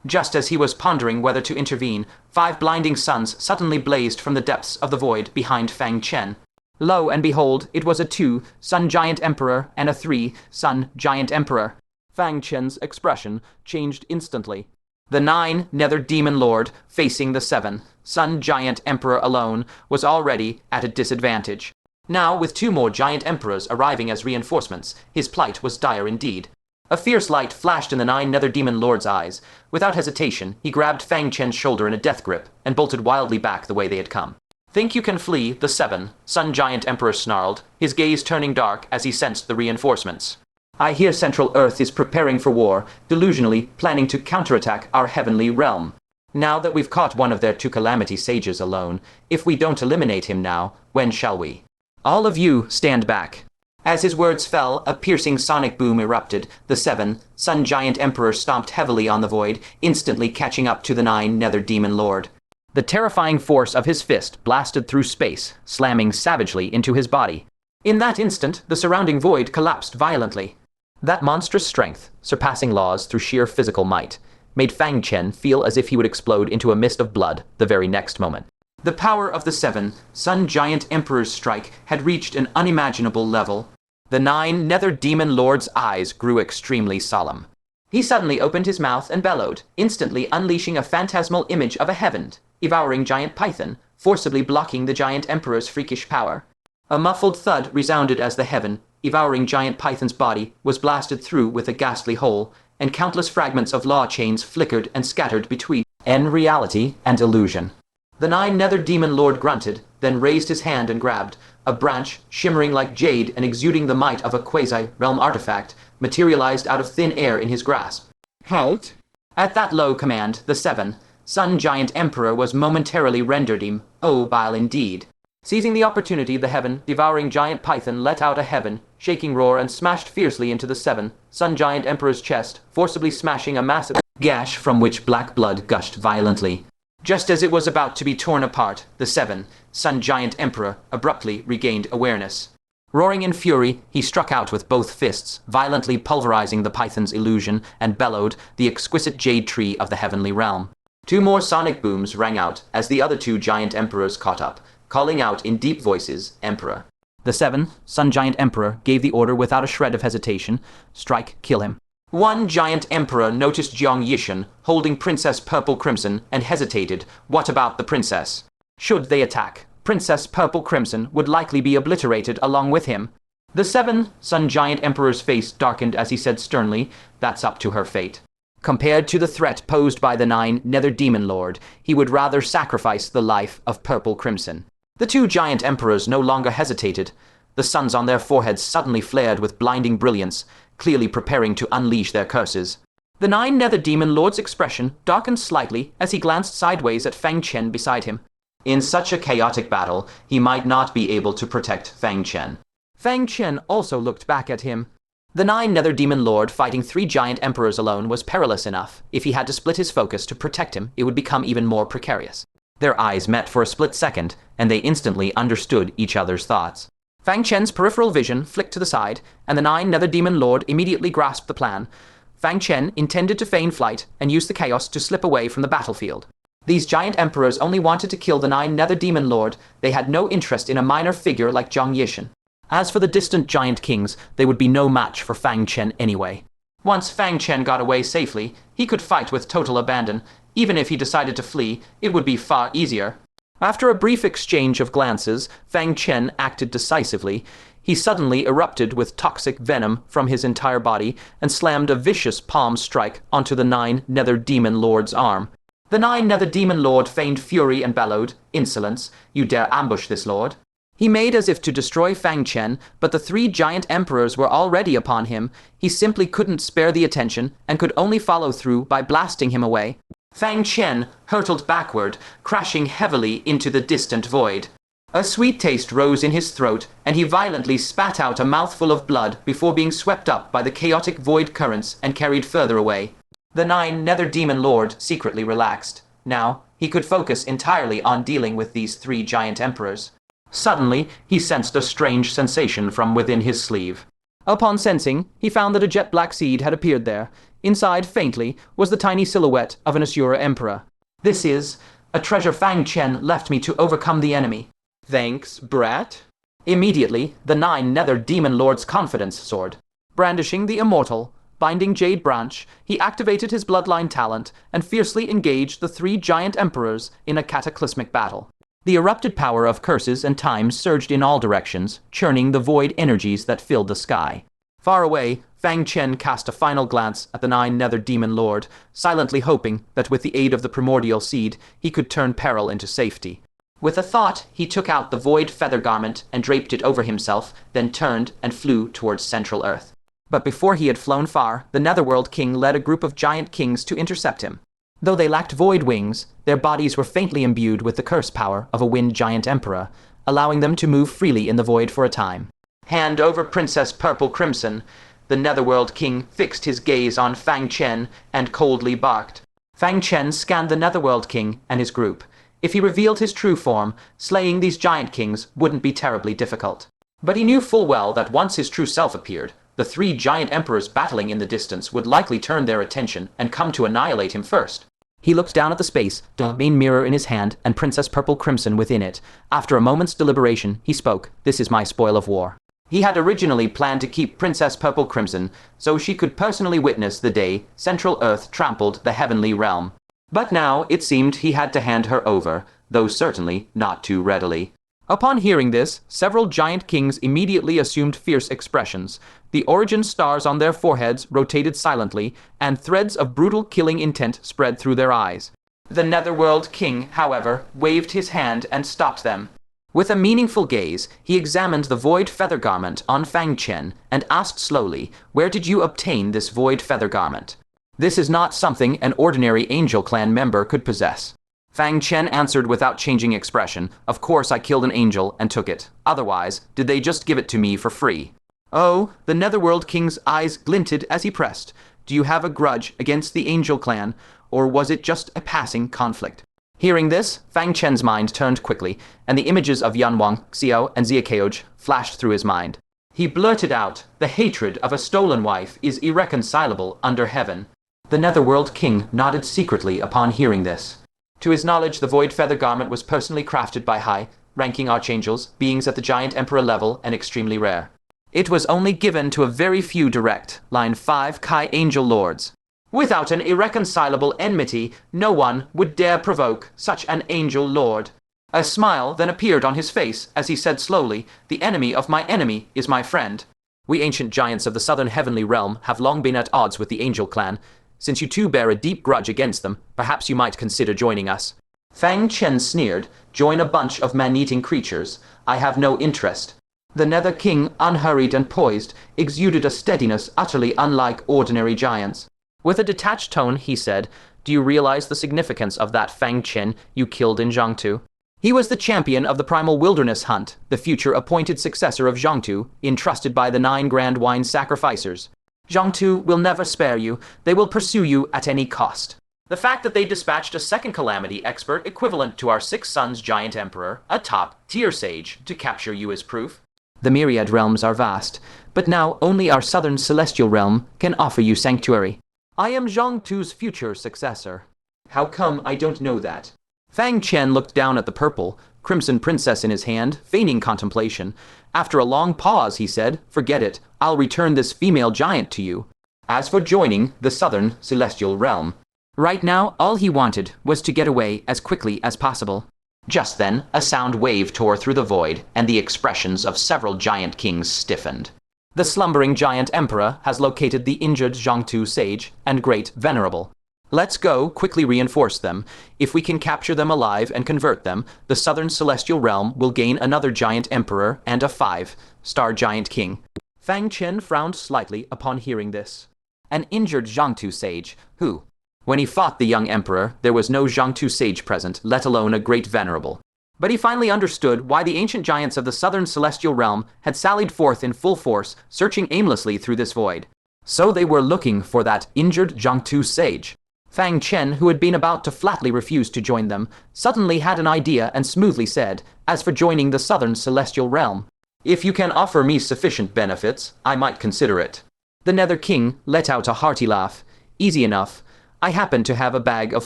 Just as he was pondering whether to intervene, 5 blinding suns suddenly blazed from the depths of the void behind Fang Chen. Lo and behold, it was a 2 Sun Giant Emperor and a 3 Sun Giant Emperor. Fang Chen's expression changed instantly. The 9 Nether Demon Lord, facing the 7 Sun Giant Emperor alone, was already at a disadvantage. Now, with 2 more Giant Emperors arriving as reinforcements, his plight was dire indeed. A fierce light flashed in the 9 Nether Demon Lord's eyes. Without hesitation, he grabbed Fang Chen's shoulder in a death grip and bolted wildly back the way they had come. "Think you can flee?" the 7 Sun Giant Emperor snarled, his gaze turning dark as he sensed the reinforcements. "I hear Central Earth is preparing for war, delusionally planning to counterattack our heavenly realm. Now that we've caught one of their 2 calamity sages alone, if we don't eliminate him now, when shall we? All of you stand back." As his words fell, a piercing sonic boom erupted. The 7 Sun Giant Emperor stomped heavily on the void, instantly catching up to the 9 Nether Demon Lord. The terrifying force of his fist blasted through space, slamming savagely into his body. In that instant, the surrounding void collapsed violently. That monstrous strength, surpassing laws through sheer physical might, made Fang Chen feel as if he would explode into a mist of blood the very next moment. The power of the 7 Sun Giant Emperor's strike had reached an unimaginable level. The 9 Nether Demon Lord's eyes grew extremely solemn. He suddenly opened his mouth and bellowed, instantly unleashing a phantasmal image of a heaven, devouring giant python, forcibly blocking the Giant Emperor's freakish power. A muffled thud resounded as the heaven, devouring giant python's body, was blasted through with a ghastly hole, and countless fragments of law chains flickered and scattered between reality and illusion. The 9 Nether Demon Lord grunted, then raised his hand and grabbed. A branch, shimmering like jade and exuding the might of a quasi-realm artifact, materialized out of thin air in his grasp. "Halt!" At that low command, the 7 Sun Giant Emperor was momentarily rendered immobile indeed. Seizing the opportunity, the heaven, devouring giant python let out a heaven, shaking roar and smashed fiercely into the 7 Sun Giant Emperor's chest, forcibly smashing a massive gash from which black blood gushed violently. Just as it was about to be torn apart, the 7 Sun Giant Emperor abruptly regained awareness. Roaring in fury, he struck out with both fists, violently pulverizing the python's illusion, and bellowed, the exquisite jade tree of the heavenly realm. 2 more sonic booms rang out as the other 2 Giant Emperors caught up, calling out in deep voices, "Emperor." The 7 Sun Giant Emperor gave the order without a shred of hesitation, "Strike, kill him." 1 Giant Emperor noticed Jiang Yishan holding Princess Purple Crimson and hesitated. What about the princess? Should they attack, Princess Purple Crimson would likely be obliterated along with him. The 7 Sun Giant Emperor's face darkened as he said sternly, "That's up to her fate." Compared to the threat posed by the 9 Nether Demon Lord, he would rather sacrifice the life of Purple Crimson. The 2 Giant Emperors no longer hesitated. The suns on their foreheads suddenly flared with blinding brilliance, clearly preparing to unleash their curses. The 9 Nether Demon Lord's expression darkened slightly as he glanced sideways at Fang Chen beside him. In such a chaotic battle, he might not be able to protect Fang Chen. Fang Chen also looked back at him. The 9 Nether Demon Lord fighting 3 Giant Emperors alone was perilous enough. If he had to split his focus to protect him, it would become even more precarious. Their eyes met for a split second, and they instantly understood each other's thoughts. Fang Chen's peripheral vision flicked to the side, and the 9 Nether Demon Lord immediately grasped the plan. Fang Chen intended to feign flight and use the chaos to slip away from the battlefield. These Giant Emperors only wanted to kill the 9 Nether Demon Lord. They had no interest in a minor figure like Jiang Yishan. As for the distant Giant Kings, they would be no match for Fang Chen anyway. Once Fang Chen got away safely, he could fight with total abandon. Even if he decided to flee, it would be far easier. After a brief exchange of glances, Fang Chen acted decisively. He suddenly erupted with toxic venom from his entire body and slammed a vicious palm strike onto the 9 Nether Demon Lord's arm. The 9 Nether Demon Lord feigned fury and bellowed, "Insolence! You dare ambush this lord?" He made as if to destroy Fang Chen, but the 3 Giant Emperors were already upon him. He simply couldn't spare the attention and could only follow through by blasting him away. Fang Chen hurtled backward, crashing heavily into the distant void. A sweet taste rose in his throat, and he violently spat out a mouthful of blood before being swept up by the chaotic void currents and carried further away. The 9 Nether Demon Lord secretly relaxed. Now, he could focus entirely on dealing with these 3 Giant Emperors. Suddenly, he sensed a strange sensation from within his sleeve. Upon sensing, he found that a jet black seed had appeared there. Inside, faintly, was the tiny silhouette of an Asura Emperor. "This is a treasure Fang Chen left me to overcome the enemy." "Thanks, brat." Immediately, the Nine Nether Demon Lord's confidence soared. Brandishing the immortal, binding jade branch, he activated his bloodline talent and fiercely engaged the three giant emperors in a cataclysmic battle. The erupted power of curses and time surged in all directions, churning the void energies that filled the sky. Far away, Fang Chen cast a final glance at the Nine Nether Demon Lord, silently hoping that with the aid of the primordial seed, he could turn peril into safety. With a thought, he took out the void feather garment and draped it over himself, then turned and flew towards Central Earth. But before he had flown far, the Netherworld King led a group of giant kings to intercept him. Though they lacked void wings, their bodies were faintly imbued with the curse power of a wind giant emperor, allowing them to move freely in the void for a time. "Hand over Princess Purple Crimson." The Netherworld King fixed his gaze on Fang Chen and coldly barked. Fang Chen scanned the Netherworld King and his group. If he revealed his true form, slaying these giant kings wouldn't be terribly difficult. But he knew full well that once his true self appeared, the three giant emperors battling in the distance would likely turn their attention and come to annihilate him first. He looked down at the space, domain mirror in his hand and Princess Purple Crimson within it. After a moment's deliberation, he spoke, "This is my spoil of war." He had originally planned to keep Princess Purple Crimson so she could personally witness the day Central Earth trampled the heavenly realm. But now it seemed he had to hand her over, though certainly not too readily. Upon hearing this, several giant kings immediately assumed fierce expressions. The origin stars on their foreheads rotated silently, and threads of brutal killing intent spread through their eyes. The Netherworld King, however, waved his hand and stopped them. With a meaningful gaze, he examined the void feather garment on Fang Chen and asked slowly, "Where did you obtain this void feather garment?" "This is not something an ordinary Angel Clan member could possess." Fang Chen answered without changing expression, "Of course I killed an angel and took it. Otherwise, did they just give it to me for free?" "Oh," the Netherworld King's eyes glinted as he pressed. "Do you have a grudge against the Angel Clan, or was it just a passing conflict?" Hearing this, Fang Chen's mind turned quickly, and the images of Yanwang, Xiao, and Xiakeoj flashed through his mind. He blurted out, "The hatred of a stolen wife is irreconcilable under heaven." The Netherworld King nodded secretly upon hearing this. To his knowledge, the void feather garment was personally crafted by high-ranking archangels, beings at the giant emperor level, and extremely rare. It was only given to a very few direct, line 5 Kai Angel Lords. Without an irreconcilable enmity, no one would dare provoke such an Angel Lord. A smile then appeared on his face as he said slowly, "The enemy of my enemy is my friend." "We ancient giants of the southern heavenly realm have long been at odds with the Angel Clan. Since you two bear a deep grudge against them, perhaps you might consider joining us." Fang Chen sneered, "Join a bunch of man-eating creatures. I have no interest." The Nether King, unhurried and poised, exuded a steadiness utterly unlike ordinary giants. With a detached tone, he said, "Do you realize the significance of that Fang Chen you killed in Zhangtu? He was the champion of the primal wilderness hunt, the future appointed successor of Zhangtu, entrusted by the 9 grand wine sacrificers. Zhangtu will never spare you. They will pursue you at any cost." The fact that they dispatched a second calamity expert equivalent to our 6 sons giant emperor, a top-tier sage, to capture you is proof. "The myriad realms are vast, but now only our southern celestial realm can offer you sanctuary. I am Zhangtu's future successor." "How come I don't know that?" Fang Chen looked down at the purple, crimson princess in his hand, feigning contemplation. After a long pause, he said, "Forget it. I'll return this female giant to you. As for joining the southern celestial realm." Right now, all he wanted was to get away as quickly as possible. Just then, a sound wave tore through the void, and the expressions of several giant kings stiffened. "The slumbering giant emperor has located the injured Zhangtu sage and great venerable. Let's go quickly reinforce them. If we can capture them alive and convert them, the southern celestial realm will gain another giant emperor and a 5-star giant king." Fang Chen frowned slightly upon hearing this. An injured Zhangtu sage, who? When he fought the young emperor, there was no Zhangtu sage present, let alone a great venerable. But he finally understood why the ancient giants of the southern celestial realm had sallied forth in full force, searching aimlessly through this void. So they were looking for that injured Zhangtu sage. Fang Chen, who had been about to flatly refuse to join them, suddenly had an idea and smoothly said, "As for joining the southern celestial realm, if you can offer me sufficient benefits, I might consider it." The Nether King let out a hearty laugh. Easy enough. I happen to have a bag of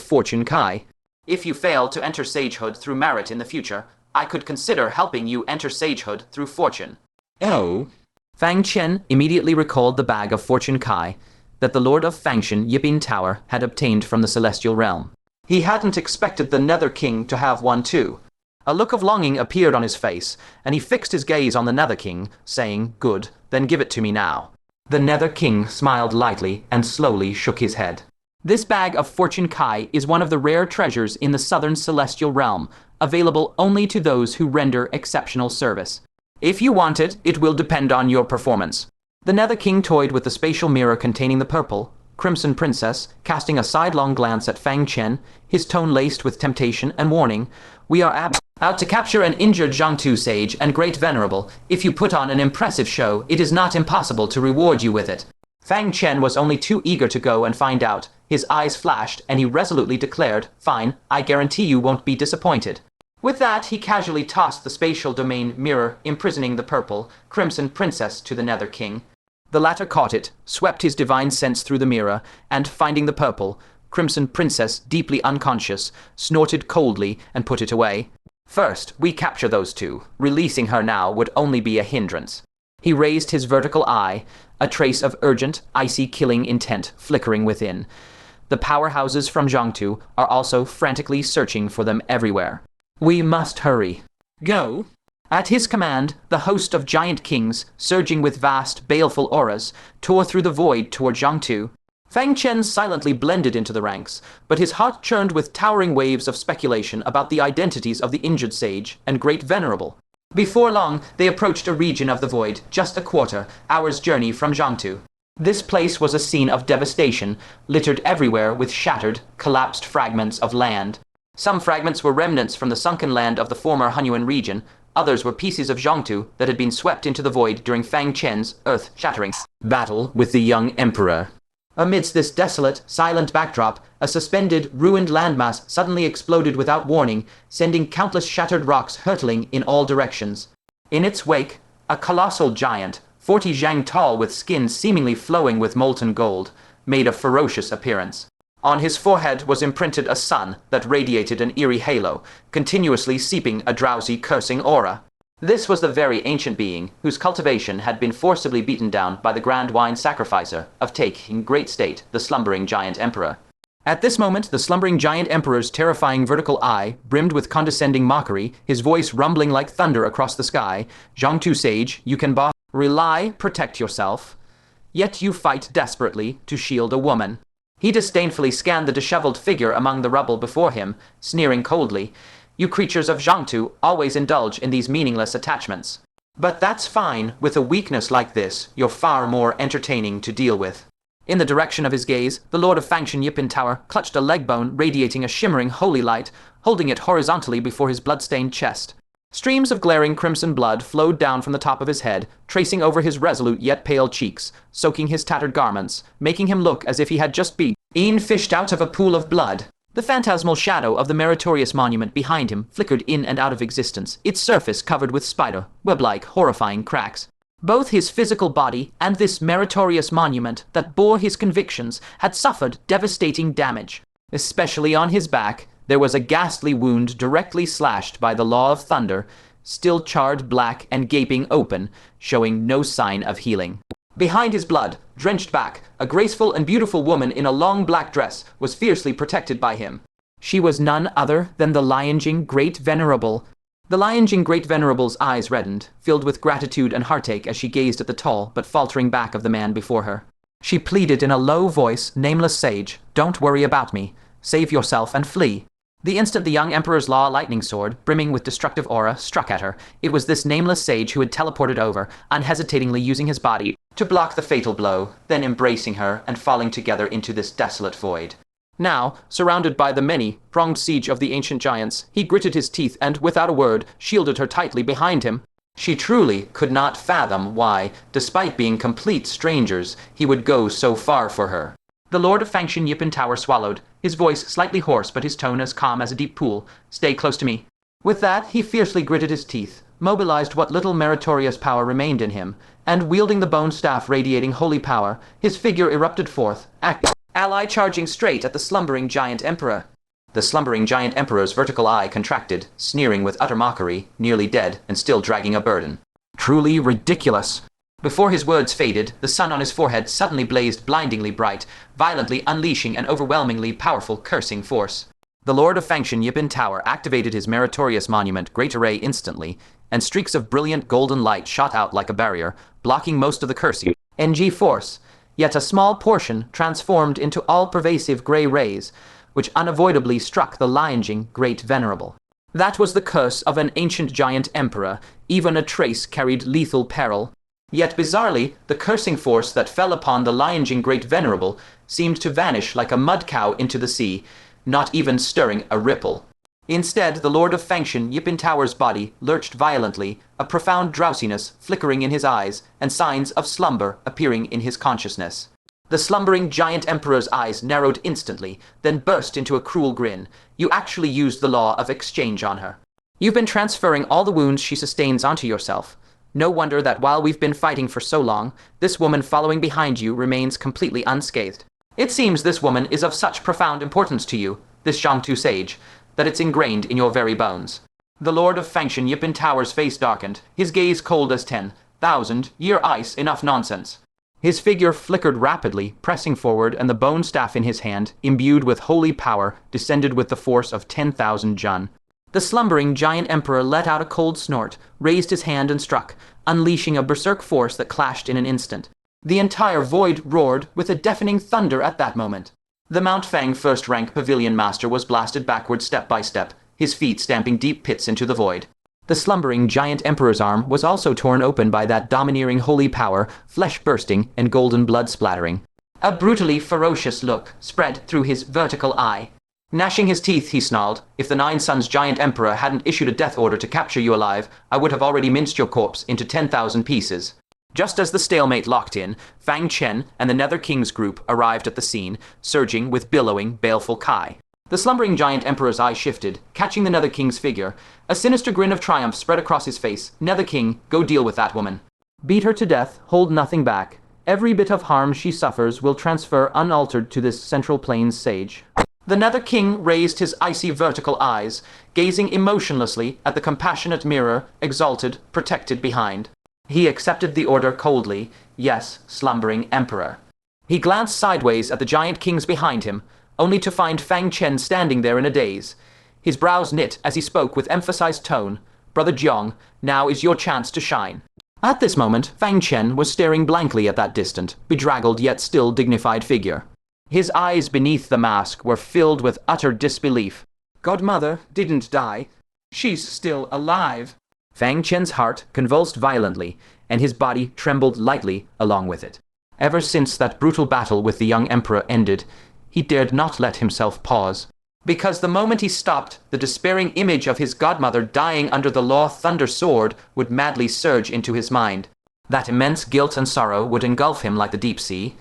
fortune kai. If you fail to enter sagehood through merit in the future, I could consider helping you enter sagehood through fortune. Oh. Fang Chen immediately recalled the bag of fortune kai that the Lord of Fangchen Yipin Tower had obtained from the celestial realm. He hadn't expected the Nether King to have one too. A look of longing appeared on his face, and he fixed his gaze on the Nether King, saying, "Good, then give it to me now." The Nether King smiled lightly and slowly shook his head. This bag of fortune kai is one of the rare treasures in the southern celestial realm, available only to those who render exceptional service. If you want it, it will depend on your performance. The Nether King toyed with the spatial mirror containing the purple, crimson princess, casting a sidelong glance at Fang Chen, his tone laced with temptation and warning. "We are out to capture an injured Jiangtu sage and great venerable. If you put on an impressive show, it is not impossible to reward you with it." Fang Chen was only too eager to go and find out. His eyes flashed, and he resolutely declared, "Fine, I guarantee you won't be disappointed." With that, he casually tossed the spatial domain mirror imprisoning the purple, crimson princess to the Nether King. The latter caught it, swept his divine sense through the mirror, and finding the purple, crimson princess deeply unconscious, snorted coldly and put it away. "First, we capture those two. Releasing her now would only be a hindrance." He raised his vertical eye, a trace of urgent, icy killing intent flickering within. The powerhouses from Jiangtu are also frantically searching for them everywhere. We must hurry. Go. At his command, the host of giant kings, surging with vast, baleful auras, tore through the void toward Jiangtu. Fang Chen silently blended into the ranks, but his heart churned with towering waves of speculation about the identities of the injured sage and great venerable. Before long, they approached a region of the void, just a quarter hour's journey from Jiangtu. This place was a scene of devastation, littered everywhere with shattered, collapsed fragments of land. Some fragments were remnants from the sunken land of the former Hunyuan region. Others were pieces of Jiangtu that had been swept into the void during Fang Chen's earth-shattering battle with the young emperor. Amidst this desolate, silent backdrop, a suspended, ruined landmass suddenly exploded without warning, sending countless shattered rocks hurtling in all directions. In its wake, a colossal giant, 40 zhang tall with skin seemingly flowing with molten gold, made a ferocious appearance. On his forehead was imprinted a sun that radiated an eerie halo, continuously seeping a drowsy, cursing aura. This was the very ancient being whose cultivation had been forcibly beaten down by the grand wine sacrificer of Take in great state, the slumbering giant emperor. At this moment, the slumbering giant emperor's terrifying vertical eye brimmed with condescending mockery, his voice rumbling like thunder across the sky. "Jiangtu sage, you can rely, protect yourself. Yet you fight desperately to shield a woman." He disdainfully scanned the disheveled figure among the rubble before him, sneering coldly. "You creatures of Jiangtu always indulge in these meaningless attachments. But that's fine. With a weakness like this, you're far more entertaining to deal with." In the direction of his gaze, the Lord of Fangchen Yipin Tower clutched a leg bone radiating a shimmering holy light, holding it horizontally before his blood-stained chest. Streams of glaring crimson blood flowed down from the top of his head, tracing over his resolute yet pale cheeks, soaking his tattered garments, making him look as if he had just been fished out of a pool of blood. The phantasmal shadow of the meritorious monument behind him flickered in and out of existence, its surface covered with spider web-like, horrifying cracks. Both his physical body and this meritorious monument that bore his convictions had suffered devastating damage. Especially on his back, there was a ghastly wound directly slashed by the law of thunder, still charred black and gaping open, showing no sign of healing. Behind his blood-drenched back, a graceful and beautiful woman in a long black dress was fiercely protected by him. She was none other than the Lianjing Great Venerable. The Lianjing Great Venerable's eyes reddened, filled with gratitude and heartache as she gazed at the tall but faltering back of the man before her. She pleaded in a low voice, "Nameless sage, don't worry about me. Save yourself and flee." The instant the young emperor's law lightning sword, brimming with destructive aura, struck at her, it was this nameless sage who had teleported over, unhesitatingly using his body to block the fatal blow, then embracing her and falling together into this desolate void. Now, surrounded by the many-pronged siege of the ancient giants, he gritted his teeth and, without a word, shielded her tightly behind him. She truly could not fathom why, despite being complete strangers, he would go so far for her. The Lord of Fangchen Yipin Tower swallowed, his voice slightly hoarse but his tone as calm as a deep pool. "Stay close to me." With that, he fiercely gritted his teeth, mobilized what little meritorious power remained in him, and wielding the bone staff radiating holy power, his figure erupted forth, ally charging straight at the slumbering giant emperor. The slumbering giant emperor's vertical eye contracted, sneering with utter mockery, nearly dead and still dragging a burden. Truly ridiculous. Before his words faded, the sun on his forehead suddenly blazed blindingly bright, violently unleashing an overwhelmingly powerful cursing force. The Lord of Fangchen Yipin Tower activated his meritorious monument Great Array instantly, and streaks of brilliant golden light shot out like a barrier, blocking most of the cursing NG force. Yet a small portion transformed into all-pervasive grey rays, which unavoidably struck the Lianjing Great Venerable. That was the curse of an ancient giant emperor. Even a trace carried lethal peril. Yet bizarrely, the cursing force that fell upon the Lianjing Great Venerable seemed to vanish like a mud cow into the sea, not even stirring a ripple. Instead, the Lord of Fangchen Yipin Tower's body lurched violently, a profound drowsiness flickering in his eyes, and signs of slumber appearing in his consciousness. The slumbering giant emperor's eyes narrowed instantly, then burst into a cruel grin. You actually used the law of exchange on her. You've been transferring all the wounds she sustains onto yourself. No wonder that while we've been fighting for so long, this woman following behind you remains completely unscathed. It seems this woman is of such profound importance to you, this Jiangtu sage, that it's ingrained in your very bones. The Lord of Fangchen Yipin Tower's face darkened, his gaze cold as 10,000-year ice. Enough nonsense. His figure flickered rapidly, pressing forward, and the bone staff in his hand, imbued with holy power, descended with the force of 10,000 jun. The slumbering giant emperor let out a cold snort, raised his hand and struck, unleashing a berserk force that clashed in an instant. The entire void roared with a deafening thunder at that moment. The Mount Fang first-rank pavilion master was blasted backward step by step, his feet stamping deep pits into the void. The slumbering giant emperor's arm was also torn open by that domineering holy power, flesh bursting and golden blood splattering. A brutally ferocious look spread through his vertical eye. Gnashing his teeth, he snarled, "If the Nine Suns giant emperor hadn't issued a death order to capture you alive, I would have already minced your corpse into 10,000 pieces." Just as the stalemate locked in, Fang Chen and the Nether King's group arrived at the scene, surging with billowing, baleful kai. The slumbering giant emperor's eye shifted, catching the Nether King's figure. A sinister grin of triumph spread across his face. "Nether King, go deal with that woman. Beat her to death, hold nothing back. Every bit of harm she suffers will transfer unaltered to this Central Plains sage." The Nether King raised his icy vertical eyes, gazing emotionlessly at the compassionate mirror, exalted, protected behind. He accepted the order coldly. Yes, slumbering emperor. He glanced sideways at the giant kings behind him, only to find Fang Chen standing there in a daze. His brows knit as he spoke with emphasized tone. "Brother Jiang, now is your chance to shine." At this moment, Fang Chen was staring blankly at that distant, bedraggled yet still dignified figure. His eyes beneath the mask were filled with utter disbelief. "Godmother didn't die. She's still alive." Fang Chen's heart convulsed violently, and his body trembled lightly along with it. Ever since that brutal battle with the young emperor ended, he dared not let himself pause. Because the moment he stopped, the despairing image of his godmother dying under the law thunder sword would madly surge into his mind. That immense guilt and sorrow would engulf him like the deep sea,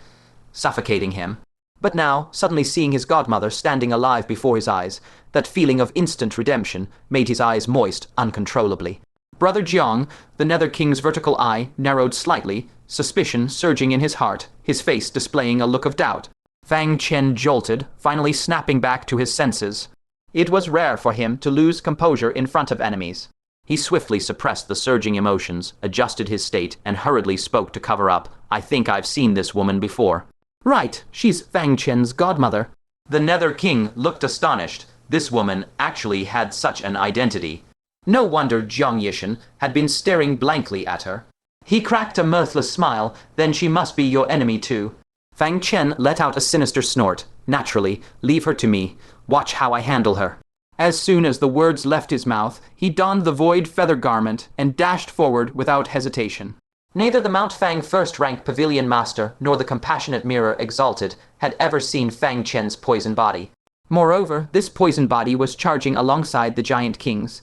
suffocating him. But now, suddenly seeing his godmother standing alive before his eyes, that feeling of instant redemption made his eyes moist uncontrollably. Brother Jiang, the Nether King's vertical eye narrowed slightly, suspicion surging in his heart, his face displaying a look of doubt. Fang Chen jolted, finally snapping back to his senses. It was rare for him to lose composure in front of enemies. He swiftly suppressed the surging emotions, adjusted his state, and hurriedly spoke to cover up. "I think I've seen this woman before." "Right, she's Fang Chen's godmother." The Nether King looked astonished. This woman actually had such an identity. No wonder Jiang Yishan had been staring blankly at her. He cracked a mirthless smile. "Then she must be your enemy too." Fang Chen let out a sinister snort. "Naturally, leave her to me. Watch how I handle her." As soon as the words left his mouth, he donned the void feather garment and dashed forward without hesitation. Neither the Mount Fang first-rank pavilion master nor the compassionate mirror exalted had ever seen Fang Chen's poison body. Moreover, this poison body was charging alongside the giant kings,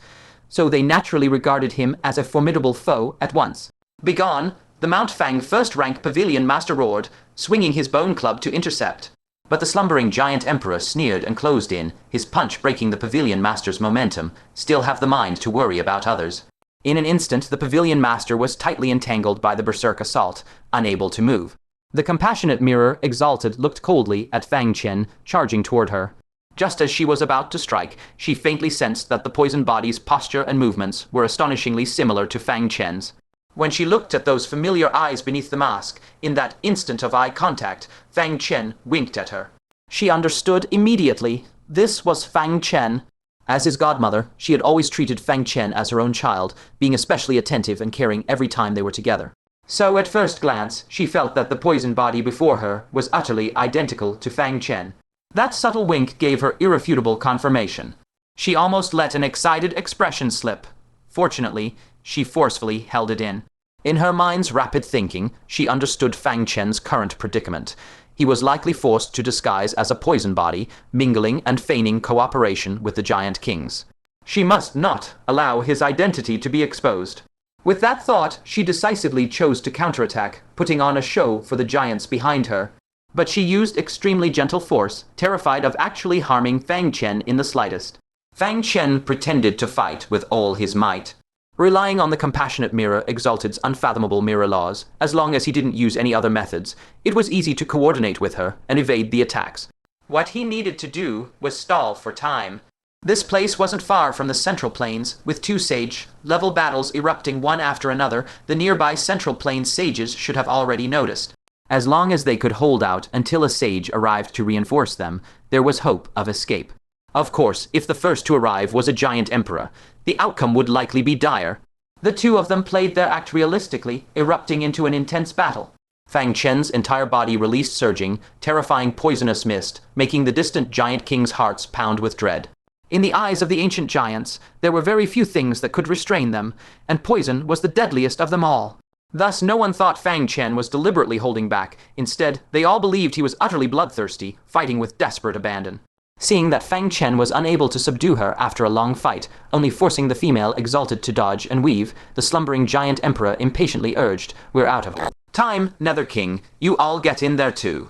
so they naturally regarded him as a formidable foe at once. "Begone!" The Mount Fang first-rank pavilion master roared, swinging his bone club to intercept. But the slumbering giant emperor sneered and closed in, his punch breaking the pavilion master's momentum, still have the mind to worry about others. In an instant, the pavilion master was tightly entangled by the berserk assault, unable to move. The compassionate mirror, exalted, looked coldly at Fang Chen, charging toward her. Just as she was about to strike, she faintly sensed that the poison body's posture and movements were astonishingly similar to Fang Chen's. When she looked at those familiar eyes beneath the mask, in that instant of eye contact, Fang Chen winked at her. She understood immediately. This was Fang Chen. As his godmother, she had always treated Fang Chen as her own child, being especially attentive and caring every time they were together. So at first glance, she felt that the poison body before her was utterly identical to Fang Chen. That subtle wink gave her irrefutable confirmation. She almost let an excited expression slip. Fortunately, she forcefully held it in. In her mind's rapid thinking, she understood Fang Chen's current predicament. He was likely forced to disguise as a poison body, mingling and feigning cooperation with the giant kings. She must not allow his identity to be exposed. With that thought, she decisively chose to counterattack, putting on a show for the giants behind her. But she used extremely gentle force, terrified of actually harming Fang Chen in the slightest. Fang Chen pretended to fight with all his might. Relying on the compassionate mirror Exalted's unfathomable mirror laws, as long as he didn't use any other methods, it was easy to coordinate with her and evade the attacks. What he needed to do was stall for time. This place wasn't far from the Central Plains, with two sage-level battles erupting one after another. The nearby Central Plains sages should have already noticed. As long as they could hold out until a sage arrived to reinforce them, there was hope of escape. Of course, if the first to arrive was a giant emperor, the outcome would likely be dire. The two of them played their act realistically, erupting into an intense battle. Fang Chen's entire body released surging, terrifying poisonous mist, making the distant giant king's hearts pound with dread. In the eyes of the ancient giants, there were very few things that could restrain them, and poison was the deadliest of them all. Thus, no one thought Fang Chen was deliberately holding back. Instead, they all believed he was utterly bloodthirsty, fighting with desperate abandon. Seeing that Fang Chen was unable to subdue her after a long fight, only forcing the female Exalted to dodge and weave, the slumbering giant emperor impatiently urged, "We're out of time, Nether King. You all get in there too."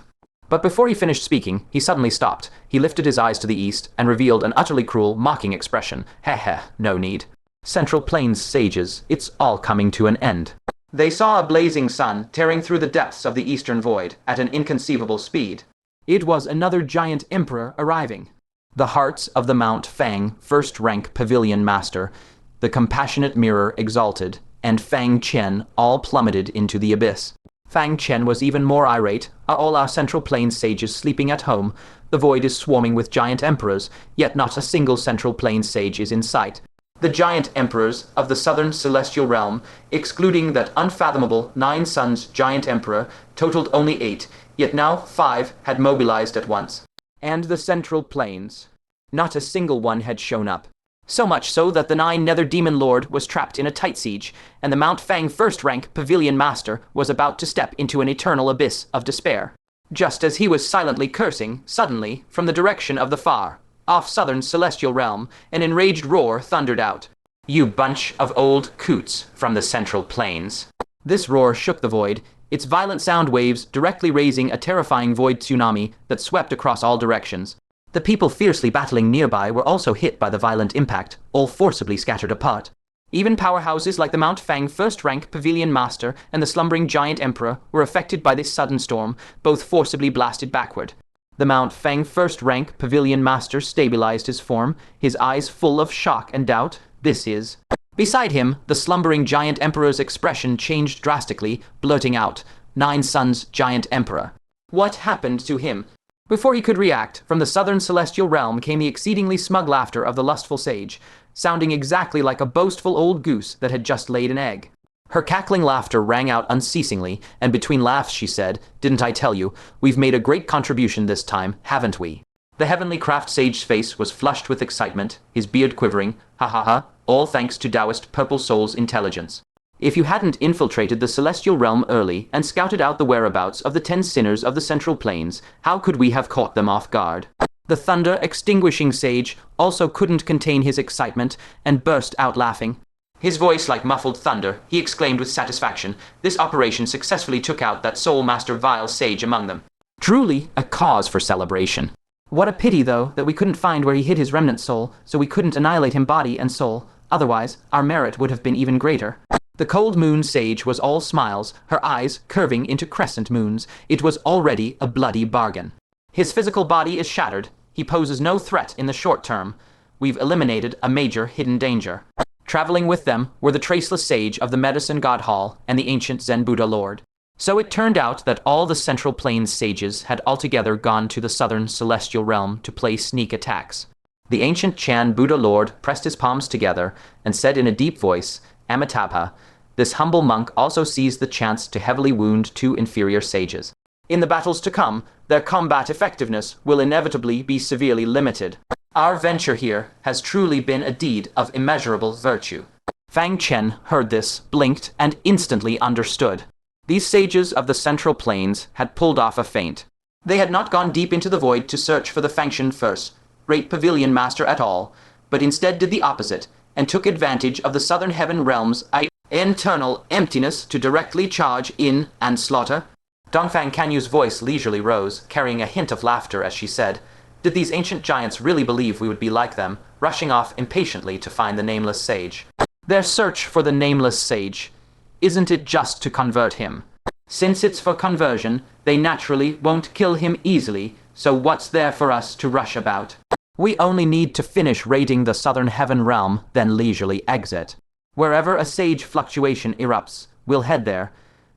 But before he finished speaking, he suddenly stopped. He lifted his eyes to the east and revealed an utterly cruel, mocking expression. Heh, no need. Central Plains sages, it's all coming to an end. They saw a blazing sun tearing through the depths of the eastern void at an inconceivable speed. It was another giant emperor arriving. The hearts of the Mount Fang first-rank pavilion master, the compassionate mirror Exalted, and Fang Chen all plummeted into the abyss. Fang Chen was even more irate. Are all our Central Plains sages sleeping at home? The void is swarming with giant emperors, yet not a single Central Plains sage is in sight. The giant emperors of the southern celestial realm, excluding that unfathomable 9 Suns giant emperor, totaled only 8, yet now 5 had mobilized at once. And the Central Plains. Not a single one had shown up. So much so that the Nine Nether Demon Lord was trapped in a tight siege, and the Mount Fang first-rank Pavilion Master was about to step into an eternal abyss of despair. Just as he was silently cursing, suddenly, from the direction of the far, off southern celestial realm, an enraged roar thundered out. "You bunch of old coots from the Central Plains." This roar shook the void, its violent sound waves directly raising a terrifying void tsunami that swept across all directions. The people fiercely battling nearby were also hit by the violent impact, all forcibly scattered apart. Even powerhouses like the Mount Fang first-rank Pavilion Master and the slumbering giant emperor were affected by this sudden storm, both forcibly blasted backward. The Mount Fang first-rank Pavilion Master stabilized his form, his eyes full of shock and doubt. This is... Beside him, the slumbering giant emperor's expression changed drastically, blurting out, "9 Suns giant emperor." What happened to him? Before he could react, from the southern celestial realm came the exceedingly smug laughter of the lustful sage, sounding exactly like a boastful old goose that had just laid an egg. Her cackling laughter rang out unceasingly, and between laughs she said, "Didn't I tell you? We've made a great contribution this time, haven't we?" The heavenly craft sage's face was flushed with excitement, his beard quivering. "Ha ha ha, all thanks to Taoist Purple Soul's intelligence. If you hadn't infiltrated the celestial realm early and scouted out the whereabouts of the 10 sinners of the Central Plains, how could we have caught them off guard?" The thunder-extinguishing sage also couldn't contain his excitement and burst out laughing. His voice like muffled thunder, he exclaimed with satisfaction, "This operation successfully took out that Soul Master vile sage among them. Truly a cause for celebration. What a pity, though, that we couldn't find where he hid his remnant soul, so we couldn't annihilate him body and soul. Otherwise, our merit would have been even greater." The cold moon sage was all smiles, her eyes curving into crescent moons. It was already a bloody bargain. His physical body is shattered. He poses no threat in the short term. We've eliminated a major hidden danger. Traveling with them were the traceless sage of the Medicine God Hall and the ancient Zen Buddha Lord. So it turned out that all the Central Plains sages had altogether gone to the southern celestial realm to play sneak attacks. The ancient Chan Buddha Lord pressed his palms together and said in a deep voice, Amitabha, this humble monk also sees the chance to heavily wound 2 inferior sages. In the battles to come, their combat effectiveness will inevitably be severely limited. Our venture here has truly been a deed of immeasurable virtue. Fang Chen heard this, blinked, and instantly understood. These sages of the Central Plains had pulled off a feint. They had not gone deep into the void to search for the Fangchen first, great pavilion master at all, but instead did the opposite, and took advantage of the southern heaven realm's internal emptiness to directly charge in and slaughter. Dongfang Canyu's voice leisurely rose, carrying a hint of laughter as she said, did these ancient giants really believe we would be like them, rushing off impatiently to find the Nameless Sage? Their search for the Nameless Sage, isn't it just to convert him? Since it's for conversion, they naturally won't kill him easily, so what's there for us to rush about? We only need to finish raiding the southern heaven realm, then leisurely exit. Wherever a sage fluctuation erupts, we'll head there.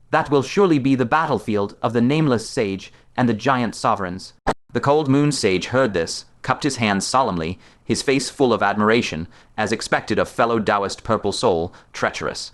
That will surely be the battlefield of the Nameless Sage and the giant sovereigns. The cold moon sage heard this, cupped his hands solemnly, his face full of admiration, as expected of fellow Taoist purple soul, treacherous.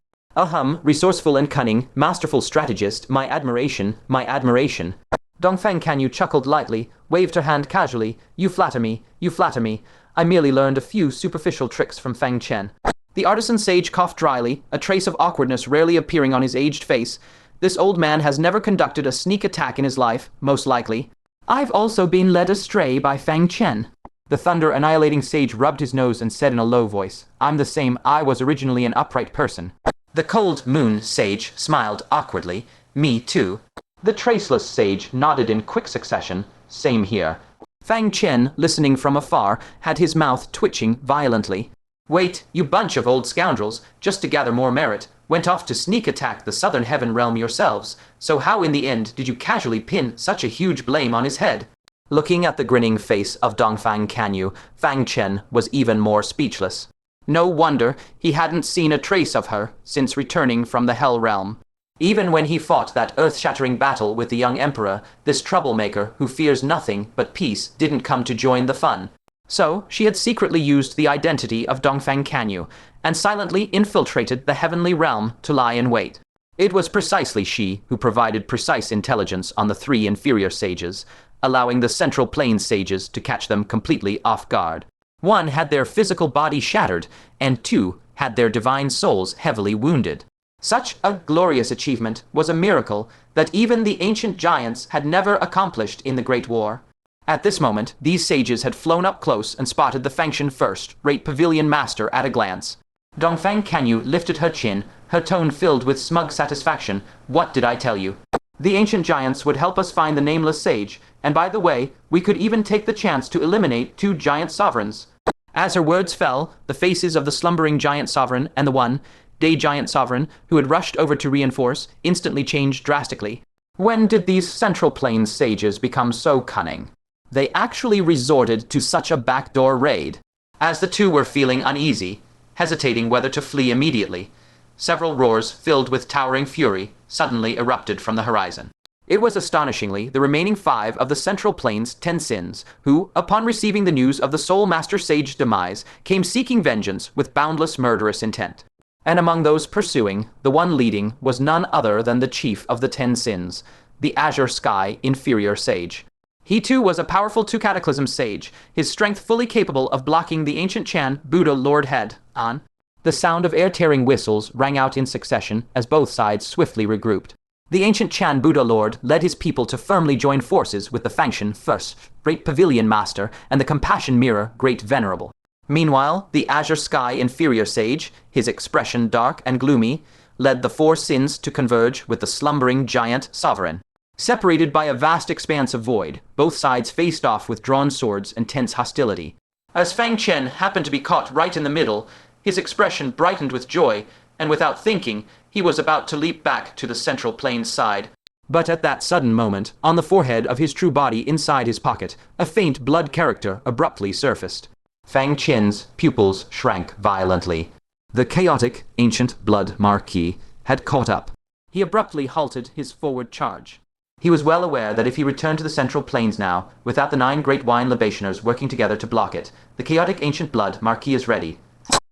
Resourceful and cunning, masterful strategist, my admiration, my admiration. Dongfeng Canyu chuckled lightly, waved her hand casually, you flatter me, you flatter me. I merely learned a few superficial tricks from Fang Chen. The artisan sage coughed dryly, a trace of awkwardness rarely appearing on his aged face. This old man has never conducted a sneak attack in his life, most likely. I've also been led astray by Fang Chen. The thunder-annihilating sage rubbed his nose and said in a low voice, I'm the same, I was originally an upright person. The cold moon sage smiled awkwardly, me too. The traceless sage nodded in quick succession, same here. Fang Chen, listening from afar, had his mouth twitching violently. Wait, you bunch of old scoundrels, just to gather more merit, went off to sneak attack the southern heaven realm yourselves, so how in the end did you casually pin such a huge blame on his head? Looking at the grinning face of Dongfang Canyu, Fang Chen was even more speechless. No wonder he hadn't seen a trace of her since returning from the Hell Realm. Even when he fought that earth-shattering battle with the young emperor, this troublemaker who fears nothing but peace didn't come to join the fun. So, she had secretly used the identity of Dongfang Canyu, and silently infiltrated the heavenly realm to lie in wait. It was precisely she who provided precise intelligence on the 3 inferior sages, allowing the Central Plains sages to catch them completely off guard. 1 had their physical body shattered, and 2 had their divine souls heavily wounded. Such a glorious achievement was a miracle that even the ancient giants had never accomplished in the Great War. At this moment, these sages had flown up close and spotted the Fangchen first-rate pavilion master at a glance. Dongfang Canyu lifted her chin, her tone filled with smug satisfaction. What did I tell you? The ancient giants would help us find the Nameless Sage, and by the way, we could even take the chance to eliminate 2 giant sovereigns. As her words fell, the faces of the slumbering giant sovereign and the one, day giant sovereign, who had rushed over to reinforce, instantly changed drastically. When did these Central Plains sages become so cunning? They actually resorted to such a backdoor raid. As the 2 were feeling uneasy, hesitating whether to flee immediately, several roars filled with towering fury suddenly erupted from the horizon. It was astonishingly the remaining 5 of the Central Plains Tensins who, upon receiving the news of the Soul Master Sage demise, came seeking vengeance with boundless murderous intent. And among those pursuing, the one leading was none other than the chief of the Tensins, the Azure Sky Inferior Sage. He too was a powerful 2 Cataclysm sage, his strength fully capable of blocking the ancient Chan Buddha Lord head on. The sound of air-tearing whistles rang out in succession as both sides swiftly regrouped. The ancient Chan Buddha Lord led his people to firmly join forces with the Fangchen first, Great Pavilion Master, and the Compassion Mirror, Great Venerable. Meanwhile, the Azure Sky Inferior Sage, his expression dark and gloomy, led the 4 sins to converge with the slumbering giant sovereign. Separated by a vast expanse of void, both sides faced off with drawn swords and tense hostility. As Fang Chen happened to be caught right in the middle, his expression brightened with joy, and without thinking, he was about to leap back to the central plane's side. But at that sudden moment, on the forehead of his true body inside his pocket, a faint blood character abruptly surfaced. Fang Chen's pupils shrank violently. The chaotic, ancient blood marquis had caught up. He abruptly halted his forward charge. He was well aware that if he returned to the central plains now, without the 9 great wine libationers working together to block it, the chaotic ancient blood marquis is ready.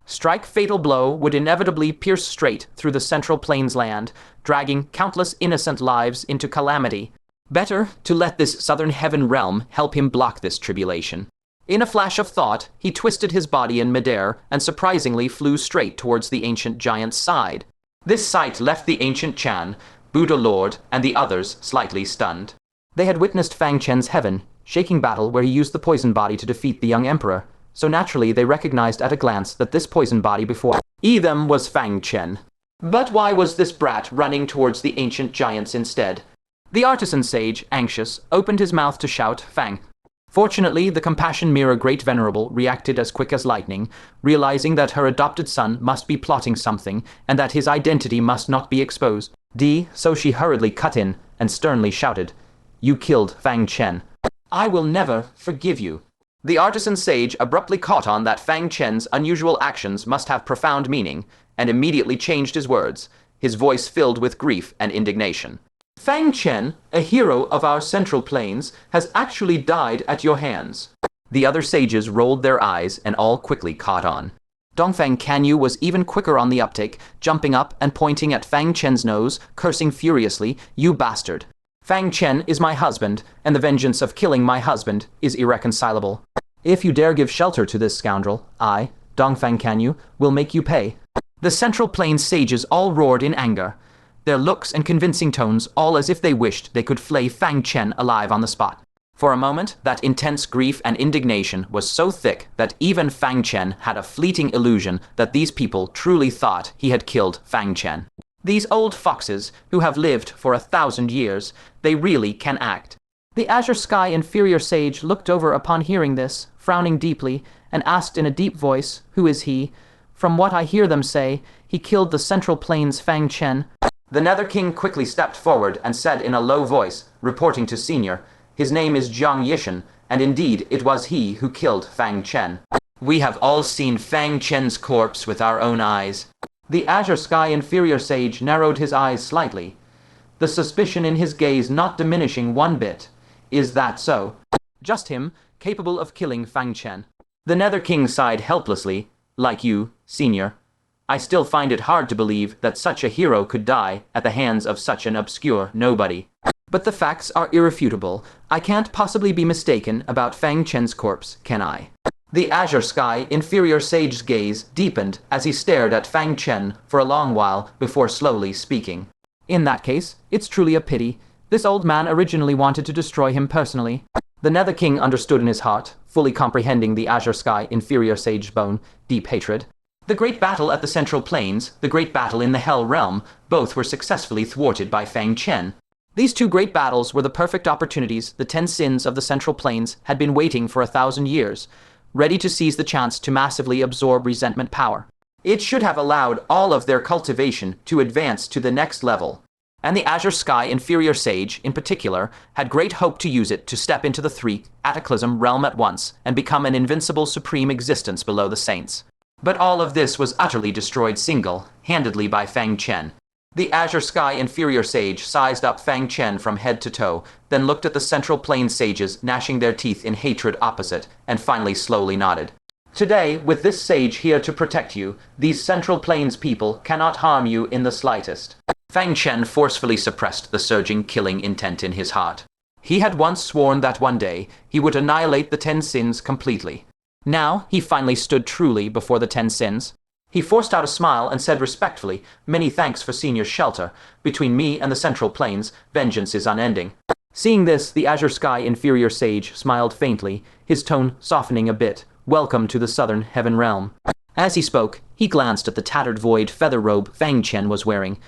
Strike fatal blow would inevitably pierce straight through the central plains land, dragging countless innocent lives into calamity. Better to let this southern heaven realm help him block this tribulation. In a flash of thought, he twisted his body in midair and surprisingly flew straight towards the ancient giant's side. This sight left the ancient Chan, Buddha Lord, and the others slightly stunned. They had witnessed Fang Chen's heaven, shaking battle where he used the poison body to defeat the young emperor, so naturally they recognized at a glance that this poison body before them was Fang Chen. But why was this brat running towards the ancient giants instead? The artisan sage, anxious, opened his mouth to shout, "Fang." Fortunately, the compassion mirror Great Venerable reacted as quick as lightning, realizing that her adopted son must be plotting something and that his identity must not be exposed. So she hurriedly cut in and sternly shouted, "You killed Fang Chen. I will never forgive you." The artisan sage abruptly caught on that Fang Chen's unusual actions must have profound meaning, and immediately changed his words, his voice filled with grief and indignation. "Fang Chen, a hero of our central plains, has actually died at your hands." The other sages rolled their eyes and all quickly caught on. Dongfang Canyu was even quicker on the uptake, jumping up and pointing at Fang Chen's nose, cursing furiously, "You bastard! Fang Chen is my husband, and the vengeance of killing my husband is irreconcilable. If you dare give shelter to this scoundrel, I, Dongfang Canyu, will make you pay." The Central Plains sages all roared in anger, their looks and convincing tones all as if they wished they could flay Fang Chen alive on the spot. For a moment, that intense grief and indignation was so thick that even Fang Chen had a fleeting illusion that these people truly thought he had killed Fang Chen. These old foxes, who have lived for 1,000 years, they really can act. The Azure Sky inferior sage looked over upon hearing this, frowning deeply, and asked in a deep voice, "Who is he? From what I hear them say, he killed the Central Plains Fang Chen." The Nether King quickly stepped forward and said in a low voice, reporting to Senior, "His name is Jiang Yishan, and indeed it was he who killed Fang Chen. We have all seen Fang Chen's corpse with our own eyes." The Azure Sky inferior sage narrowed his eyes slightly, the suspicion in his gaze not diminishing one bit. "Is that so? Just him, capable of killing Fang Chen." The Nether King sighed helplessly, "Like you, Senior. I still find it hard to believe that such a hero could die at the hands of such an obscure nobody. But the facts are irrefutable. I can't possibly be mistaken about Fang Chen's corpse, can I?" The Azure Sky inferior sage's gaze deepened as he stared at Fang Chen for a long while before slowly speaking. "In that case, it's truly a pity. This old man originally wanted to destroy him personally." The Nether King understood in his heart, fully comprehending the Azure Sky inferior sage's bone, deep hatred. The great battle at the Central Plains, the great battle in the Hell Realm, both were successfully thwarted by Fang Chen. These two great battles were the perfect opportunities the 10 sins of the Central Plains had been waiting for 1,000 years, ready to seize the chance to massively absorb resentment power. It should have allowed all of their cultivation to advance to the next level. And the Azure Sky inferior sage, in particular, had great hope to use it to step into the 3 Cataclysm realm at once and become an invincible supreme existence below the saints. But all of this was utterly destroyed single-handedly by Fang Chen. The Azure Sky inferior sage sized up Fang Chen from head to toe, then looked at the Central Plains sages gnashing their teeth in hatred opposite, and finally slowly nodded. "Today, with this sage here to protect you, these Central Plains people cannot harm you in the slightest." Fang Chen forcefully suppressed the surging killing intent in his heart. He had once sworn that one day he would annihilate the 10 sins completely. Now he finally stood truly before the 10 sins. He forced out a smile and said respectfully, "Many thanks for Senior's shelter. Between me and the Central Plains, vengeance is unending." Seeing this, the Azure Sky inferior sage smiled faintly, his tone softening a bit. "Welcome to the Southern Heaven Realm." As he spoke, he glanced at the tattered void feather robe Fang Chen was wearing,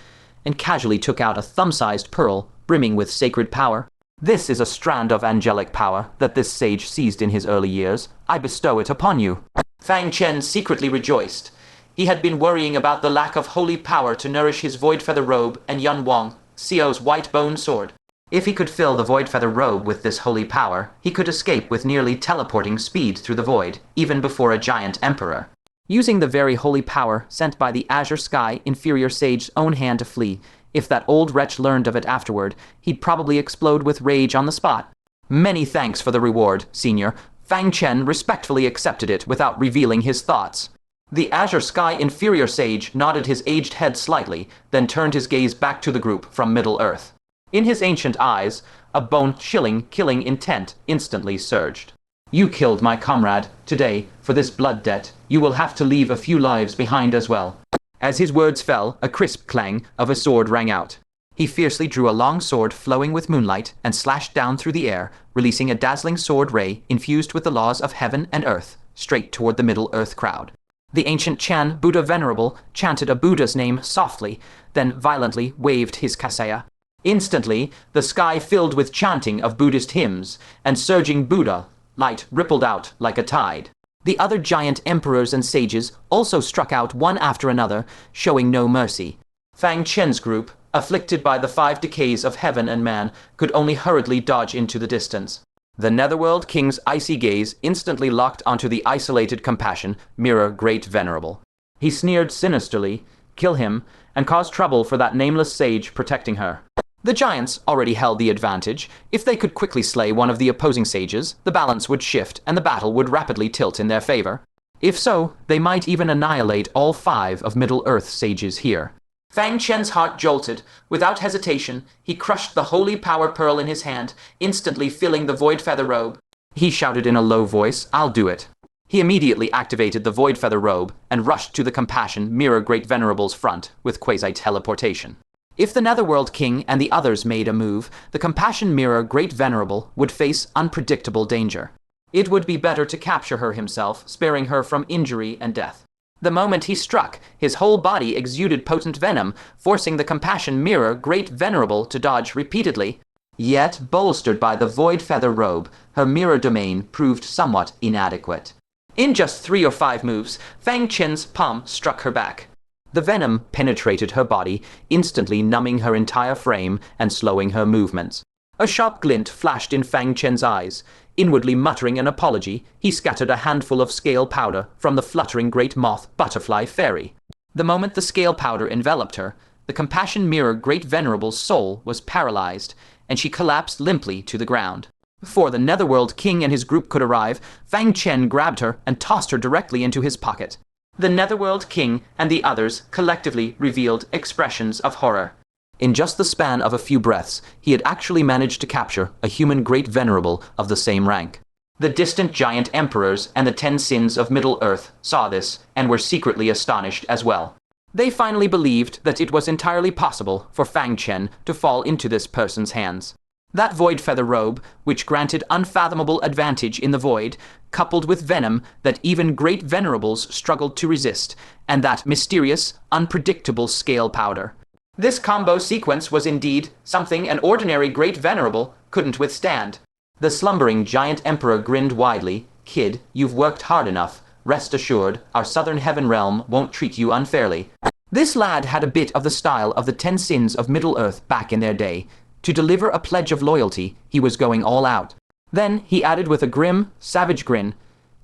and casually took out a thumb-sized pearl brimming with sacred power. "This is a strand of angelic power that this sage seized in his early years. I bestow it upon you." Fang Chen secretly rejoiced. He had been worrying about the lack of holy power to nourish his Void Feather robe and Yun Wang, Xiao's white bone sword. If he could fill the Void Feather robe with this holy power, he could escape with nearly teleporting speed through the void, even before a giant emperor. Using the very holy power sent by the azure sky inferior sage's own hand to flee, if that old wretch learned of it afterward, he'd probably explode with rage on the spot. Many thanks for the reward, Senior. Fang Chen respectfully accepted it without revealing his thoughts. The azure sky inferior sage nodded his aged head slightly, then turned his gaze back to the group from Middle-earth. In his ancient eyes, a bone-chilling, killing intent instantly surged. You killed my comrade. Today, for this blood debt, you will have to leave a few lives behind as well. As his words fell, a crisp clang of a sword rang out. He fiercely drew a long sword flowing with moonlight and slashed down through the air, releasing a dazzling sword ray infused with the laws of heaven and earth, straight toward the Middle-earth crowd. The ancient Chan, Buddha Venerable, chanted a Buddha's name softly, then violently waved his kasaya. Instantly, the sky filled with chanting of Buddhist hymns, and surging Buddha light rippled out like a tide. The other giant emperors and sages also struck out one after another, showing no mercy. Fang Chen's group, afflicted by the 5 decays of heaven and man, could only hurriedly dodge into the distance. The Netherworld King's icy gaze instantly locked onto the isolated compassion mirror Great Venerable. He sneered sinisterly, kill him, and cause trouble for that nameless sage protecting her. The giants already held the advantage. If they could quickly slay one of the opposing sages, the balance would shift and the battle would rapidly tilt in their favor. If so, they might even annihilate all 5 of Middle-earth sages here. Fang Chen's heart jolted. Without hesitation, he crushed the holy power pearl in his hand, instantly filling the Void Feather robe. He shouted in a low voice, "I'll do it." He immediately activated the Void Feather robe and rushed to the Compassion Mirror Great Venerable's front with quasi-teleportation. If the Netherworld King and the others made a move, the Compassion Mirror Great Venerable would face unpredictable danger. It would be better to capture her himself, sparing her from injury and death. The moment he struck, his whole body exuded potent venom, forcing the Compassion Mirror Great Venerable to dodge repeatedly. Yet, bolstered by the Void Feather robe, her mirror domain proved somewhat inadequate. In just 3 or 5 moves, Fang Chen's palm struck her back. The venom penetrated her body, instantly numbing her entire frame and slowing her movements. A sharp glint flashed in Fang Chen's eyes. Inwardly muttering an apology, he scattered a handful of scale powder from the fluttering great moth butterfly fairy. The moment the scale powder enveloped her, the Compassion Mirror Great Venerable's soul was paralyzed, and she collapsed limply to the ground. Before the Netherworld King and his group could arrive, Fang Chen grabbed her and tossed her directly into his pocket. The Netherworld King and the others collectively revealed expressions of horror. In just the span of a few breaths, he had actually managed to capture a human Great Venerable of the same rank. The distant giant emperors and the 10 sins of Middle-earth saw this and were secretly astonished as well. They finally believed that it was entirely possible for Fang Chen to fall into this person's hands. That Void Feather robe, which granted unfathomable advantage in the void, coupled with venom that even Great Venerables struggled to resist, and that mysterious, unpredictable scale powder. This combo sequence was indeed something an ordinary Great Venerable couldn't withstand. The slumbering giant emperor grinned widely. "Kid, you've worked hard enough. Rest assured, our southern heaven realm won't treat you unfairly." This lad had a bit of the style of the 10 sins of Middle-earth back in their day. To deliver a pledge of loyalty, he was going all out. Then he added with a grim, savage grin,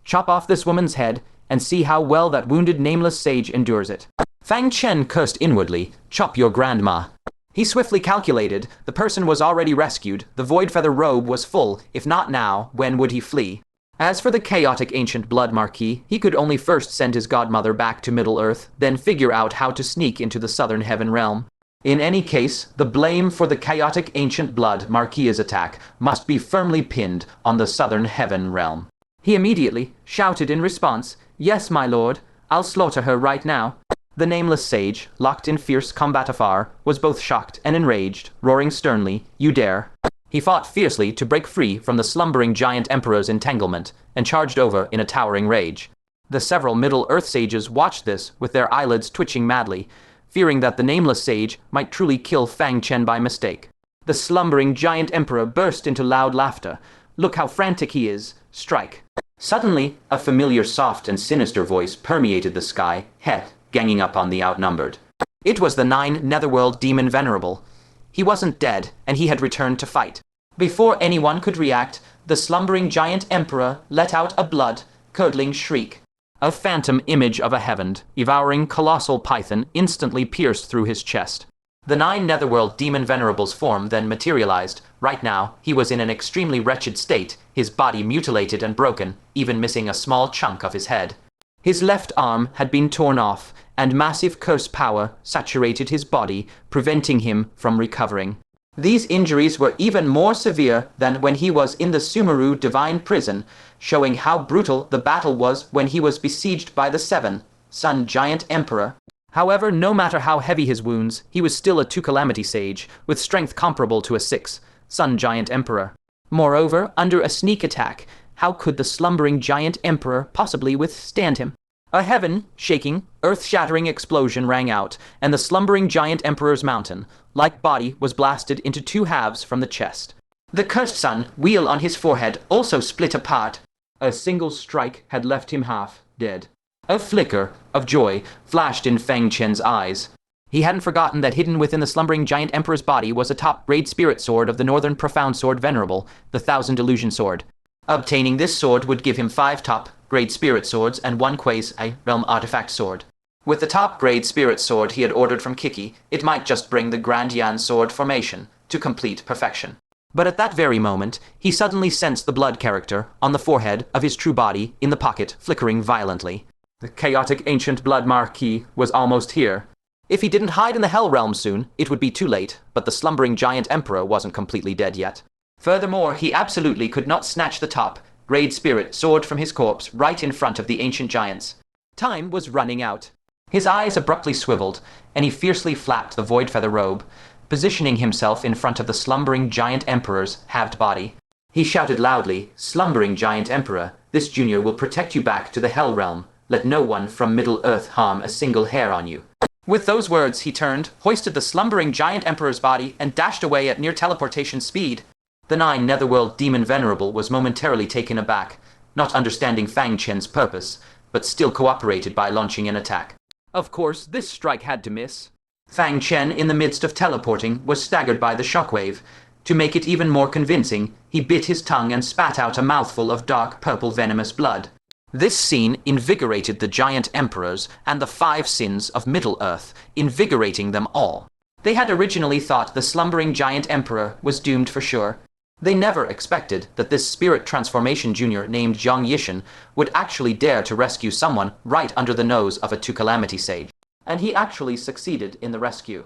"Chop off this woman's head and see how well that wounded Nameless sage endures it." Fang Chen cursed inwardly, "Chop your grandma." He swiftly calculated, the person was already rescued, the Void Feather robe was full, if not now, when would he flee? As for the chaotic ancient blood marquis, he could only first send his godmother back to Middle-earth, then figure out how to sneak into the southern heaven realm. In any case, the blame for the chaotic ancient blood marquis's attack must be firmly pinned on the southern heaven realm. He immediately shouted in response, "Yes, my lord, I'll slaughter her right now." The Nameless sage, locked in fierce combat afar, was both shocked and enraged, roaring sternly, "You dare!" He fought fiercely to break free from the slumbering giant emperor's entanglement, and charged over in a towering rage. The several Middle-earth sages watched this with their eyelids twitching madly, fearing that the Nameless sage might truly kill Fang Chen by mistake. The slumbering giant emperor burst into loud laughter. "Look how frantic he is. Strike." Suddenly, a familiar soft and sinister voice permeated the sky. "Het, ganging up on the outnumbered. It was the Nine Netherworld Demon Venerable. He wasn't dead, and he had returned to fight. Before anyone could react, the slumbering giant emperor let out a blood-curdling shriek. A phantom image of a heaven, devouring colossal python instantly pierced through his chest. The Nine Netherworld Demon Venerable's form then materialized. Right now, he was in an extremely wretched state, his body mutilated and broken, even missing a small chunk of his head. His left arm had been torn off, and massive curse power saturated his body, preventing him from recovering. These injuries were even more severe than when he was in the Sumeru Divine Prison, showing how brutal the battle was when he was besieged by the Seven, Sun Giant Emperor. However, no matter how heavy his wounds, he was still a 2 Calamity Sage, with strength comparable to a 6, Sun Giant Emperor. Moreover, under a sneak attack, how could the slumbering Giant Emperor possibly withstand him? A heaven-shaking, earth-shattering explosion rang out, and the slumbering Giant Emperor's mountain-like body was blasted into 2 halves from the chest. The cursed sun wheel on his forehead also split apart. A single strike had left him half dead. A flicker of joy flashed in Fang Chen's eyes. He hadn't forgotten that hidden within the slumbering Giant Emperor's body was a top-grade spirit sword of the Northern Profound Sword Venerable, the Thousand Illusion Sword. Obtaining this sword would give him 5 top-grade spirit swords and 1 quasi-realm artifact sword. With the top-grade spirit sword he had ordered from Kiki, it might just bring the Grand Yan sword formation to complete perfection. But at that very moment, he suddenly sensed the blood character on the forehead of his true body in the pocket flickering violently. The chaotic ancient blood marquis was almost here. If he didn't hide in the Hell Realm soon, it would be too late, but the slumbering Giant Emperor wasn't completely dead yet. Furthermore, he absolutely could not snatch the top-grade spirit sword from his corpse right in front of the ancient giants. Time was running out. His eyes abruptly swiveled, and he fiercely flapped the void feather robe, positioning himself in front of the slumbering Giant Emperor's halved body. He shouted loudly, "Slumbering Giant Emperor, this junior will protect you back to the Hell Realm. Let no one from Middle-earth harm a single hair on you." With those words, he turned, hoisted the slumbering Giant Emperor's body, and dashed away at near teleportation speed. The Nine Netherworld Demon Venerable was momentarily taken aback, not understanding Fang Chen's purpose, but still cooperated by launching an attack. Of course, this strike had to miss. Fang Chen, in the midst of teleporting, was staggered by the shockwave. To make it even more convincing, he bit his tongue and spat out a mouthful of dark purple venomous blood. This scene invigorated the Giant Emperors and the 5 sins of Middle-earth, invigorating them all. They had originally thought the slumbering Giant Emperor was doomed for sure. They never expected that this spirit transformation junior named Zhang Yishan would actually dare to rescue someone right under the nose of a 2 Calamity Sage. And he actually succeeded in the rescue.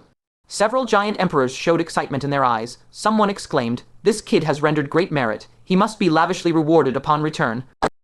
Several Giant Emperors showed excitement in their eyes. Someone exclaimed, "This kid has rendered great merit. He must be lavishly rewarded upon return."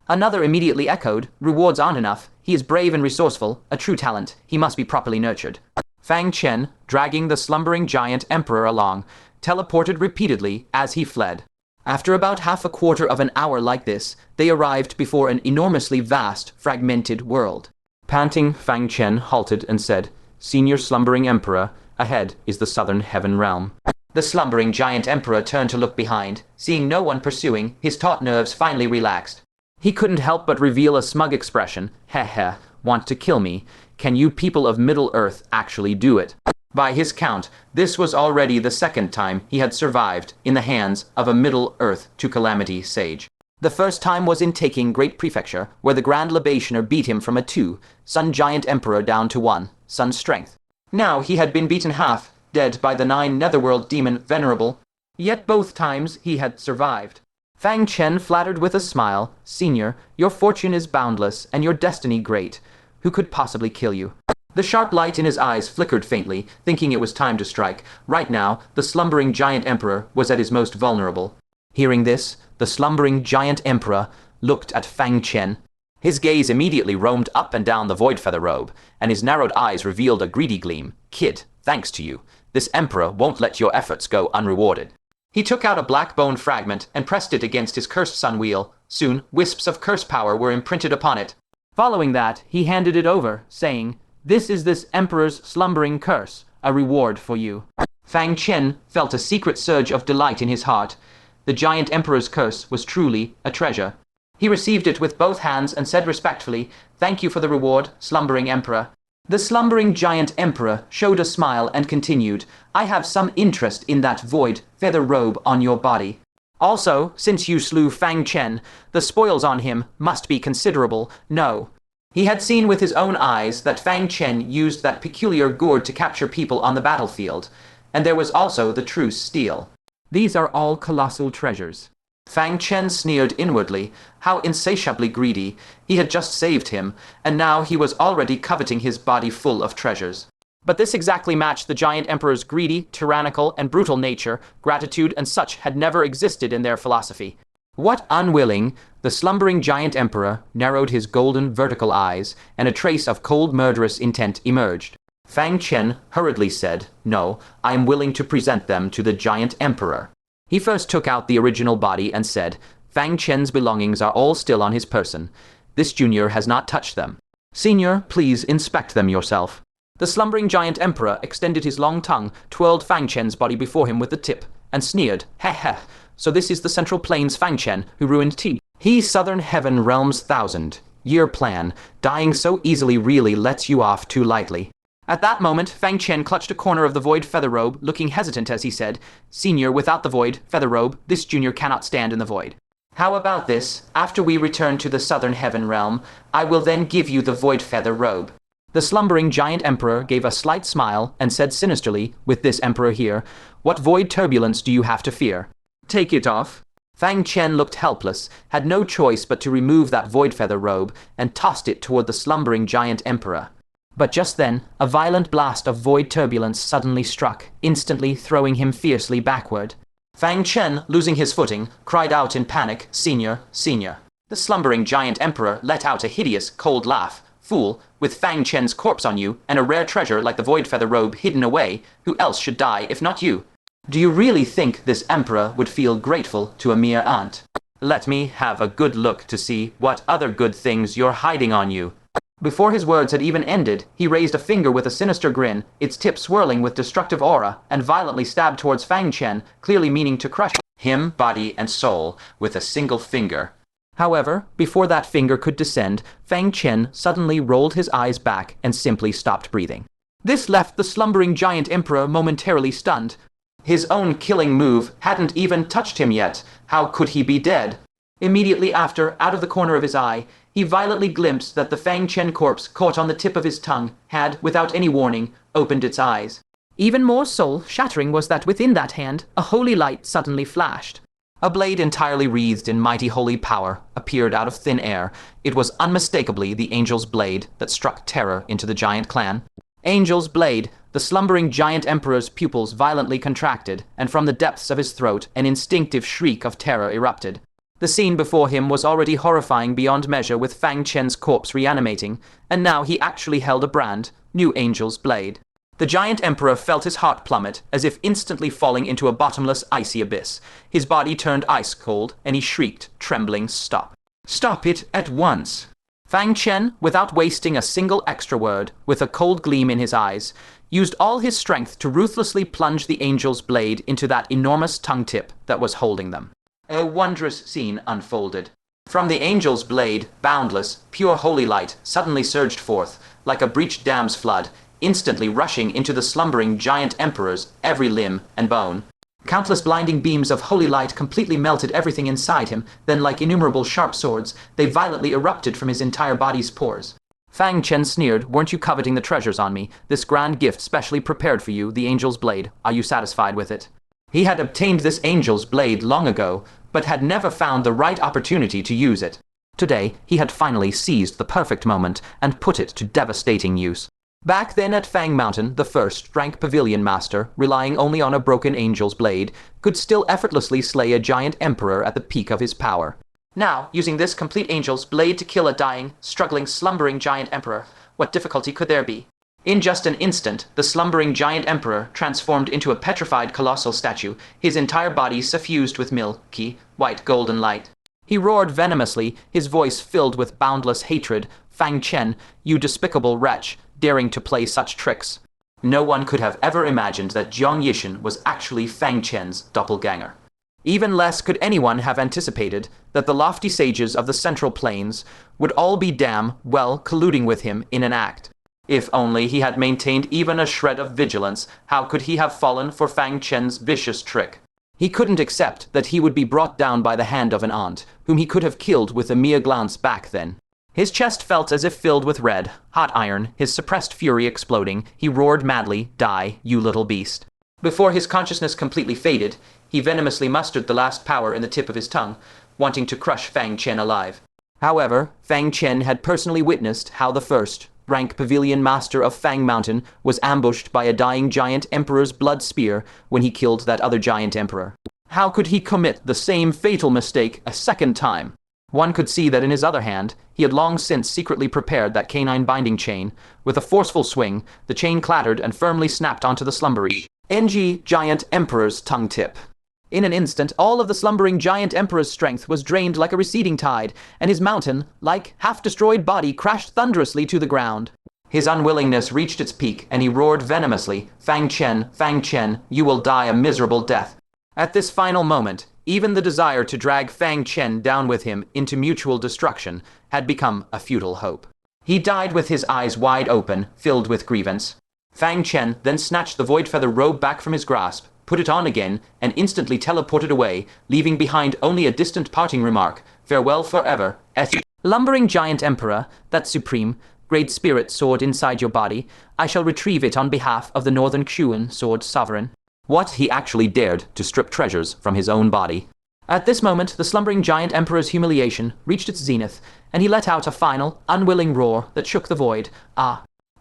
Another immediately echoed, "Rewards aren't enough. He is brave and resourceful, a true talent. He must be properly nurtured." Fang Chen, dragging the slumbering Giant Emperor along, teleported repeatedly as he fled. After about half a quarter of an hour like this, they arrived before an enormously vast, fragmented world. Panting, Fang Chen halted and said, "Senior Slumbering Emperor, ahead is the Southern Heaven Realm." The slumbering Giant Emperor turned to look behind. Seeing no one pursuing, his taut nerves finally relaxed. He couldn't help but reveal a smug expression. "Heh heh, want to kill me? Can you people of Middle-earth actually do it?" By his count, this was already the 2nd time he had survived in the hands of a Middle-earth 2 Calamity Sage. The first time was in taking Great Prefecture, where the Grand Libationer beat him from a 2, Sun Giant Emperor down to 1, Sun Strength. Now he had been beaten half, dead by the Nine Netherworld Demon Venerable, yet both times he had survived. Fang Chen flattered with a smile, "Senior, your fortune is boundless, and your destiny great. Who could possibly kill you?" The sharp light in his eyes flickered faintly, thinking it was time to strike. Right now, the slumbering Giant Emperor was at his most vulnerable. Hearing this, the slumbering Giant Emperor looked at Fang Chen. His gaze immediately roamed up and down the void feather robe, and his narrowed eyes revealed a greedy gleam. "Kid, thanks to you, this Emperor won't let your efforts go unrewarded." He took out a black bone fragment and pressed it against his cursed sun wheel. Soon, wisps of curse power were imprinted upon it. Following that, he handed it over, saying, "This is this Emperor's slumbering curse, a reward for you." Fang Chen felt a secret surge of delight in his heart. The Giant Emperor's curse was truly a treasure. He received it with both hands and said respectfully, "Thank you for the reward, slumbering Emperor." The slumbering giant emperor showed a smile and continued, I have some interest in that void feather robe on your body. Also, since you slew Fang Chen, the spoils on him must be considerable, no. He had seen with his own eyes that Fang Chen used that peculiar gourd to capture people on the battlefield, and there was also the true steel. These are all colossal treasures. Fang Chen sneered inwardly. How insatiably greedy. He had just saved him, and now he was already coveting his body full of treasures. But this exactly matched the giant emperor's greedy, tyrannical, and brutal nature. Gratitude and such had never existed in their philosophy. What unwilling, the slumbering giant emperor narrowed his golden vertical eyes, and a trace of cold murderous intent emerged. Fang Chen hurriedly said, No, I am willing to present them to the giant emperor. He first took out the original body and said, Fang Chen's belongings are all still on his person. This junior has not touched them. Senior, please inspect them yourself. The slumbering giant emperor extended his long tongue, twirled Fang Chen's body before him with the tip, and sneered, Heh heh, so this is the Central Plains Fang Chen who ruined T. He Southern Heaven Realm's 1,000-year plan, dying so easily really lets you off too lightly. At that moment, Fang Chen clutched a corner of the void feather robe, looking hesitant as he said, Senior, without the void feather robe, this junior cannot stand in the void. How about this? After we return to the Southern Heaven Realm, I will then give you the void feather robe. The slumbering giant emperor gave a slight smile and said sinisterly, with this emperor here, What void turbulence do you have to fear? Take it off. Fang Chen looked helpless, had no choice but to remove that void feather robe, and tossed it toward the slumbering giant emperor. But just then, a violent blast of void turbulence suddenly struck, instantly throwing him fiercely backward. Fang Chen, losing his footing, cried out in panic, Senior, Senior. The slumbering giant emperor let out a hideous, cold laugh. Fool, with Fang Chen's corpse on you, and a rare treasure like the void feather robe hidden away, who else should die if not you? Do you really think this emperor would feel grateful to a mere ant? Let me have a good look to see what other good things you're hiding on you. Before his words had even ended, he raised a finger with a sinister grin, its tip swirling with destructive aura, and violently stabbed towards Fang Chen, clearly meaning to crush him, body and soul, with a single finger. However, before that finger could descend, Fang Chen suddenly rolled his eyes back and simply stopped breathing. This left the slumbering giant emperor momentarily stunned. His own killing move hadn't even touched him yet. How could he be dead? Immediately after, out of the corner of his eye, he violently glimpsed that the Fang Chen corpse caught on the tip of his tongue had, without any warning, opened its eyes. Even more soul-shattering was that within that hand, a holy light suddenly flashed. A blade entirely wreathed in mighty holy power appeared out of thin air. It was unmistakably the Angel's Blade that struck terror into the giant clan. Angel's Blade, the slumbering giant emperor's pupils violently contracted, and from the depths of his throat an instinctive shriek of terror erupted. The scene before him was already horrifying beyond measure with Fang Chen's corpse reanimating, and now he actually held a brand, new Angel's Blade. The giant emperor felt his heart plummet, as if instantly falling into a bottomless, icy abyss. His body turned ice cold, and he shrieked, trembling, Stop. Stop it at once. Fang Chen, without wasting a single extra word, with a cold gleam in his eyes, used all his strength to ruthlessly plunge the Angel's Blade into that enormous tongue tip that was holding them. A wondrous scene unfolded. From the Angel's Blade, boundless, pure holy light suddenly surged forth, like a breached dam's flood, instantly rushing into the slumbering giant emperor's every limb and bone. Countless blinding beams of holy light completely melted everything inside him, then like innumerable sharp swords, they violently erupted from his entire body's pores. Fang Chen sneered, Weren't you coveting the treasures on me? This grand gift specially prepared for you, the Angel's Blade. Are you satisfied with it? He had obtained this Angel's Blade long ago, but had never found the right opportunity to use it. Today, he had finally seized the perfect moment and put it to devastating use. Back then at Fang Mountain, the first-rank pavilion master, relying only on a broken Angel's Blade, could still effortlessly slay a giant emperor at the peak of his power. Now, using this complete Angel's Blade to kill a dying, struggling, slumbering giant emperor, what difficulty could there be? In just an instant, the slumbering giant emperor transformed into a petrified colossal statue, his entire body suffused with milky, white golden light. He roared venomously, his voice filled with boundless hatred, Fang Chen, you despicable wretch, daring to play such tricks. No one could have ever imagined that Jiang Yishan was actually Fang Chen's doppelganger. Even less could anyone have anticipated that the lofty sages of the Central Plains would all be damn well colluding with him in an act. If only he had maintained even a shred of vigilance, how could he have fallen for Fang Chen's vicious trick? He couldn't accept that he would be brought down by the hand of an aunt, whom he could have killed with a mere glance back then. His chest felt as if filled with red, hot iron, his suppressed fury exploding. He roared madly, "Die, you little beast." Before his consciousness completely faded, he venomously mustered the last power in the tip of his tongue, wanting to crush Fang Chen alive. However, Fang Chen had personally witnessed how the first-rank pavilion master of Fang Mountain was ambushed by a dying giant emperor's blood spear when he killed that other giant emperor. How could he commit the same fatal mistake a second time? One could see that in his other hand, he had long since secretly prepared that canine binding chain. With a forceful swing, the chain clattered and firmly snapped onto the slumbering giant emperor's tongue tip. In an instant, all of the slumbering giant emperor's strength was drained like a receding tide, and his mountain-like, half-destroyed body crashed thunderously to the ground. His unwillingness reached its peak, and he roared venomously, Fang Chen, you will die a miserable death." At this final moment, even the desire to drag Fang Chen down with him into mutual destruction had become a futile hope. He died with his eyes wide open, filled with grievance. Fang Chen then snatched the void feather robe back from his grasp, put it on again, and instantly teleported away, leaving behind only a distant parting remark, "Farewell forever, lumbering giant emperor, that supreme, great spirit sword inside your body. I shall retrieve it on behalf of the Northern Chuan sword sovereign." What, he actually dared to strip treasures from his own body? At this moment, the slumbering giant emperor's humiliation reached its zenith, and he let out a final, unwilling roar that shook the void.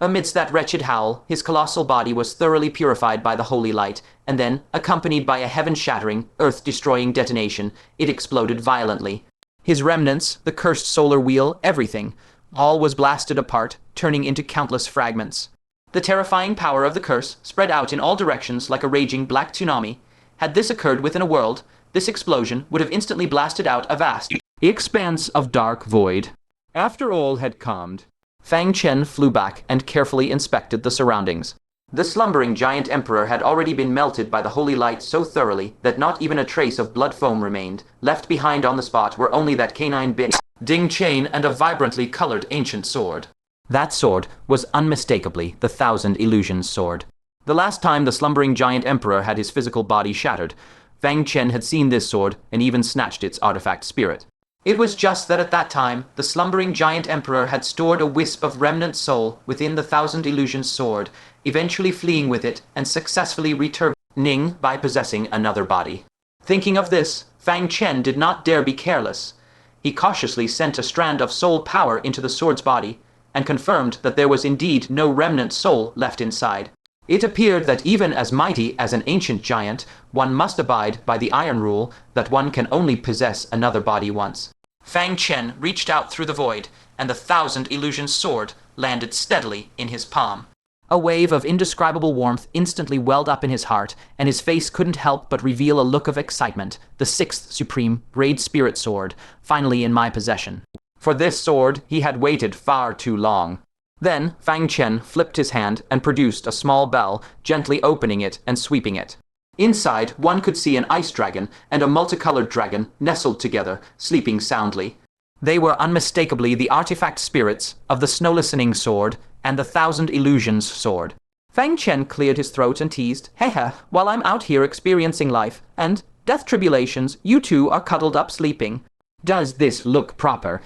Amidst that wretched howl, his colossal body was thoroughly purified by the holy light, and then, accompanied by a heaven-shattering, earth-destroying detonation, it exploded violently. His remnants, the cursed solar wheel, everything, all was blasted apart, turning into countless fragments. The terrifying power of the curse spread out in all directions like a raging black tsunami. Had this occurred within a world, this explosion would have instantly blasted out a vast expanse of dark void. After all had calmed, Fang Chen flew back and carefully inspected the surroundings. The slumbering giant emperor had already been melted by the holy light so thoroughly that not even a trace of blood foam remained. Left behind on the spot were only that canine binding chain and a vibrantly colored ancient sword. That sword was unmistakably the Thousand Illusions sword. The last time the slumbering giant emperor had his physical body shattered, Fang Chen had seen this sword and even snatched its artifact spirit. It was just that at that time, the slumbering giant emperor had stored a wisp of remnant soul within the Thousand Illusions sword, eventually fleeing with it and successfully returning by possessing another body. Thinking of this, Fang Chen did not dare be careless. He cautiously sent a strand of soul power into the sword's body, and confirmed that there was indeed no remnant soul left inside. It appeared that even as mighty as an ancient giant, one must abide by the iron rule that one can only possess another body once. Fang Chen reached out through the void, and the Thousand Illusions sword landed steadily in his palm. A wave of indescribable warmth instantly welled up in his heart, and his face couldn't help but reveal a look of excitement. The sixth supreme Great Spirit sword, finally in my possession. For this sword, he had waited far too long. Then, Fang Chen flipped his hand and produced a small bell, gently opening it and sweeping it. Inside, one could see an ice dragon and a multicolored dragon nestled together, sleeping soundly. They were unmistakably the artifact spirits of the Snow-Listening sword and the Thousand Illusions sword. Fang Chen cleared his throat and teased, "Hehe, while I'm out here experiencing life and death tribulations, you two are cuddled up sleeping. Does this look proper?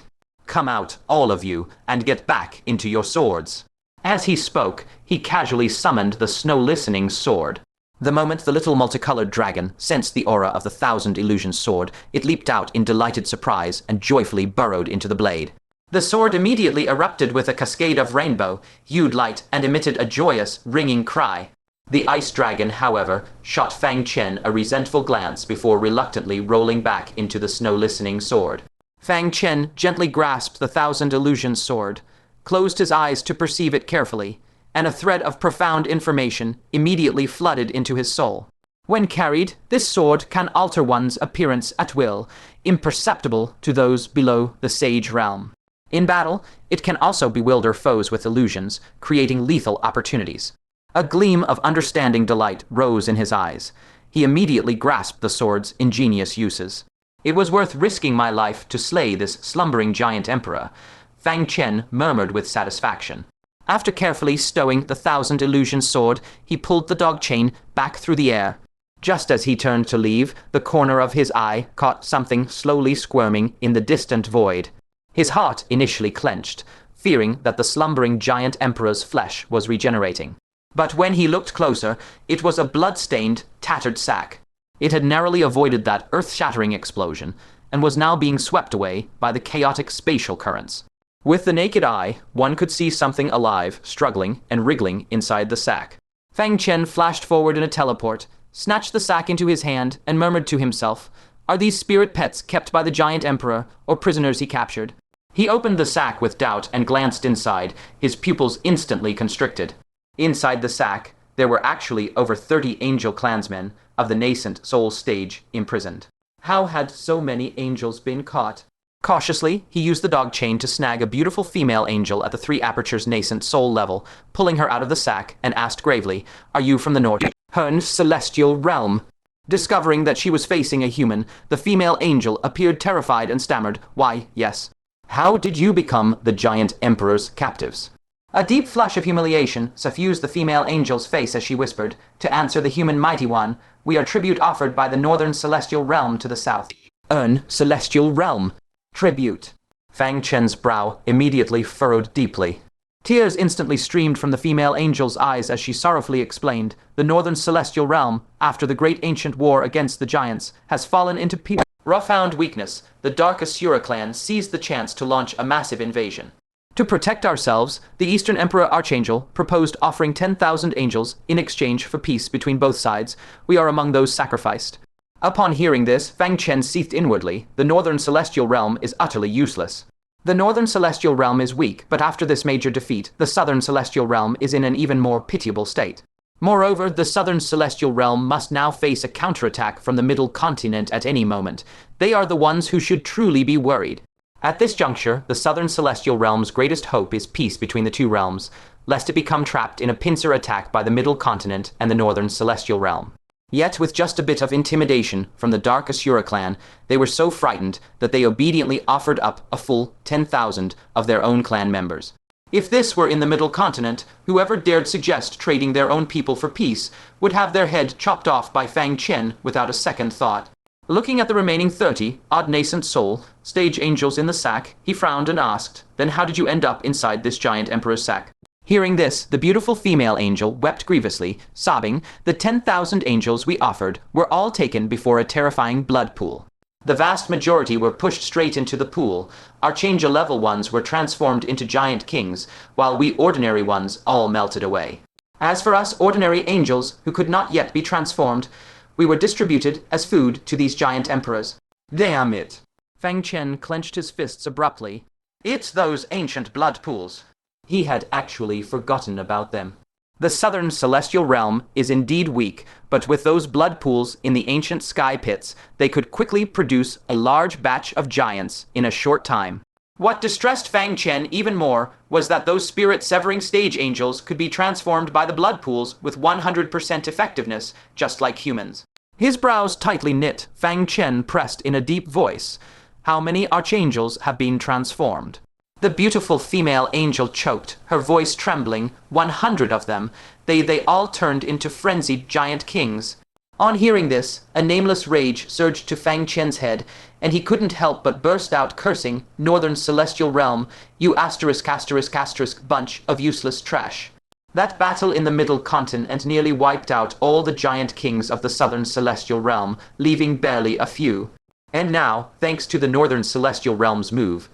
Come out, all of you, and get back into your swords." As he spoke, he casually summoned the Snow-Listening sword. The moment the little multicolored dragon sensed the aura of the Thousand Illusions sword, it leaped out in delighted surprise and joyfully burrowed into the blade. The sword immediately erupted with a cascade of rainbow, hued light, and emitted a joyous, ringing cry. The ice dragon, however, shot Fang Chen a resentful glance before reluctantly rolling back into the Snow-Listening sword. Fang Chen gently grasped the Thousand Illusions sword, closed his eyes to perceive it carefully, and a thread of profound information immediately flooded into his soul. When carried, this sword can alter one's appearance at will, imperceptible to those below the sage realm. In battle, it can also bewilder foes with illusions, creating lethal opportunities. A gleam of understanding delight rose in his eyes. He immediately grasped the sword's ingenious uses. It was worth risking my life to slay this slumbering giant emperor, Fang Chen murmured with satisfaction. After carefully stowing the 1,000 illusion sword, he pulled the dog chain back through the air. Just as he turned to leave, the corner of his eye caught something slowly squirming in the distant void. His heart initially clenched, fearing that the slumbering giant emperor's flesh was regenerating. But when he looked closer, it was a blood-stained, tattered sack. It had narrowly avoided that earth-shattering explosion, and was now being swept away by the chaotic spatial currents. With the naked eye, one could see something alive, struggling and wriggling inside the sack. Fang Chen flashed forward in a teleport, snatched the sack into his hand, and murmured to himself, "Are these spirit pets kept by the giant emperor, or prisoners he captured?" He opened the sack with doubt and glanced inside, his pupils instantly constricted. Inside the sack, there were actually over 30 angel clansmen of the nascent soul stage imprisoned. How had so many angels been caught? Cautiously, he used the dog chain to snag a beautiful female angel at the 3 apertures nascent soul level, pulling her out of the sack, and asked gravely, "Are you from the Northern celestial realm?" Discovering that she was facing a human, the female angel appeared terrified and stammered, "Why, yes." "How did you become the giant emperor's captives?" A deep flush of humiliation suffused the female angel's face as she whispered, "To answer the human mighty one, we are tribute offered by the northern celestial realm to the south." Celestial realm? Tribute. Fang Chen's brow immediately furrowed deeply. Tears instantly streamed from the female angel's eyes as she sorrowfully explained, "The northern celestial realm, after the great ancient war against the giants, has fallen into profound weakness. The Dark Asura clan seized the chance to launch a massive invasion. To protect ourselves, the Eastern Emperor Archangel proposed offering 10,000 angels in exchange for peace between both sides. We are among those sacrificed." Upon hearing this, Fang Chen seethed inwardly. The Northern Celestial Realm is utterly useless. The Northern Celestial Realm is weak, but after this major defeat, the Southern Celestial Realm is in an even more pitiable state. Moreover, the Southern Celestial Realm must now face a counterattack from the Middle Continent at any moment. They are the ones who should truly be worried. At this juncture, the Southern Celestial Realm's greatest hope is peace between the two realms, lest it become trapped in a pincer attack by the Middle Continent and the Northern Celestial Realm. Yet with just a bit of intimidation from the Dark Asura clan, they were so frightened that they obediently offered up a full 10,000 of their own clan members. If this were in the Middle Continent, whoever dared suggest trading their own people for peace would have their head chopped off by Fang Chen without a second thought. Looking at the remaining 30 odd nascent soul stage angels in the sack, he frowned and asked, "Then how did you end up inside this giant emperor's sack?" Hearing this, the beautiful female angel wept grievously, sobbing, "The 10,000 angels we offered were all taken before a terrifying blood pool. The vast majority were pushed straight into the pool. Archangel level ones were transformed into giant kings, while we ordinary ones all melted away. As for us ordinary angels who could not yet be transformed, we were distributed as food to these giant emperors." "Damn it!" Fang Chen clenched his fists abruptly. "It's those ancient blood pools." He had actually forgotten about them. The Southern Celestial Realm is indeed weak, but with those blood pools in the ancient sky pits, they could quickly produce a large batch of giants in a short time. What distressed Fang Chen even more was that those spirit-severing stage angels could be transformed by the blood pools with 100% effectiveness, just like humans. His brows tightly knit, Fang Chen pressed in a deep voice, "How many archangels have been transformed?" The beautiful female angel choked, her voice trembling. 100 of them. They all turned into frenzied giant kings. On hearing this, a nameless rage surged to Fang Chen's head, and he couldn't help but burst out cursing, "Northern Celestial Realm, you asterisk bunch of useless trash." That battle in the Middle Continent nearly wiped out all the giant kings of the Southern Celestial Realm, leaving barely a few. And now, thanks to the Northern Celestial Realm's move,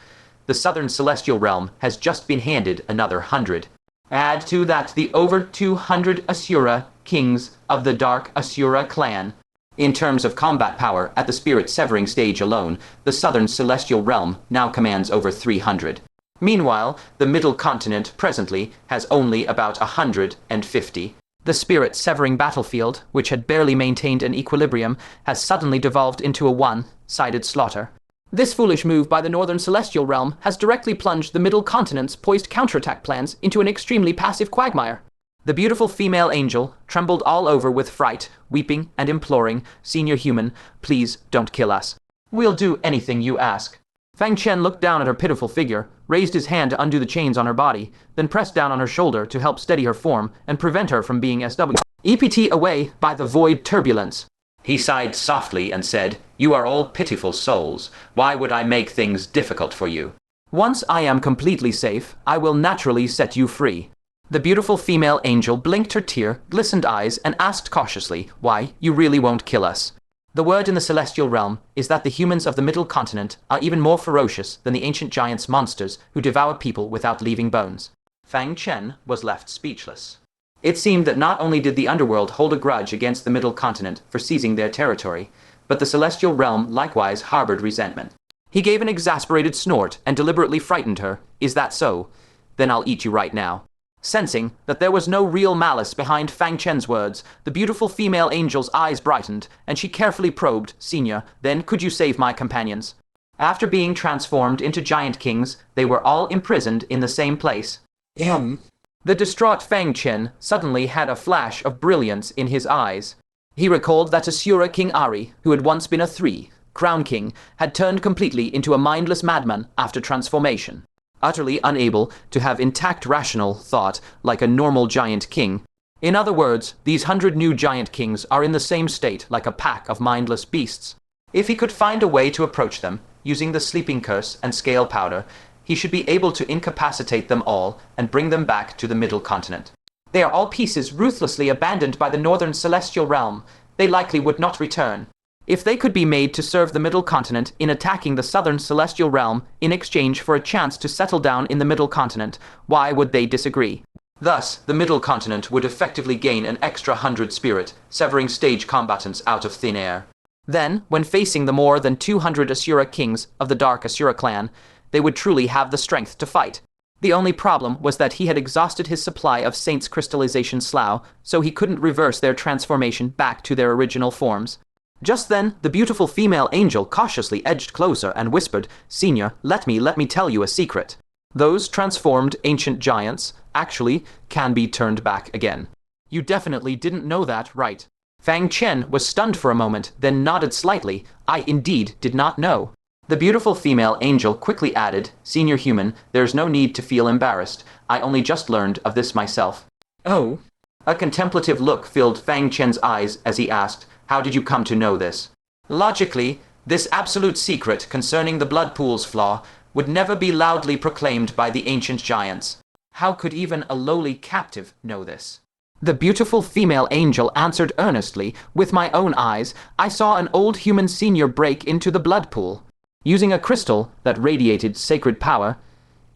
the Southern Celestial Realm has just been handed another 100. Add to that the over 200 Asura kings of the Dark Asura clan. In terms of combat power, at the spirit-severing stage alone, the Southern Celestial Realm now commands over 300. Meanwhile, the Middle Continent presently has only about 150. The spirit-severing battlefield, which had barely maintained an equilibrium, has suddenly devolved into a one-sided slaughter. This foolish move by the Northern Celestial Realm has directly plunged the Middle Continent's poised counterattack plans into an extremely passive quagmire. The beautiful female angel trembled all over with fright, weeping and imploring, "Senior human, please don't kill us. We'll do anything you ask." Fang Chen looked down at her pitiful figure, raised his hand to undo the chains on her body, then pressed down on her shoulder to help steady her form and prevent her from being EPT away by the void turbulence. He sighed softly and said, "You are all pitiful souls. Why would I make things difficult for you?" Once I am completely safe, I will naturally set you free. The beautiful female angel blinked her tear-glistened eyes and asked cautiously, "Why, you really won't kill us?" The word in the celestial realm is that the humans of the Middle Continent are even more ferocious than the ancient giants' monsters who devour people without leaving bones. Fang Chen was left speechless. It seemed that not only did the underworld hold a grudge against the Middle Continent for seizing their territory, but the celestial realm likewise harbored resentment. He gave an exasperated snort and deliberately frightened her. "Is that so? Then I'll eat you right now." Sensing that there was no real malice behind Fang Chen's words, the beautiful female angel's eyes brightened, and she carefully probed, "Senior, then could you save my companions?" After being transformed into giant kings, they were all imprisoned in the same place. The distraught Fang Chen suddenly had a flash of brilliance in his eyes. He recalled that Asura King Ari, who had once been a Crown King, had turned completely into a mindless madman after transformation. Utterly unable to have intact rational thought like a normal giant king. In other words, these 100 new giant kings are in the same state like a pack of mindless beasts. If he could find a way to approach them, using the sleeping curse and scale powder, he should be able to incapacitate them all and bring them back to the Middle Continent. They are all pieces ruthlessly abandoned by the Northern Celestial Realm. They likely would not return. If they could be made to serve the Middle Continent in attacking the Southern Celestial Realm in exchange for a chance to settle down in the Middle Continent, why would they disagree? Thus, the Middle Continent would effectively gain an extra 100 spirit, severing stage combatants out of thin air. Then, when facing the more than 200 Asura kings of the Dark Asura clan, they would truly have the strength to fight. The only problem was that he had exhausted his supply of Saint's crystallization slough, so he couldn't reverse their transformation back to their original forms. Just then, the beautiful female angel cautiously edged closer and whispered, "Senior, let me tell you a secret. Those transformed ancient giants actually can be turned back again." "You definitely didn't know that, right?" Fang Chen was stunned for a moment, then nodded slightly. "I indeed did not know." The beautiful female angel quickly added, "Senior human, there's no need to feel embarrassed. I only just learned of this myself." "Oh?" A contemplative look filled Fang Chen's eyes as he asked, "How did you come to know this?" "Logically, this absolute secret concerning the blood pool's flaw would never be loudly proclaimed by the ancient giants. How could even a lowly captive know this?" The beautiful female angel answered earnestly, "With my own eyes, I saw an old human senior break into the blood pool. Using a crystal that radiated sacred power,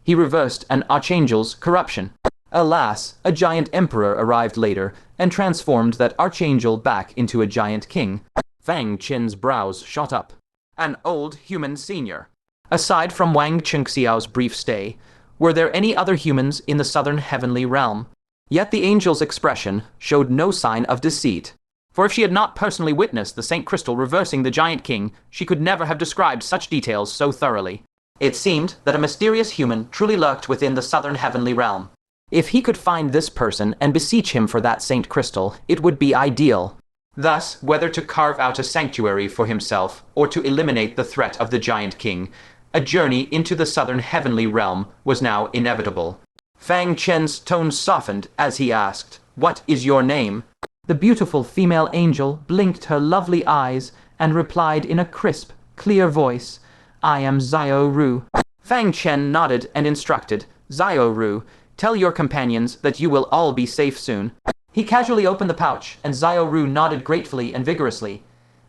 he reversed an archangel's corruption. Alas, a giant emperor arrived later and transformed that archangel back into a giant king." Fang Chen's brows shot up. An old human senior. Aside from Wang Chengxiao's brief stay, were there any other humans in the southern heavenly realm? Yet the angel's expression showed no sign of deceit. For if she had not personally witnessed the Saint Crystal reversing the giant king, she could never have described such details so thoroughly. It seemed that a mysterious human truly lurked within the southern heavenly realm. If he could find this person and beseech him for that Saint Crystal, it would be ideal. Thus, whether to carve out a sanctuary for himself or to eliminate the threat of the giant king, a journey into the southern heavenly realm was now inevitable. Fang Chen's tone softened as he asked, "What is your name?" The beautiful female angel blinked her lovely eyes and replied in a crisp, clear voice, "I am Xiao Ru." Fang Chen nodded and instructed, "Xiao Ru, tell your companions that you will all be safe soon." He casually opened the pouch, and Xiao Ru nodded gratefully and vigorously.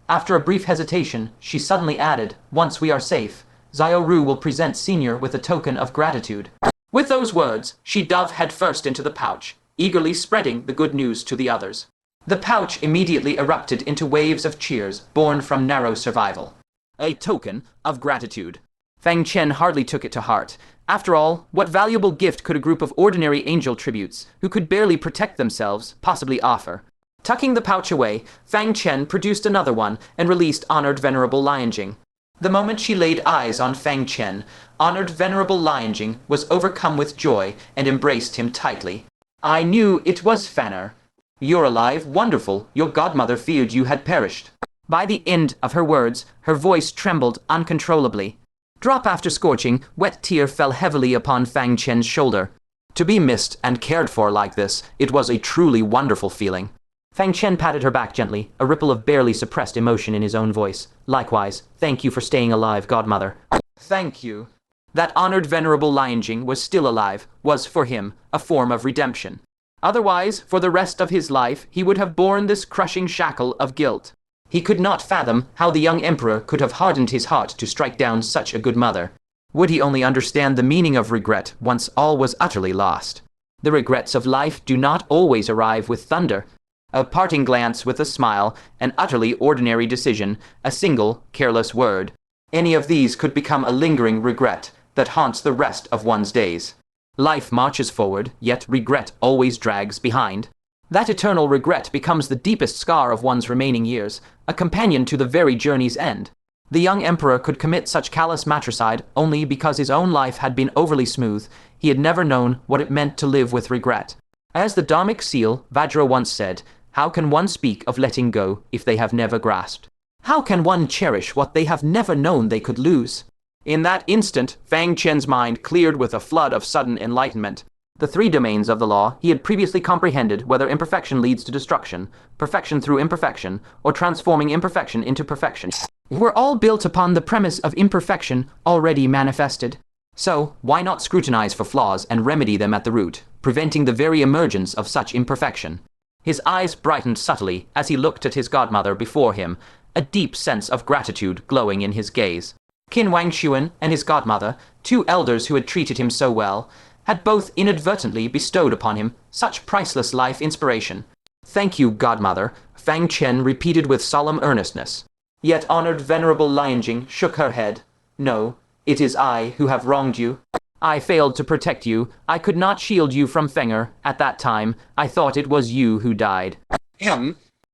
After a brief hesitation, she suddenly added, "Once we are safe, Xiao Ru will present Senior with a token of gratitude." With those words, she dove headfirst into the pouch, eagerly spreading the good news to the others. The pouch immediately erupted into waves of cheers born from narrow survival. A token of gratitude. Fang Chen hardly took it to heart. After all, what valuable gift could a group of ordinary angel tributes, who could barely protect themselves, possibly offer? Tucking the pouch away, Fang Chen produced another one and released Honored Venerable Lianjing. The moment she laid eyes on Fang Chen, Honored Venerable Lianjing was overcome with joy and embraced him tightly. "I knew it was Fanner. You're alive, wonderful. Your godmother feared you had perished." By the end of her words, her voice trembled uncontrollably. Drop after scorching, wet tear fell heavily upon Fang Chen's shoulder. To be missed and cared for like this, it was a truly wonderful feeling. Fang Chen patted her back gently, a ripple of barely suppressed emotion in his own voice. Likewise, thank you for staying alive, godmother. Thank you. That honored venerable Lianjing was still alive, was, for him, a form of redemption. Otherwise, for the rest of his life, he would have borne this crushing shackle of guilt. He could not fathom how the young emperor could have hardened his heart to strike down such a good mother. Would he only understand the meaning of regret once all was utterly lost? The regrets of life do not always arrive with thunder. A parting glance with a smile, an utterly ordinary decision, a single, careless word. Any of these could become a lingering regret that haunts the rest of one's days. Life marches forward, yet regret always drags behind. That eternal regret becomes the deepest scar of one's remaining years, a companion to the very journey's end. The young emperor could commit such callous matricide only because his own life had been overly smooth. He had never known what it meant to live with regret. As the Dharmic seal, Vajra once said, how can one speak of letting go if they have never grasped? How can one cherish what they have never known they could lose? In that instant, Fang Chen's mind cleared with a flood of sudden enlightenment. The three domains of the law he had previously comprehended, whether imperfection leads to destruction, perfection through imperfection, or transforming imperfection into perfection, were all built upon the premise of imperfection already manifested. So, why not scrutinize for flaws and remedy them at the root, preventing the very emergence of such imperfection? His eyes brightened subtly as he looked at his godmother before him, a deep sense of gratitude glowing in his gaze. Qin Wangshuan and his godmother, two elders who had treated him so well, had both inadvertently bestowed upon him such priceless life inspiration. Thank you, godmother, Fang Chen repeated with solemn earnestness. Yet honored venerable Lianjing shook her head. No, it is I who have wronged you. I failed to protect you. I could not shield you from Fenger. At that time, I thought it was you who died.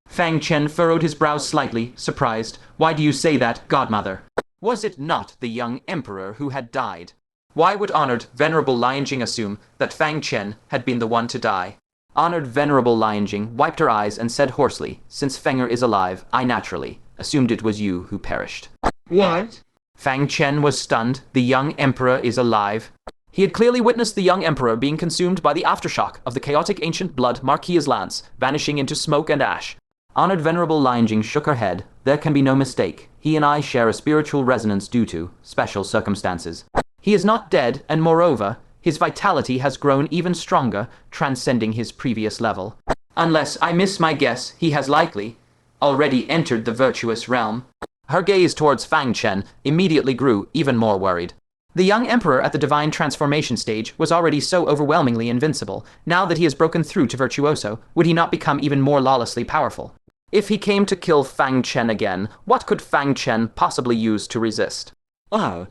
Fang Chen furrowed his brows slightly, surprised. Why do you say that, godmother? Was it not the young emperor who had died? Why would honored venerable Lianjing assume that Fang Chen had been the one to die? Honored venerable Lianjing wiped her eyes and said hoarsely, since Fenger is alive, I naturally assumed it was you who perished. What? Fang Chen was stunned. The young emperor is alive. He had clearly witnessed the young emperor being consumed by the aftershock of the chaotic ancient blood Marquis's lance, vanishing into smoke and ash. Honored venerable Lianjing shook her head. There can be no mistake. He and I share a spiritual resonance due to special circumstances. He is not dead, and moreover, his vitality has grown even stronger, transcending his previous level. Unless I miss my guess, he has likely already entered the virtuous realm. Her gaze towards Fang Chen immediately grew even more worried. The young emperor at the divine transformation stage was already so overwhelmingly invincible. Now that he has broken through to virtuoso, would he not become even more lawlessly powerful? If he came to kill Fang Chen again, what could Fang Chen possibly use to resist? Oh.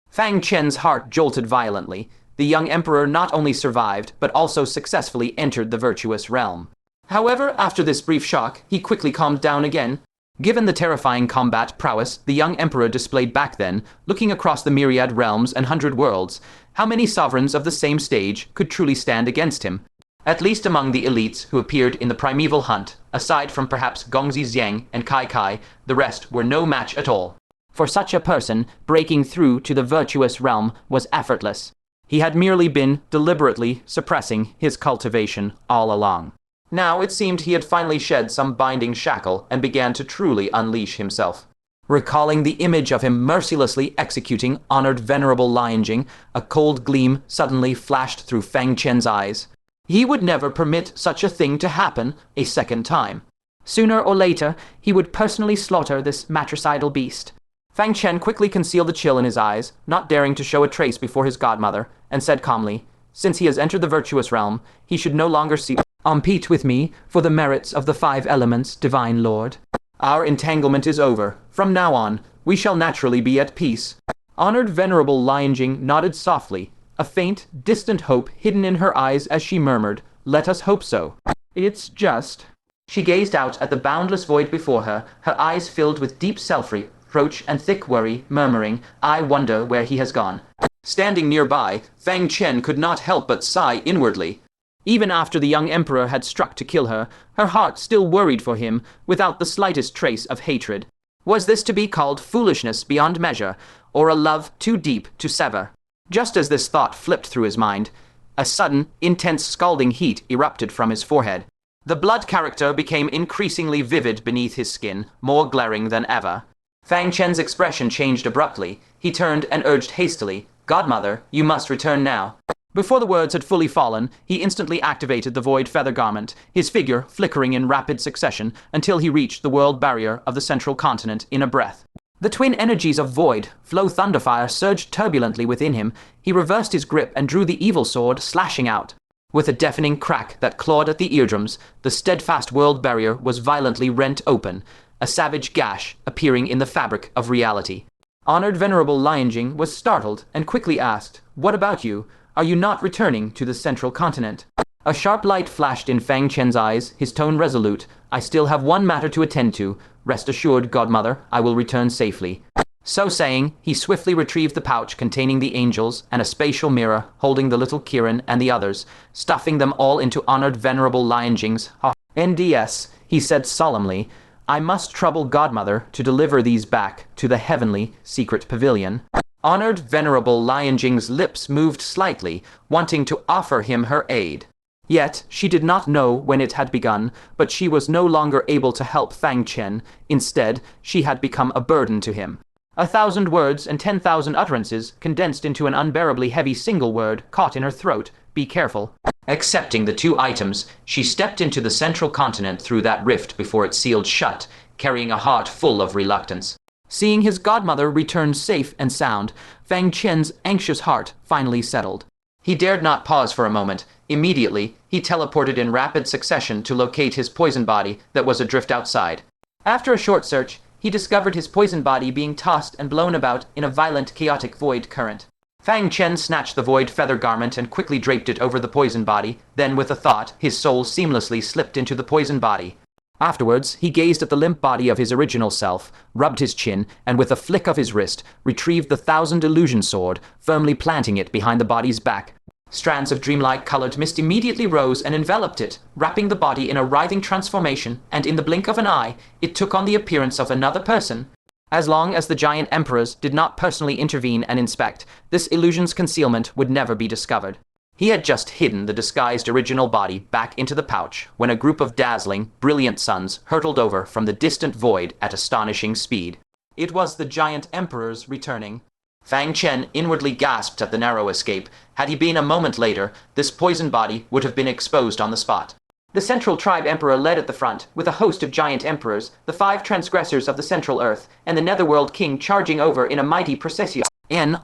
Fang Chen's heart jolted violently. The young emperor not only survived, but also successfully entered the virtuous realm. However, after this brief shock, he quickly calmed down again. Given the terrifying combat prowess the young emperor displayed back then, looking across the myriad realms and 100 worlds, how many sovereigns of the same stage could truly stand against him? At least among the elites who appeared in the primeval hunt, aside from perhaps Gongzi Xiang and Kai Kai, the rest were no match at all. For such a person, breaking through to the virtuous realm was effortless. He had merely been deliberately suppressing his cultivation all along. Now it seemed he had finally shed some binding shackle and began to truly unleash himself. Recalling the image of him mercilessly executing honored venerable Lianjing, a cold gleam suddenly flashed through Fang Chen's eyes. He would never permit such a thing to happen a second time. Sooner or later, he would personally slaughter this matricidal beast. Fang Chen quickly concealed the chill in his eyes, not daring to show a trace before his godmother, and said calmly, since he has entered the virtuous realm, he should no longer compete with me for the merits of the 5 elements, divine lord. Our entanglement is over. From now on, we shall naturally be at peace. Honored venerable Lianjing nodded softly, a faint, distant hope hidden in her eyes as she murmured, let us hope so. It's just... She gazed out at the boundless void before her, her eyes filled with deep self-reproach and thick worry, murmuring, I wonder where he has gone. Standing nearby, Fang Chen could not help but sigh inwardly. Even after the young emperor had struck to kill her, her heart still worried for him, without the slightest trace of hatred. Was this to be called foolishness beyond measure, or a love too deep to sever? Just as this thought flipped through his mind, a sudden, intense scalding heat erupted from his forehead. The blood character became increasingly vivid beneath his skin, more glaring than ever. Fang Chen's expression changed abruptly. He turned and urged hastily, "Godmother, you must return now." Before the words had fully fallen, he instantly activated the void feather garment, his figure flickering in rapid succession until he reached the world barrier of the central continent in a breath. The twin energies of void, flow thunderfire, surged turbulently within him. He reversed his grip and drew the evil sword, slashing out. With a deafening crack that clawed at the eardrums, the steadfast world barrier was violently rent open, a savage gash appearing in the fabric of reality. Honored Venerable Lianjing was startled and quickly asked, "What about you? Are you not returning to the central continent?" A sharp light flashed in Fang Chen's eyes, his tone resolute. "I still have one matter to attend to. Rest assured, Godmother, I will return safely." So saying, he swiftly retrieved the pouch containing the angels and a spatial mirror holding the little Kirin and the others, stuffing them all into Honored Venerable Lianjing's NDS. He said solemnly, "I must trouble Godmother to deliver these back to the heavenly secret pavilion." Honored Venerable Lianjing's lips moved slightly, wanting to offer him her aid. Yet she did not know when it had begun, but she was no longer able to help Fang Chen. Instead, she had become a burden to him. 1,000 words and 10,000 utterances condensed into an unbearably heavy single word caught in her throat. Be careful. Accepting the 2 items, she stepped into the central continent through that rift before it sealed shut, carrying a heart full of reluctance. Seeing his godmother return safe and sound, Fang Chen's anxious heart finally settled. He dared not pause for a moment. Immediately, he teleported in rapid succession to locate his poison body that was adrift outside. After a short search, he discovered his poison body being tossed and blown about in a violent, chaotic void current. Fang Chen snatched the void feather garment and quickly draped it over the poison body. Then, with a thought, his soul seamlessly slipped into the poison body. Afterwards, he gazed at the limp body of his original self, rubbed his chin, and with a flick of his wrist, retrieved the 1,000 illusion sword, firmly planting it behind the body's back. Strands of dreamlike colored mist immediately rose and enveloped it, wrapping the body in a writhing transformation, and in the blink of an eye, it took on the appearance of another person. As long as the giant emperors did not personally intervene and inspect, this illusion's concealment would never be discovered. He had just hidden the disguised original body back into the pouch when a group of dazzling, brilliant suns hurtled over from the distant void at astonishing speed. It was the giant emperors returning. Fang Chen inwardly gasped at the narrow escape. Had he been a moment later, this poison body would have been exposed on the spot. The Central Tribe Emperor led at the front, with a host of giant emperors, the 5 transgressors of the Central Earth, and the Netherworld King charging over in a mighty procession,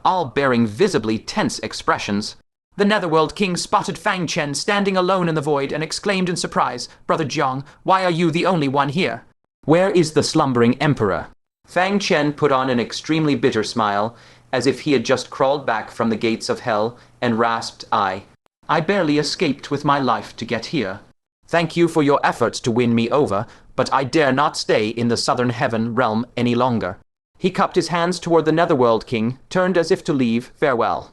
all bearing visibly tense expressions. The Netherworld King spotted Fang Chen standing alone in the void and exclaimed in surprise, "Brother Jiang, why are you the only one here? Where is the slumbering emperor?" Fang Chen put on an extremely bitter smile, as if he had just crawled back from the gates of hell, and rasped, I barely escaped with my life to get here. Thank you for your efforts to win me over, but I dare not stay in the Southern Heaven realm any longer." He cupped his hands toward the Netherworld King, turned as if to leave farewell.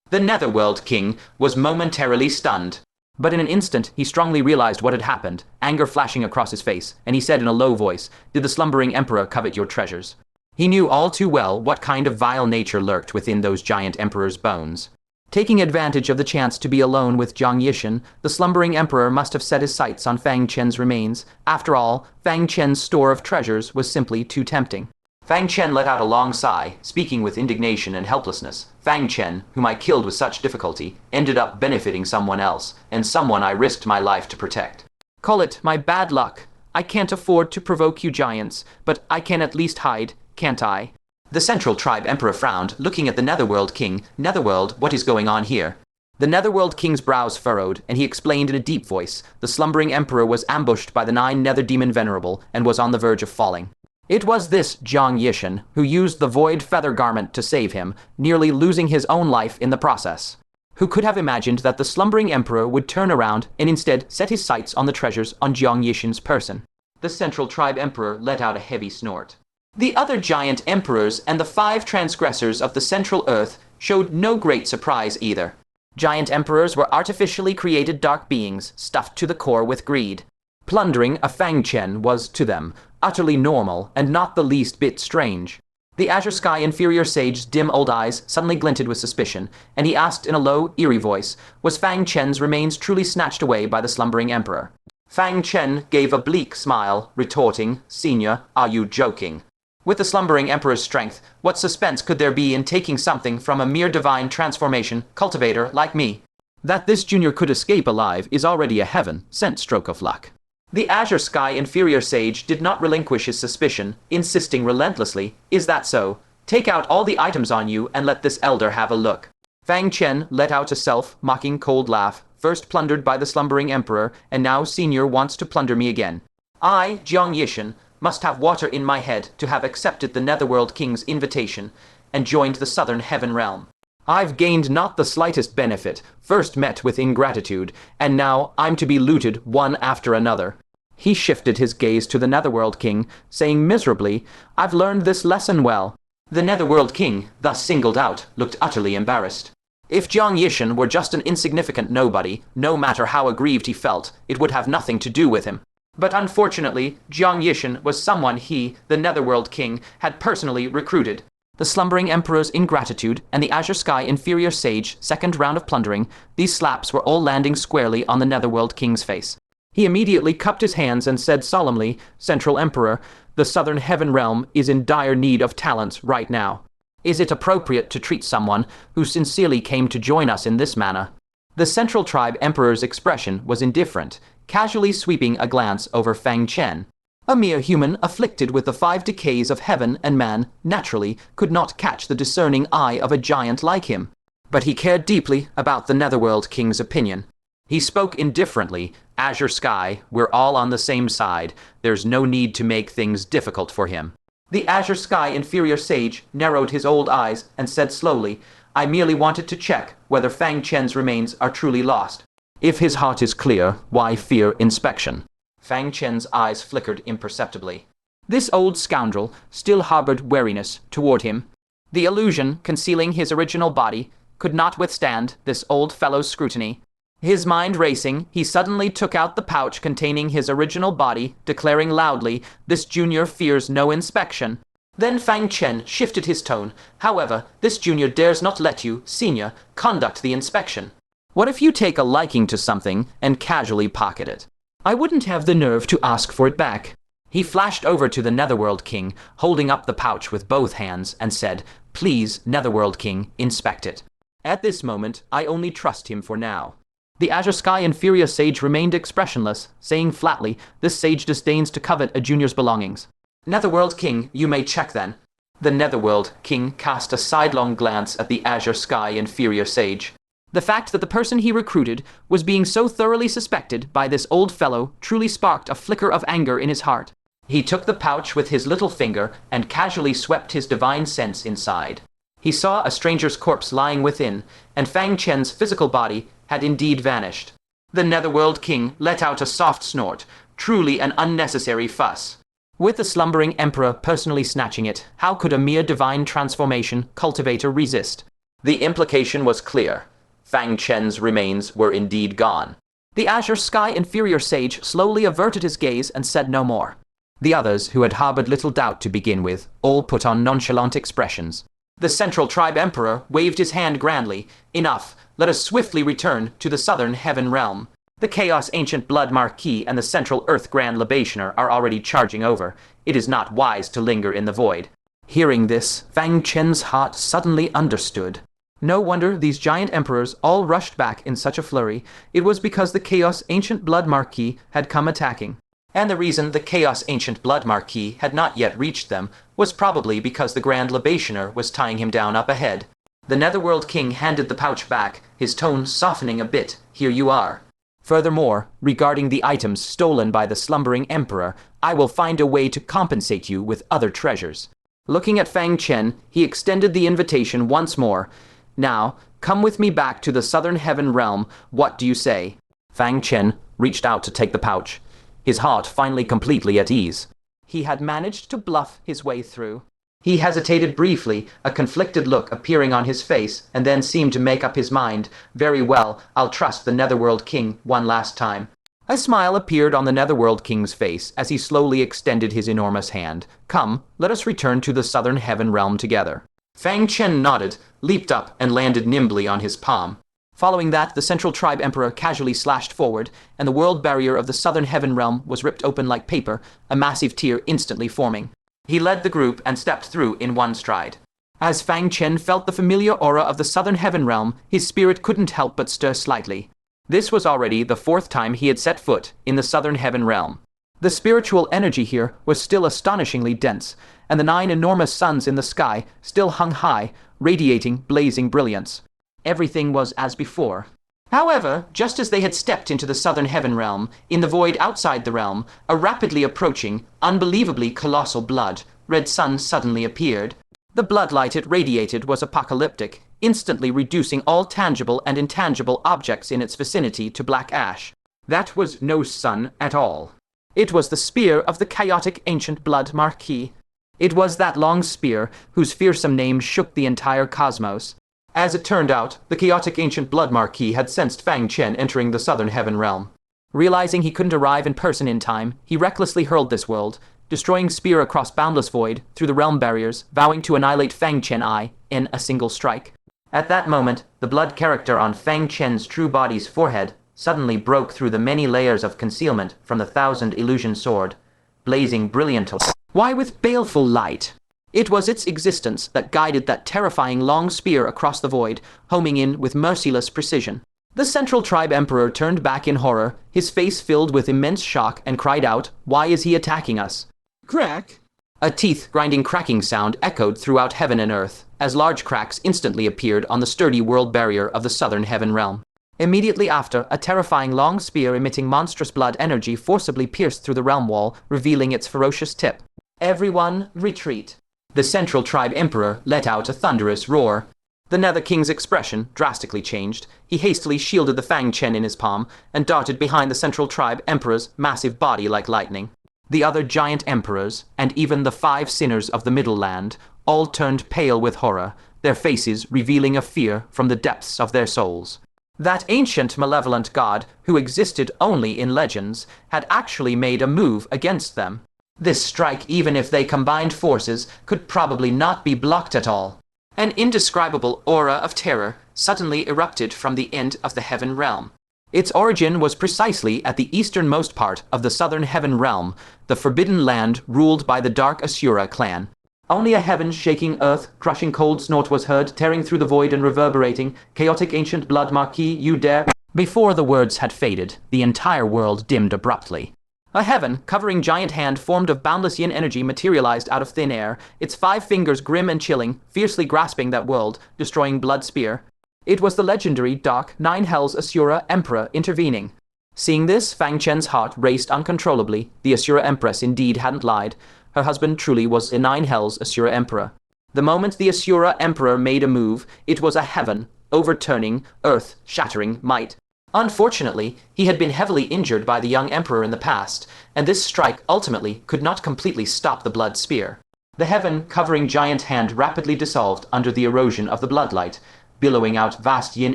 The Netherworld King was momentarily stunned. But in an instant, he strongly realized what had happened, anger flashing across his face, and he said in a low voice, "Did the slumbering emperor covet your treasures?" He knew all too well what kind of vile nature lurked within those giant emperors' bones. Taking advantage of the chance to be alone with Jiang Yishan, the slumbering emperor must have set his sights on Fang Chen's remains. After all, Fang Chen's store of treasures was simply too tempting. Fang Chen let out a long sigh, speaking with indignation and helplessness. Fang Chen, whom I killed with such difficulty, ended up benefiting someone else, and someone I risked my life to protect. Call it my bad luck. I can't afford to provoke you giants, but I can at least hide, can't I? The Central Tribe Emperor frowned, looking at the Netherworld King. Netherworld, what is going on here? The Netherworld King's brows furrowed, and he explained in a deep voice. The slumbering emperor was ambushed by the 9 Nether Demon Venerable, and was on the verge of falling. It was this Jiang Yishan who used the void feather garment to save him, nearly losing his own life in the process. Who could have imagined that the slumbering emperor would turn around and instead set his sights on the treasures on Jiang Yishan's person? The Central Tribe Emperor let out a heavy snort. The other giant emperors and the 5 transgressors of the Central Earth showed no great surprise either. Giant emperors were artificially created dark beings, stuffed to the core with greed. Plundering a Fang Chen was, to them, utterly normal and not the least bit strange. The Azure Sky inferior sage's dim old eyes suddenly glinted with suspicion, and he asked in a low, eerie voice, was Fang Chen's remains truly snatched away by the slumbering emperor? Fang Chen gave a bleak smile, retorting, Senior, are you joking? With the slumbering emperor's strength, what suspense could there be in taking something from a mere divine transformation cultivator like me? That this junior could escape alive is already a heaven-sent stroke of luck. The Azure Sky inferior sage did not relinquish his suspicion, insisting relentlessly, is that so? Take out all the items on you and let this elder have a look. Fang Chen let out a self-mocking cold laugh, first plundered by the slumbering emperor, and now Senior wants to plunder me again. I, Jiang Yishan, must have water in my head to have accepted the Netherworld King's invitation and joined the Southern Heaven Realm. I've gained not the slightest benefit, first met with ingratitude, and now I'm to be looted one after another. He shifted his gaze to the Netherworld King, saying miserably, I've learned this lesson well. The Netherworld King, thus singled out, looked utterly embarrassed. If Jiang Yishan were just an insignificant nobody, no matter how aggrieved he felt, it would have nothing to do with him. But unfortunately, Jiang Yishan was someone he, the Netherworld King, had personally recruited. The slumbering emperor's ingratitude and the Azure Sky inferior sage second round of plundering, these slaps were all landing squarely on the Netherworld King's face. He immediately cupped his hands and said solemnly, Central Emperor, the Southern Heaven Realm is in dire need of talents right now. Is it appropriate to treat someone who sincerely came to join us in this manner? The Central Tribe Emperor's expression was indifferent, casually sweeping a glance over Fang Chen. A mere human afflicted with the 5 decays of heaven and man naturally could not catch the discerning eye of a giant like him. But he cared deeply about the Netherworld King's opinion. He spoke indifferently, Azure Sky, we're all on the same side. There's no need to make things difficult for him. The Azure Sky inferior sage narrowed his old eyes and said slowly, I merely wanted to check whether Fang Chen's remains are truly lost. If his heart is clear, why fear inspection? Fang Chen's eyes flickered imperceptibly. This old scoundrel still harbored wariness toward him. The illusion concealing his original body could not withstand this old fellow's scrutiny. His mind racing, he suddenly took out the pouch containing his original body, declaring loudly, this junior fears no inspection. Then Fang Chen shifted his tone. However, this junior dares not let you, senior, conduct the inspection. What if you take a liking to something and casually pocket it? I wouldn't have the nerve to ask for it back. He flashed over to the Netherworld King, holding up the pouch with both hands, and said, Please, Netherworld King, inspect it. At this moment, I only trust him for now. The Azure Sky inferior sage remained expressionless, saying flatly, this sage disdains to covet a junior's belongings. Netherworld King, you may check then. The Netherworld King cast a sidelong glance at the Azure Sky inferior sage. The fact that the person he recruited was being so thoroughly suspected by this old fellow truly sparked a flicker of anger in his heart. He took the pouch with his little finger and casually swept his divine sense inside. He saw a stranger's corpse lying within, and Fang Chen's physical body had indeed vanished. The Netherworld King let out a soft snort, truly an unnecessary fuss. With the slumbering emperor personally snatching it, how could a mere divine transformation cultivator resist? The implication was clear. Fang Chen's remains were indeed gone. The Azure Sky inferior sage slowly averted his gaze and said no more. The others, who had harbored little doubt to begin with, all put on nonchalant expressions. The Central Tribe Emperor waved his hand grandly. Enough, let us swiftly return to the Southern Heaven Realm. The Chaos Ancient Blood Marquis and the Central Earth Grand Libationer are already charging over. It is not wise to linger in the void. Hearing this, Fang Chen's heart suddenly understood. No wonder these giant emperors all rushed back in such a flurry. It was because the Chaos Ancient Blood Marquis had come attacking. And the reason the Chaos Ancient Blood Marquis had not yet reached them was probably because the Grand Libationer was tying him down up ahead. The Netherworld King handed the pouch back, his tone softening a bit. Here you are. Furthermore, regarding the items stolen by the slumbering emperor, I will find a way to compensate you with other treasures. Looking at Fang Chen, he extended the invitation once more. Now, come with me back to the Southern Heaven Realm. What do you say? Fang Chen reached out to take the pouch, his heart finally completely at ease. He had managed to bluff his way through. He hesitated briefly, a conflicted look appearing on his face, and then seemed to make up his mind. Very well, I'll trust the Netherworld King one last time. A smile appeared on the Netherworld King's face as he slowly extended his enormous hand. Come, let us return to the southern heaven realm together. Fang Chen nodded, leaped up, and landed nimbly on his palm. Following that, the Central Tribe Emperor casually slashed forward, and the world barrier of the southern heaven realm was ripped open like paper, a massive tear instantly forming. He led the group and stepped through in one stride. As Fang Chen felt the familiar aura of the southern heaven realm, his spirit couldn't help but stir slightly. This was already the 4th time he had set foot in the southern heaven realm. The spiritual energy here was still astonishingly dense, and the 9 enormous suns in the sky still hung high, radiating blazing brilliance. Everything was as before. However, just as they had stepped into the southern heaven realm, in the void outside the realm, a rapidly approaching, unbelievably colossal blood-red sun suddenly appeared. The bloodlight it radiated was apocalyptic, instantly reducing all tangible and intangible objects in its vicinity to black ash. That was no sun at all. It was the spear of the chaotic ancient blood marquis. It was that long spear whose fearsome name shook the entire cosmos. As it turned out, the chaotic ancient blood marquis had sensed Fang Chen entering the southern heaven realm. Realizing he couldn't arrive in person in time, he recklessly hurled this world, destroying spear across boundless void through the realm barriers, vowing to annihilate Fang Chen in a single strike. At that moment, the blood character on Fang Chen's true body's forehead suddenly broke through the many layers of concealment from the 1000 illusion sword, blazing brilliantly. Why with baleful light? It was its existence that guided that terrifying long spear across the void, homing in with merciless precision. The Central Tribe Emperor turned back in horror, his face filled with immense shock, and cried out, "Why is he attacking us?" Crack! A teeth-grinding cracking sound echoed throughout heaven and earth, as large cracks instantly appeared on the sturdy world barrier of the southern heaven realm. Immediately after, a terrifying long spear emitting monstrous blood energy forcibly pierced through the realm wall, revealing its ferocious tip. Everyone, retreat. The Central Tribe Emperor let out a thunderous roar. The Nether King's expression drastically changed. He hastily shielded the Fang Chen in his palm and darted behind the Central Tribe Emperor's massive body like lightning. The other giant emperors, and even the 5 sinners of the Middle Land, all turned pale with horror, their faces revealing a fear from the depths of their souls. That ancient malevolent god, who existed only in legends, had actually made a move against them. This strike, even if they combined forces, could probably not be blocked at all. An indescribable aura of terror suddenly erupted from the end of the heaven realm. Its origin was precisely at the easternmost part of the southern heaven realm, the forbidden land ruled by the Dark Asura clan. Only a heaven-shaking, earth-crushing cold snort was heard, tearing through the void and reverberating. "Chaotic ancient blood marquis, you dare—" Before the words had faded, the entire world dimmed abruptly. A heaven-covering giant hand formed of boundless yin energy materialized out of thin air, its 5 fingers grim and chilling, fiercely grasping that world, destroying blood spear. It was the legendary dark 9 Hells Asura Emperor intervening. Seeing this, Fang Chen's heart raced uncontrollably. The Asura Empress indeed hadn't lied. Her husband truly was a 9 Hells Asura Emperor. The moment the Asura Emperor made a move, it was a heaven, overturning, earth-shattering might. Unfortunately, he had been heavily injured by the young emperor in the past, and this strike ultimately could not completely stop the blood spear. The heaven-covering giant hand rapidly dissolved under the erosion of the bloodlight, billowing out vast yin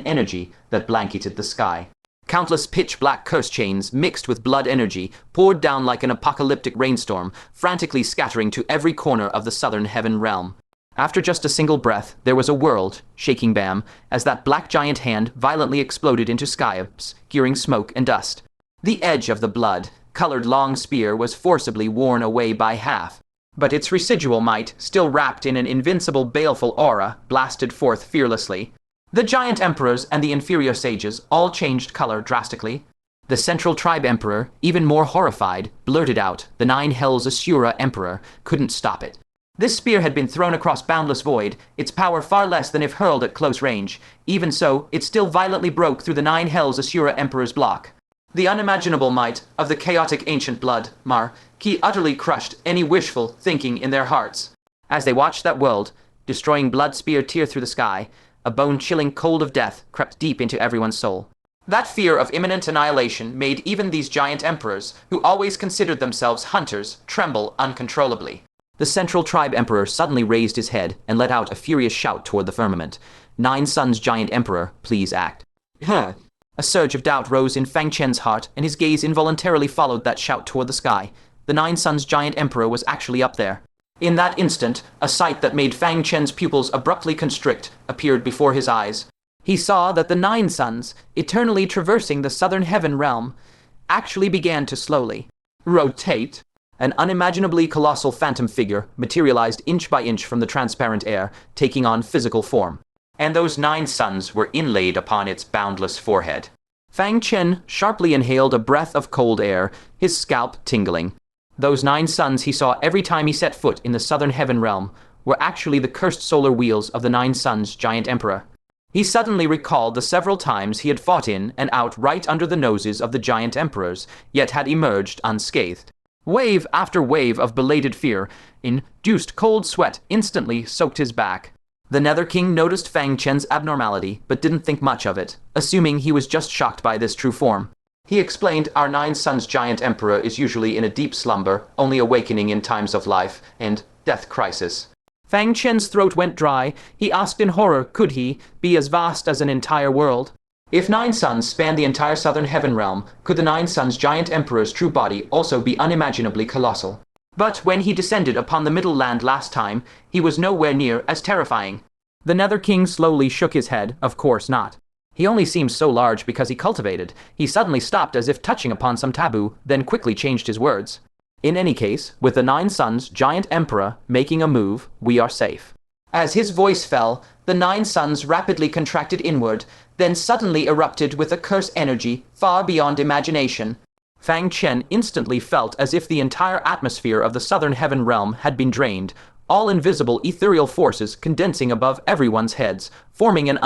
energy that blanketed the sky. Countless pitch-black curse chains mixed with blood energy poured down like an apocalyptic rainstorm, frantically scattering to every corner of the southern heaven realm. After just a single breath, there was a world, shaking bam, as that black giant hand violently exploded into sky, skewering smoke and dust. The edge of the blood-colored long spear was forcibly worn away by half, but its residual might, still wrapped in an invincible baleful aura, blasted forth fearlessly. The giant emperors and the inferior sages all changed color drastically. The Central Tribe Emperor, even more horrified, blurted out, "The 9 Hells Asura Emperor couldn't stop it." This spear had been thrown across boundless void, its power far less than if hurled at close range. Even so, it still violently broke through the 9 Hells Asura Emperor's block. The unimaginable might of the chaotic ancient blood marquis utterly crushed any wishful thinking in their hearts. As they watched that world, destroying blood spear tear through the sky, a bone-chilling cold of death crept deep into everyone's soul. That fear of imminent annihilation made even these giant emperors, who always considered themselves hunters, tremble uncontrollably. The Central Tribe Emperor suddenly raised his head and let out a furious shout toward the firmament. "9 Suns Giant Emperor, please act." Huh. A surge of doubt rose in Fang Chen's heart, and his gaze involuntarily followed that shout toward the sky. The Nine Suns giant emperor was actually up there. In that instant, a sight that made Fang Chen's pupils abruptly constrict appeared before his eyes. He saw that the Nine Suns, eternally traversing the southern heaven realm, actually began to slowly rotate. An unimaginably colossal phantom figure materialized inch by inch from the transparent air, taking on physical form. And those 9 suns were inlaid upon its boundless forehead. Fang Chen sharply inhaled a breath of cold air, his scalp tingling. Those 9 suns he saw every time he set foot in the southern heaven realm were actually the cursed solar wheels of the 9 suns giant emperor. He suddenly recalled the several times he had fought in and out right under the noses of the giant emperors, yet had emerged unscathed. Wave after wave of belated fear, induced cold sweat instantly soaked his back. The Nether King noticed Fang Chen's abnormality, but didn't think much of it, assuming he was just shocked by this true form. He explained, "Our 9 suns giant emperor is usually in a deep slumber, only awakening in times of life and death crisis." Fang Chen's throat went dry. He asked in horror, could he be as vast as an entire world? If 9 suns spanned the entire southern heaven realm, could the 9 suns giant emperor's true body also be unimaginably colossal? But when he descended upon the Middle Land last time, he was nowhere near as terrifying. The Nether King slowly shook his head. Of course not. He only seemed so large because he cultivated. He suddenly stopped as if touching upon some taboo, then quickly changed his words. In any case, with the 9 suns giant emperor making a move, we are safe. As his voice fell, the 9 suns rapidly contracted inward, then suddenly erupted with a curse energy far beyond imagination. Fang Chen instantly felt as if the entire atmosphere of the southern heaven realm had been drained, all invisible ethereal forces condensing above everyone's heads, forming an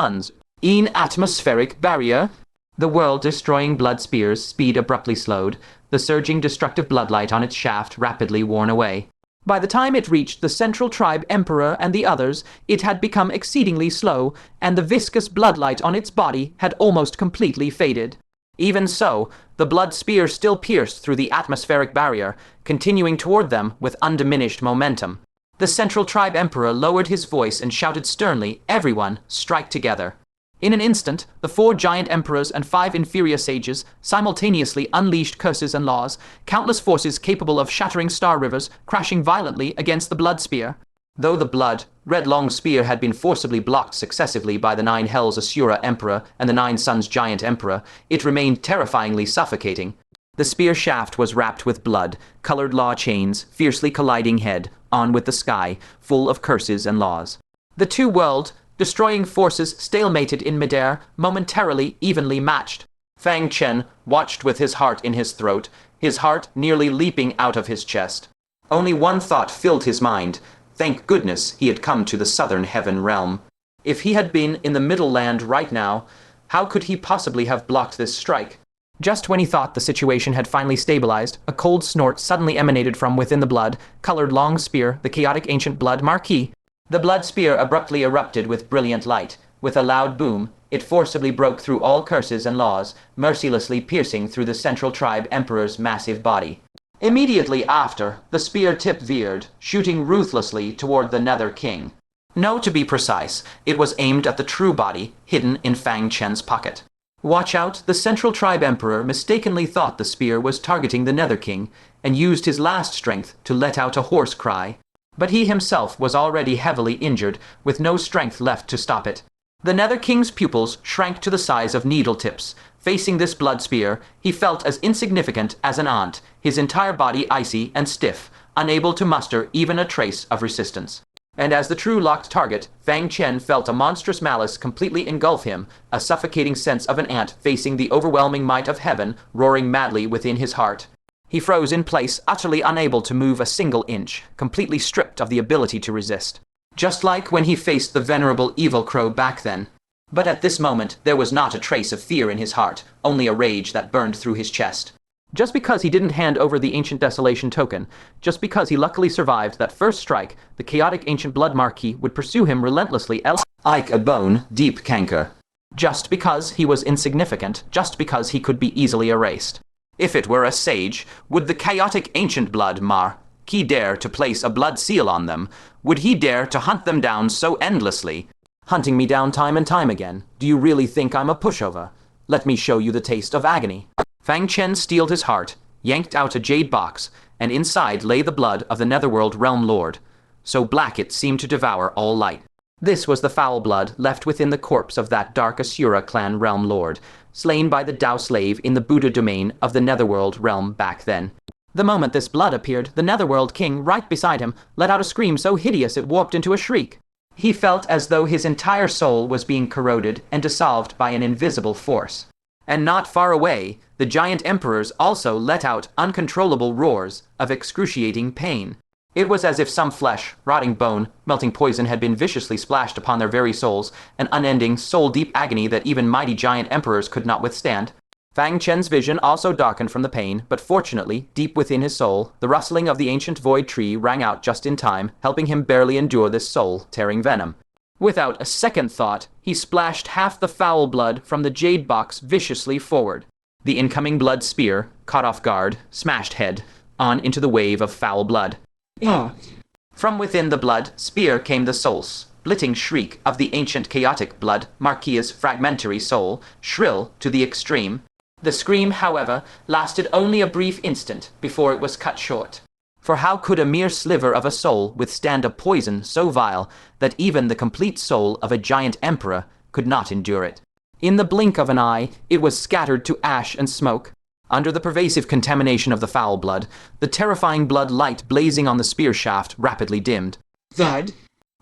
atmospheric barrier. The world-destroying blood spear's speed abruptly slowed, the surging destructive bloodlight on its shaft rapidly worn away. By the time it reached the central tribe emperor and the others, it had become exceedingly slow, and the viscous bloodlight on its body had almost completely faded. Even so, the blood spear still pierced through the atmospheric barrier, continuing toward them with undiminished momentum. The central tribe emperor lowered his voice and shouted sternly, "Everyone, strike together." In an instant, the 4 giant emperors and 5 inferior sages simultaneously unleashed curses and laws, countless forces capable of shattering star rivers, crashing violently against the blood spear. Though the red long spear had been forcibly blocked successively by the 9 Hells Asura Emperor and the 9 Suns Giant Emperor, it remained terrifyingly suffocating. The spear shaft was wrapped with blood, colored law chains, fiercely colliding head, on with the sky, full of curses and laws. The 2 world-destroying forces stalemated in midair, momentarily evenly matched. Fang Chen watched with his heart in his throat, his heart nearly leaping out of his chest. Only one thought filled his mind. Thank goodness he had come to the southern heaven realm. If he had been in the Middle Land right now, how could he possibly have blocked this strike? Just when he thought the situation had finally stabilized, a cold snort suddenly emanated from within the blood-colored long spear, the chaotic ancient blood marquis. The blood spear abruptly erupted with brilliant light. With a loud boom, it forcibly broke through all curses and laws, mercilessly piercing through the central tribe emperor's massive body. Immediately after, the spear tip veered, shooting ruthlessly toward the Nether King. No, to be precise, it was aimed at the true body, hidden in Fang Chen's pocket. Watch out, the central tribe emperor mistakenly thought the spear was targeting the Nether King, and used his last strength to let out a hoarse cry. But he himself was already heavily injured, with no strength left to stop it. The Nether King's pupils shrank to the size of needle tips. Facing this blood spear, he felt as insignificant as an ant, his entire body icy and stiff, unable to muster even a trace of resistance. And as the true locked target, Fang Chen felt a monstrous malice completely engulf him, a suffocating sense of an ant facing the overwhelming might of heaven roaring madly within his heart. He froze in place, utterly unable to move a single inch, completely stripped of the ability to resist. Just like when he faced the venerable Evil Crow back then. But at this moment, there was not a trace of fear in his heart, only a rage that burned through his chest. Just because he didn't hand over the Ancient Desolation token, just because he luckily survived that first strike, the chaotic Ancient Blood Marquis would pursue him relentlessly like a bone, deep canker. Just because he was insignificant, just because he could be easily erased. If it were a sage, would the chaotic Ancient Blood Marquis dare to place a blood seal on them? Would he dare to hunt them down so endlessly? Hunting me down time and time again. Do you really think I'm a pushover? Let me show you the taste of agony. Fang Chen steeled his heart, yanked out a jade box, and inside lay the blood of the Netherworld Realm Lord. So black it seemed to devour all light. This was the foul blood left within the corpse of that dark Asura clan Realm Lord, slain by the Dao slave in the Buddha domain of the Netherworld realm back then. The moment this blood appeared, the Netherworld King, right beside him, let out a scream so hideous it warped into a shriek. He felt as though his entire soul was being corroded and dissolved by an invisible force. And not far away, the giant emperors also let out uncontrollable roars of excruciating pain. It was as if some flesh, rotting bone, melting poison had been viciously splashed upon their very souls, an unending, soul-deep agony that even mighty giant emperors could not withstand. Fang Chen's vision also darkened from the pain, but fortunately, deep within his soul, the rustling of the ancient void tree rang out just in time, helping him barely endure this soul-tearing venom. Without a second thought, he splashed half the foul blood from the jade box viciously forward. The incoming blood spear, caught off guard, smashed head, on into the wave of foul blood. From within the blood spear came the soul-splitting shriek of the ancient chaotic blood, Marquia's fragmentary soul, shrill to the extreme. The scream, however, lasted only a brief instant before it was cut short. For how could a mere sliver of a soul withstand a poison so vile that even the complete soul of a giant emperor could not endure it? In the blink of an eye, it was scattered to ash and smoke. Under the pervasive contamination of the foul blood, the terrifying blood light blazing on the spear shaft rapidly dimmed. Thud!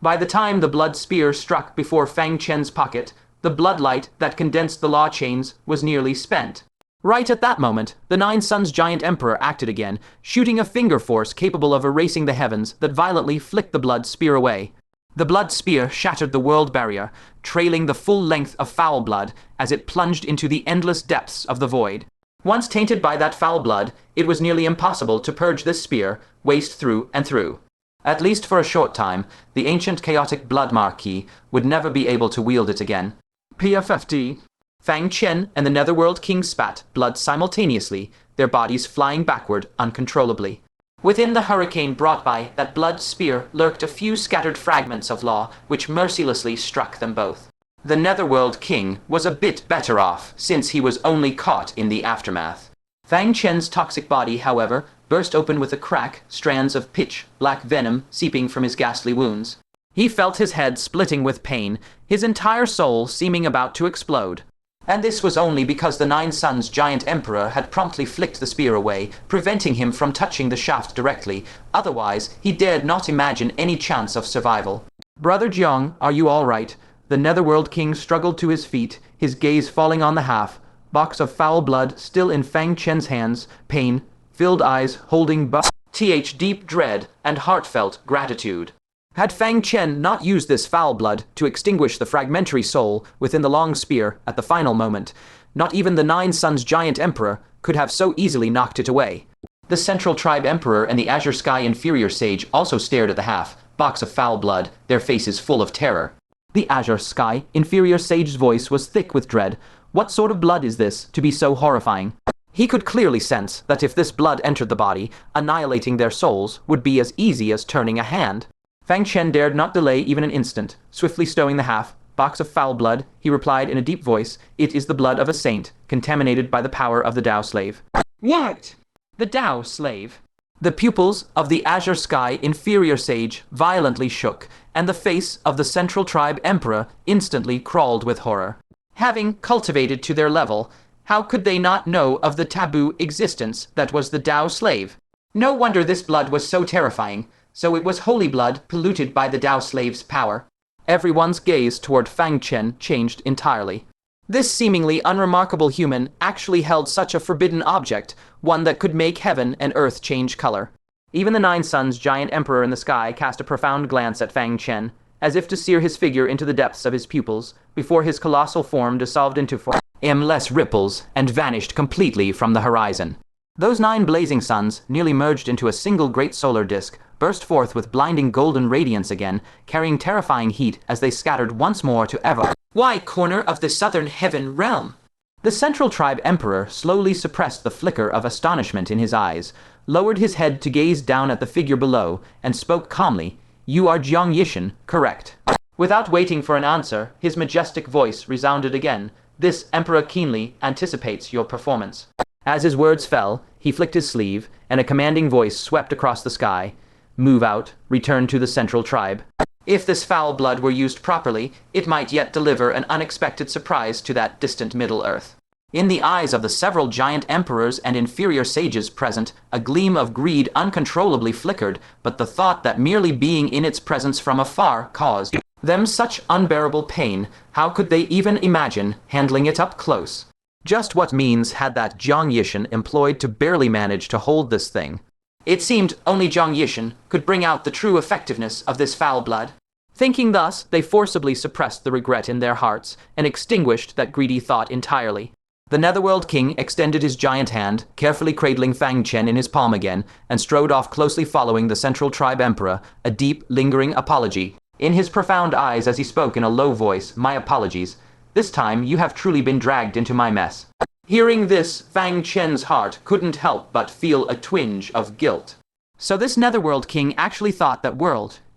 By the time the blood spear struck before Fang Chen's pocket, the blood light that condensed the law chains was nearly spent. Right at that moment, the Nine Suns giant emperor acted again, shooting a finger force capable of erasing the heavens that violently flicked the blood spear away. The blood spear shattered the world barrier, trailing the full length of foul blood as it plunged into the endless depths of the void. Once tainted by that foul blood, it was nearly impossible to purge this spear, waste through and through. At least for a short time, the ancient chaotic blood Marquis would never be able to wield it again. PFFD. Fang Chen and the Netherworld King spat blood simultaneously, their bodies flying backward uncontrollably. Within the hurricane brought by that blood spear lurked a few scattered fragments of law which mercilessly struck them both. The Netherworld King was a bit better off, since he was only caught in the aftermath. Fang Chen's toxic body, however, burst open with a crack, strands of pitch-black venom seeping from his ghastly wounds. He felt his head splitting with pain, his entire soul seeming about to explode. And this was only because the Nine Suns giant emperor had promptly flicked the spear away, preventing him from touching the shaft directly. Otherwise, he dared not imagine any chance of survival. Brother Jiang, are you all right? The Netherworld King struggled to his feet, his gaze falling on the box of foul blood still in Fang Chen's hands, pain-filled eyes holding deep dread and heartfelt gratitude. Had Fang Chen not used this foul blood to extinguish the fragmentary soul within the long spear at the final moment, not even the Nine Suns giant emperor could have so easily knocked it away. The Central Tribe Emperor and the Azure Sky Inferior Sage also stared at the box of foul blood, their faces full of terror. The Azure Sky Inferior Sage's voice was thick with dread. What sort of blood is this, to be so horrifying? He could clearly sense that if this blood entered the body, annihilating their souls would be as easy as turning a hand. Fang Chen dared not delay even an instant. Swiftly stowing the box of foul blood, he replied in a deep voice, "It is the blood of a saint, contaminated by the power of the Dao slave." What? The Dao slave? The pupils of the Azure Sky Inferior Sage violently shook, and the face of the Central Tribe Emperor instantly crawled with horror. Having cultivated to their level, how could they not know of the taboo existence that was the Dao slave? No wonder this blood was so terrifying. So it was holy blood polluted by the Dao slave's power. Everyone's gaze toward Fang Chen changed entirely. This seemingly unremarkable human actually held such a forbidden object, one that could make heaven and earth change color. Even the Nine Suns giant emperor in the sky cast a profound glance at Fang Chen, as if to sear his figure into the depths of his pupils, before his colossal form dissolved into formless ripples and vanished completely from the horizon. Those 9 blazing suns, nearly merged into a single great solar disk, burst forth with blinding golden radiance again, carrying terrifying heat as they scattered once more to ever. Why, corner of the southern heaven realm? The Central Tribe Emperor slowly suppressed the flicker of astonishment in his eyes, lowered his head to gaze down at the figure below, and spoke calmly, "You are Jiang Yishan, correct?" Without waiting for an answer, his majestic voice resounded again, This Emperor keenly anticipates your performance." As his words fell, he flicked his sleeve, and a commanding voice swept across the sky. "Move out, return to the central tribe." If this foul blood were used properly, it might yet deliver an unexpected surprise to that distant Middle-earth. In the eyes of the several giant emperors and inferior sages present, a gleam of greed uncontrollably flickered, but the thought that merely being in its presence from afar caused them such unbearable pain, how could they even imagine handling it up close? Just what means had that Jiang Yishan employed to barely manage to hold this thing? It seemed only Jiang Yishan could bring out the true effectiveness of this foul blood. Thinking thus, they forcibly suppressed the regret in their hearts and extinguished that greedy thought entirely. The Netherworld King extended his giant hand, carefully cradling Fang Chen in his palm again, and strode off closely following the Central Tribe Emperor, a deep, lingering apology in his profound eyes as he spoke in a low voice. "My apologies. This time you have truly been dragged into my mess." Hearing this, Fang Chen's heart couldn't help but feel a twinge of guilt. So this Netherworld King actually thought that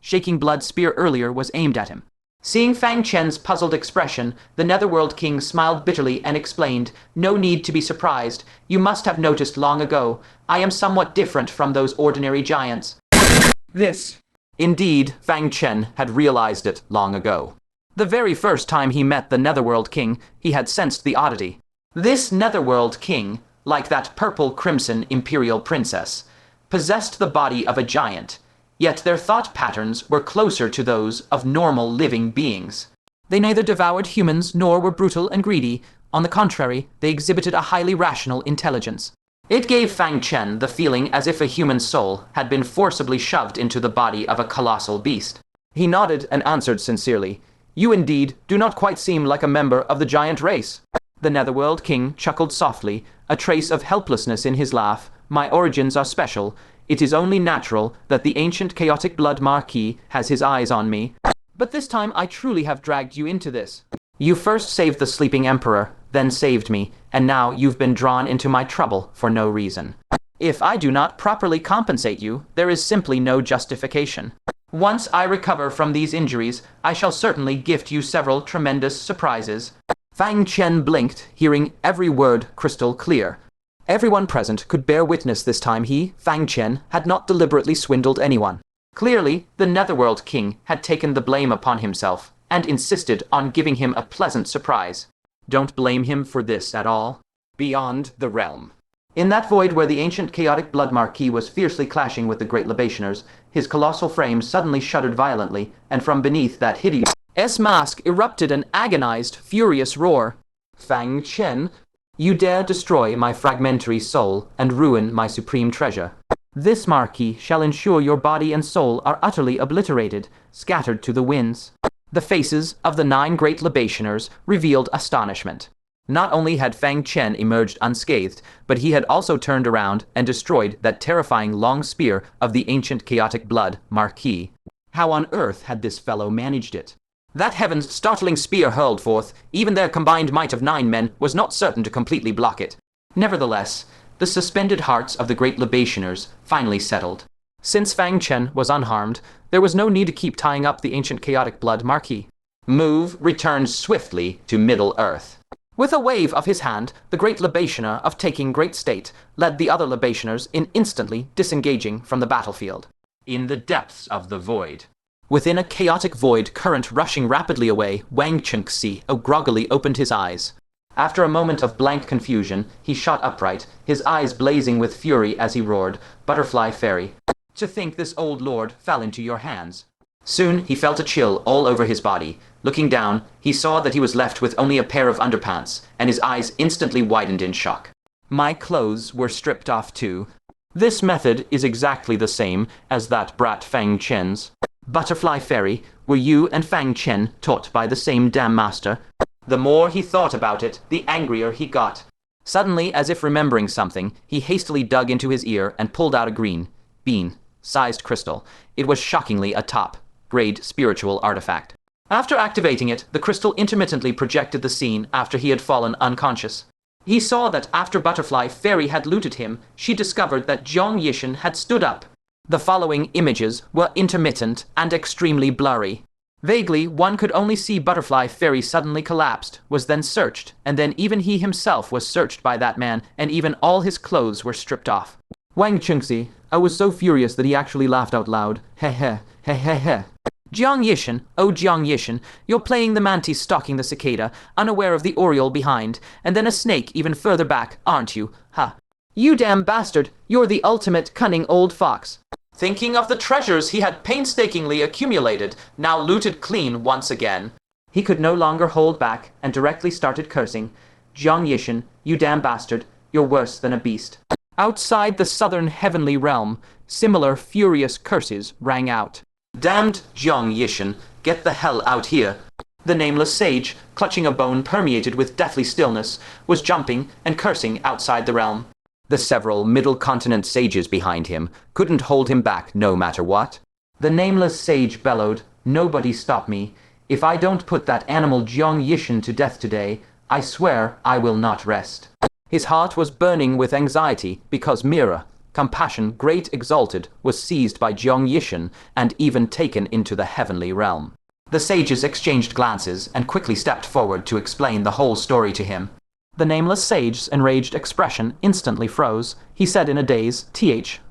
shaking blood spear earlier was aimed at him. Seeing Fang Chen's puzzled expression, the Netherworld King smiled bitterly and explained, "No need to be surprised. You must have noticed long ago. I am somewhat different from those ordinary giants." Indeed, Fang Chen had realized it long ago. The very first time he met the Netherworld King, he had sensed the oddity. This Netherworld King, like that purple-crimson imperial princess, possessed the body of a giant, yet their thought patterns were closer to those of normal living beings. They neither devoured humans nor were brutal and greedy. On the contrary, they exhibited a highly rational intelligence. It gave Fang Chen the feeling as if a human soul had been forcibly shoved into the body of a colossal beast. He nodded and answered sincerely, "You indeed do not quite seem like a member of the giant race." The Netherworld King chuckled softly, a trace of helplessness in his laugh. "My origins are special. It is only natural that the ancient chaotic blood Marquis has his eyes on me. But this time I truly have dragged you into this. You first saved the sleeping emperor, then saved me, and now you've been drawn into my trouble for no reason. If I do not properly compensate you, there is simply no justification. Once I recover from these injuries, I shall certainly gift you several tremendous surprises." Fang Chen blinked, hearing every word crystal clear. Everyone present could bear witness this time he, Fang Chen, had not deliberately swindled anyone. Clearly, the Netherworld King had taken the blame upon himself, and insisted on giving him a pleasant surprise. Don't blame him for this at all. Beyond the realm. In that void where the ancient chaotic blood Marquis was fiercely clashing with the great libationers, his colossal frame suddenly shuddered violently, and from beneath that hideous mask erupted an agonized, furious roar. "Fang Chen, you dare destroy my fragmentary soul and ruin my supreme treasure. This Marquis shall ensure your body and soul are utterly obliterated, scattered to the winds." The faces of the 9 great libationers revealed astonishment. Not only had Fang Chen emerged unscathed, but he had also turned around and destroyed that terrifying long spear of the ancient chaotic blood Marquis. How on earth had this fellow managed it? That heaven's startling spear hurled forth, even their combined might of 9 men was not certain to completely block it. Nevertheless, the suspended hearts of the great libationers finally settled. Since Fang Chen was unharmed, there was no need to keep tying up the ancient chaotic blood Marquis. Move returned swiftly to Middle-earth. With a wave of his hand, the great libationer of taking great state led the other libationers in instantly disengaging from the battlefield. In the depths of the void. Within a chaotic void current rushing rapidly away, Wang Chengxi groggily opened his eyes. After a moment of blank confusion, he shot upright, his eyes blazing with fury as he roared, "Butterfly Fairy, to think this old lord fell into your hands." Soon he felt a chill all over his body. Looking down, he saw that he was left with only a pair of underpants, and his eyes instantly widened in shock. "My clothes were stripped off too. This method is exactly the same as that brat Fang Chen's. Butterfly Fairy, were you and Fang Chen taught by the same damn master?" The more he thought about it, the angrier he got. Suddenly, as if remembering something, he hastily dug into his ear and pulled out a green, bean-sized crystal. It was shockingly a top-grade spiritual artifact. After activating it, the crystal intermittently projected the scene after he had fallen unconscious. He saw that after Butterfly Fairy had looted him, she discovered that Jiang Yishan had stood up. The following images were intermittent and extremely blurry. Vaguely, one could only see Butterfly Fairy suddenly collapsed, was then searched, and then even he himself was searched by that man, and even all his clothes were stripped off. Wang Chengxi, I was so furious that he actually laughed out loud. Heh heh, heh heh heh. Jiang Yishan, oh Jiang Yishan, you're playing the mantis stalking the cicada, unaware of the oriole behind, and then a snake even further back, aren't you? Ha. You damn bastard, you're the ultimate cunning old fox. Thinking of the treasures he had painstakingly accumulated, now looted clean once again. He could no longer hold back, and directly started cursing. Jiang Yishan, you damn bastard, you're worse than a beast. Outside the southern heavenly realm, similar furious curses rang out. Damned Jiang Yishan, get the hell out here. The nameless sage, clutching a bone permeated with deathly stillness, was jumping and cursing outside the realm. The several middle continent sages behind him couldn't hold him back no matter what. The nameless sage bellowed, nobody stop me. If I don't put that animal Jiang Yishan to death today, I swear I will not rest. His heart was burning with anxiety because Mira, compassion great exalted, was seized by Jiang Yishan and even taken into the heavenly realm. The sages exchanged glances and quickly stepped forward to explain the whole story to him. The nameless sage's enraged expression instantly froze. He said in a daze,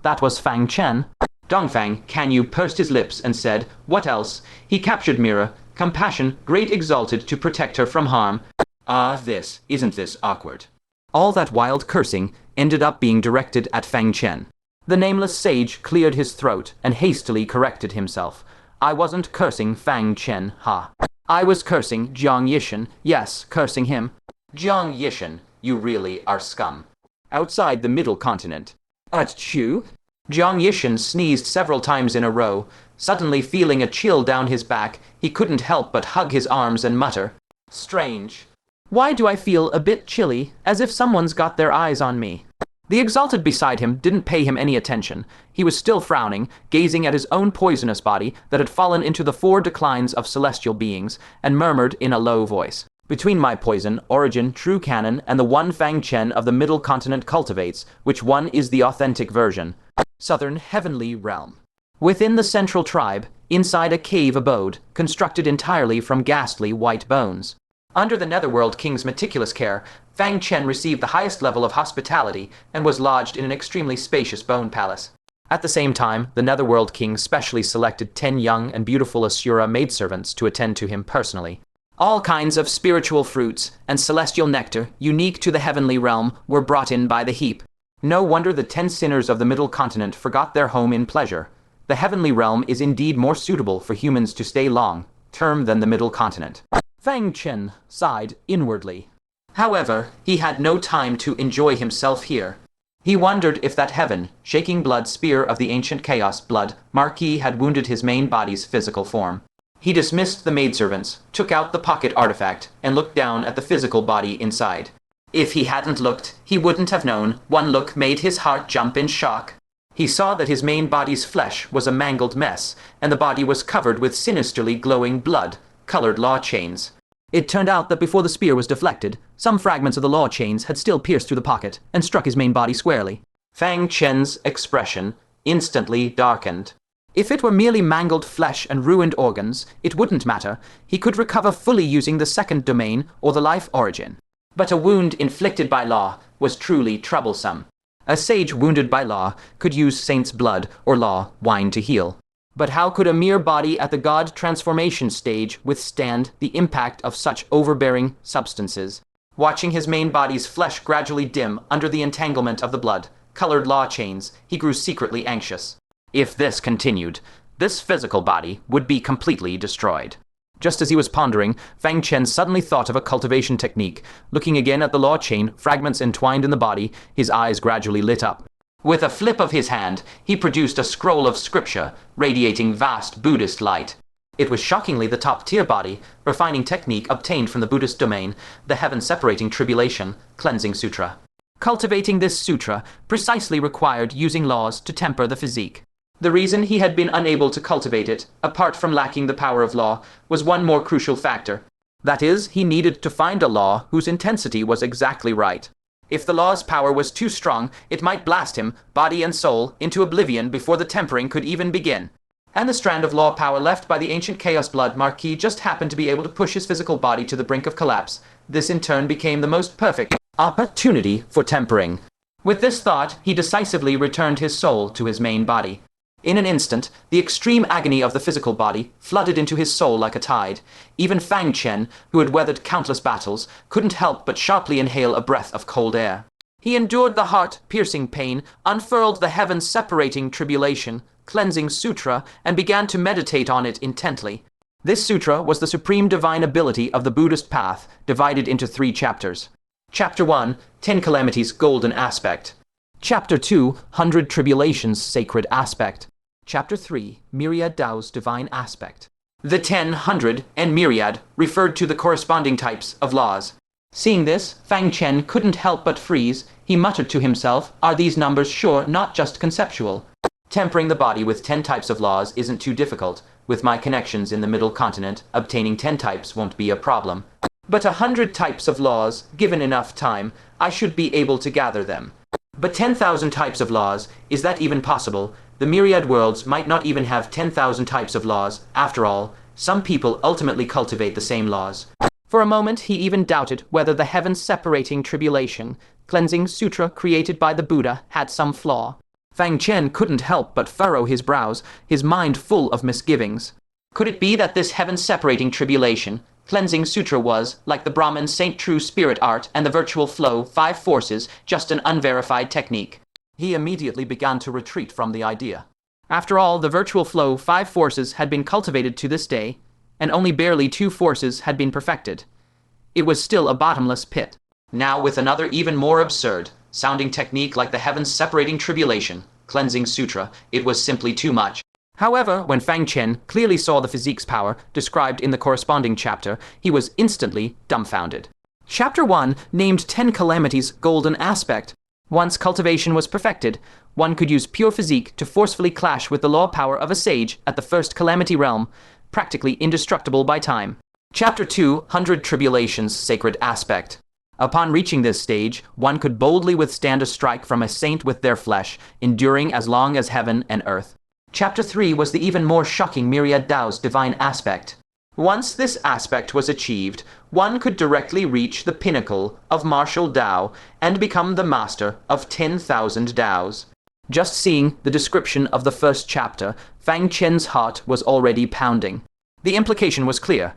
that was Fang Chen. Dongfang Canyu pursed his lips and said, what else? He captured Mira, compassion great exalted to protect her from harm. Isn't this awkward? All that wild cursing ended up being directed at Fang Chen. The nameless sage cleared his throat and hastily corrected himself. I wasn't cursing Fang Chen, ha. I was cursing Jiang Yishan, yes, cursing him. Jiang Yishan, you really are scum. Outside the middle continent. Achoo! Jiang Yishan sneezed several times in a row. Suddenly feeling a chill down his back, he couldn't help but hug his arms and mutter, strange. Why do I feel a bit chilly, as if someone's got their eyes on me? The exalted beside him didn't pay him any attention. He was still frowning, gazing at his own poisonous body that had fallen into the 4 declines of celestial beings, and murmured in a low voice. Between my poison, origin, true canon, and the one Fang Chen of the middle continent cultivates, which one is the authentic version? Southern heavenly realm. Within the central tribe, inside a cave abode, constructed entirely from ghastly white bones. Under the Netherworld King's meticulous care, Fang Chen received the highest level of hospitality and was lodged in an extremely spacious bone palace. At the same time, the Netherworld King specially selected 10 young and beautiful Asura maidservants to attend to him personally. All kinds of spiritual fruits and celestial nectar, unique to the heavenly realm, were brought in by the heap. No wonder the 10 sinners of the middle continent forgot their home in pleasure. The heavenly realm is indeed more suitable for humans to stay long-term than the middle continent. Fang Chen sighed inwardly. However, he had no time to enjoy himself here. He wondered if that heaven-shaking blood spear of the ancient chaos blood Marquis had wounded his main body's physical form. He dismissed the maidservants, took out the pocket artifact, and looked down at the physical body inside. If he hadn't looked, he wouldn't have known. One look made his heart jump in shock. He saw that his main body's flesh was a mangled mess, and the body was covered with sinisterly glowing blood-colored law chains. It turned out that before the spear was deflected, some fragments of the law chains had still pierced through the pocket and struck his main body squarely. Fang Chen's expression instantly darkened. If it were merely mangled flesh and ruined organs, it wouldn't matter. He could recover fully using the second domain or the life origin. But a wound inflicted by law was truly troublesome. A sage wounded by law could use saint's blood or law wine to heal. But how could a mere body at the god transformation stage withstand the impact of such overbearing substances? Watching his main body's flesh gradually dim under the entanglement of the blood-colored law chains, he grew secretly anxious. If this continued, this physical body would be completely destroyed. Just as he was pondering, Fang Chen suddenly thought of a cultivation technique. Looking again at the law chain, fragments entwined in the body, his eyes gradually lit up. With a flip of his hand, he produced a scroll of scripture, radiating vast Buddhist light. It was shockingly the top-tier body, refining technique obtained from the Buddhist domain, the heaven-separating tribulation, cleansing sutra. Cultivating this sutra precisely required using laws to temper the physique. The reason he had been unable to cultivate it, apart from lacking the power of law, was one more crucial factor. That is, he needed to find a law whose intensity was exactly right. If the law's power was too strong, it might blast him, body and soul, into oblivion before the tempering could even begin. and the strand of law power left by the ancient Chaos Blood Marquis just happened to be able to push his physical body to the brink of collapse. This in turn became the most perfect opportunity for tempering. With this thought, he decisively returned his soul to his main body. In an instant, the extreme agony of the physical body flooded into his soul like a tide. Even Fang Chen, who had weathered countless battles, couldn't help but sharply inhale a breath of cold air. He endured the heart-piercing pain, unfurled the heaven-separating tribulation, cleansing sutra, and began to meditate on it intently. This sutra was the supreme divine ability of the Buddhist path, divided into 3 chapters. Chapter 1, 10 Calamities Golden Aspect. Chapter 2, 100 Tribulations Sacred Aspect. Chapter 3, Myriad Tao's Divine Aspect. The 10, 100, and myriad referred to the corresponding types of laws. Seeing this, Fang Chen couldn't help but freeze. He muttered to himself, "Are these numbers sure not just conceptual?" Tempering the body with 10 types of laws isn't too difficult. With my connections in the middle continent, obtaining 10 types won't be a problem. But 100 types of laws, given enough time, I should be able to gather them. But 10,000 types of laws, is that even possible? The myriad worlds might not even have 10,000 types of laws. After all, some people ultimately cultivate the same laws. For a moment, he even doubted whether the heaven-separating tribulation, cleansing sutra created by the Buddha, had some flaw. Fang Chen couldn't help but furrow his brows, his mind full of misgivings. Could it be that this heaven-separating tribulation, cleansing sutra was, like the Brahmin Saint True Spirit Art and the virtual flow 5 forces, just an unverified technique? He immediately began to retreat from the idea. After all, the virtual flow 5 forces had been cultivated to this day, and only barely 2 forces had been perfected. It was still a bottomless pit. Now with another even more absurd sounding technique like the heaven-separating tribulation, cleansing sutra, it was simply too much. However, when Fang Chen clearly saw the physique's power described in the corresponding chapter, he was instantly dumbfounded. Chapter 1 named 10 Calamities Golden Aspect. Once cultivation was perfected, one could use pure physique to forcefully clash with the law power of a sage at the first calamity realm, practically indestructible by time. Chapter 2, 100 Tribulations Sacred Aspect. Upon reaching this stage, one could boldly withstand a strike from a saint with their flesh, enduring as long as heaven and earth. Chapter 3 was the even more shocking Myriad Tao's Divine Aspect. Once this aspect was achieved, one could directly reach the pinnacle of martial Tao and become the master of 10,000 Taos. Just seeing the description of the first chapter, Fang Chen's heart was already pounding. The implication was clear.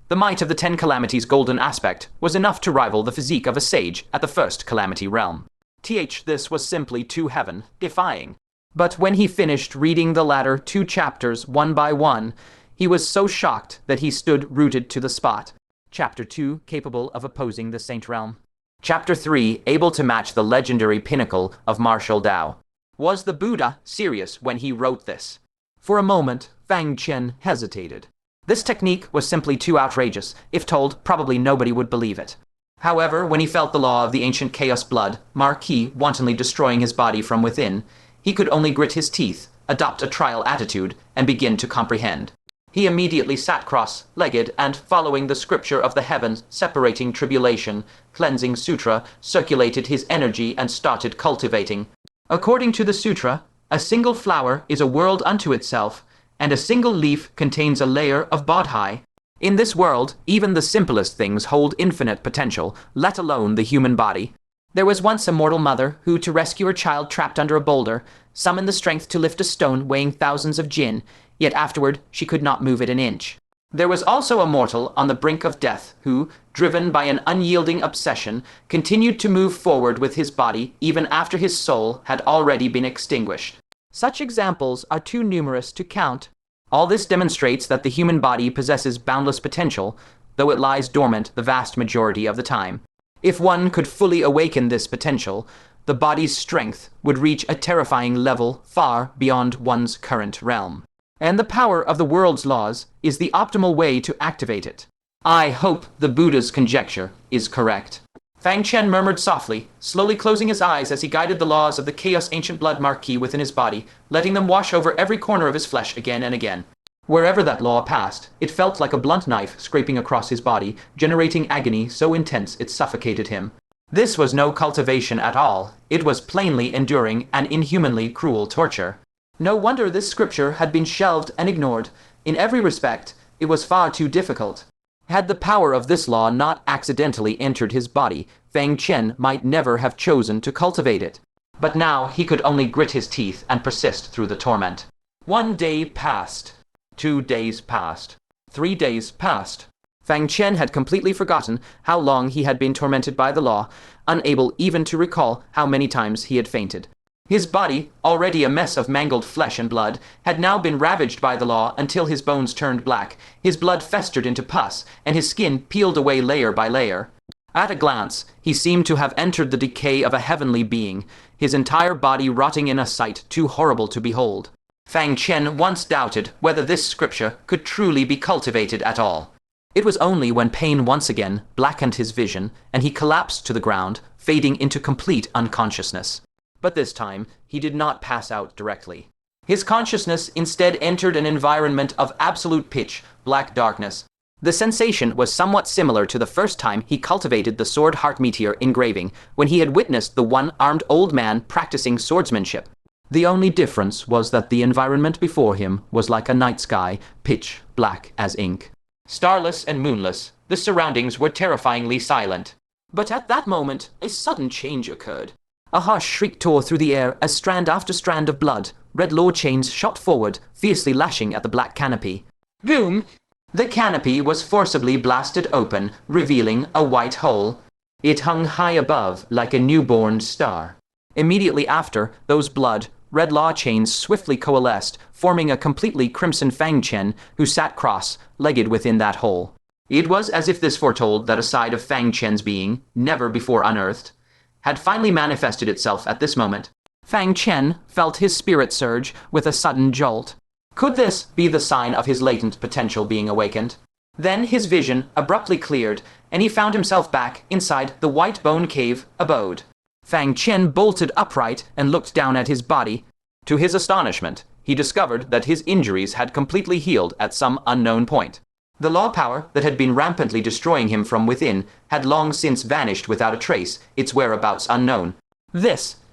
The might of the 10 Calamities Golden Aspect was enough to rival the physique of a sage at the first Calamity Realm. This was simply too heaven-defying. But when he finished reading the latter 2 chapters one by one, he was so shocked that he stood rooted to the spot. Chapter 2, capable of opposing the Saint Realm. Chapter 3, able to match the legendary pinnacle of martial Tao. Was the Buddha serious when he wrote this? For a moment, Fang Chen hesitated. This technique was simply too outrageous. If told, probably nobody would believe it. However, when he felt the law of the ancient Chaos Blood Marquis wantonly destroying his body from within, he could only grit his teeth, adopt a trial attitude, and begin to comprehend. He immediately sat cross-legged and, following the scripture of the heavens separating tribulation, cleansing sutra, circulated his energy and started cultivating. According to the sutra, a single flower is a world unto itself, and a single leaf contains a layer of bodhi. In this world, even the simplest things hold infinite potential, let alone the human body. There was once a mortal mother who, to rescue her child trapped under a boulder, summoned the strength to lift a stone weighing thousands of jin, yet afterward she could not move it an inch. There was also a mortal on the brink of death who, driven by an unyielding obsession, continued to move forward with his body even after his soul had already been extinguished. Such examples are too numerous to count. All this demonstrates that the human body possesses boundless potential, though it lies dormant the vast majority of the time. If one could fully awaken this potential, the body's strength would reach a terrifying level far beyond one's current realm. And the power of the world's laws is the optimal way to activate it. I hope the Buddha's conjecture is correct. Fang Chen murmured softly, slowly closing his eyes as he guided the laws of the Chaos Ancient Blood Marquis within his body, letting them wash over every corner of his flesh again and again. Wherever that law passed, it felt like a blunt knife scraping across his body, generating agony so intense it suffocated him. This was no cultivation at all. It was plainly enduring an inhumanly cruel torture. No wonder this scripture had been shelved and ignored. In every respect, it was far too difficult. Had the power of this law not accidentally entered his body, Fang Chen might never have chosen to cultivate it. But now he could only grit his teeth and persist through the torment. 1 day passed. 2 days passed. 3 days passed. Fang Chen had completely forgotten how long he had been tormented by the law, unable even to recall how many times he had fainted. His body, already a mess of mangled flesh and blood, had now been ravaged by the law until his bones turned black, his blood festered into pus, and his skin peeled away layer by layer. At a glance, he seemed to have entered the decay of a heavenly being, his entire body rotting in a sight too horrible to behold. Fang Chen once doubted whether this scripture could truly be cultivated at all. It was only when pain once again blackened his vision and he collapsed to the ground, fading into complete unconsciousness. But this time, he did not pass out directly. His consciousness instead entered an environment of absolute pitch black darkness. The sensation was somewhat similar to the first time he cultivated the sword heart meteor engraving, when he had witnessed the one-armed old man practicing swordsmanship. The only difference was that the environment before him was like a night sky, pitch black as ink. Starless and moonless, the surroundings were terrifyingly silent. But at that moment, a sudden change occurred. A harsh shriek tore through the air as strand after strand of blood, red law chains shot forward, fiercely lashing at the black canopy. Boom! The canopy was forcibly blasted open, revealing a white hole. It hung high above like a newborn star. Immediately after, those blood, red law chains swiftly coalesced, forming a completely crimson Fang Chen who sat cross-legged within that hole. It was as if this foretold that a side of Fang Chen's being, never before unearthed, had finally manifested itself at this moment. Fang Chen felt his spirit surge with a sudden jolt. Could this be the sign of his latent potential being awakened? Then his vision abruptly cleared, and he found himself back inside the white bone cave abode. Fang Chen bolted upright and looked down at his body. To his astonishment, he discovered that his injuries had completely healed at some unknown point. The law power that had been rampantly destroying him from within had long since vanished without a trace, its whereabouts unknown.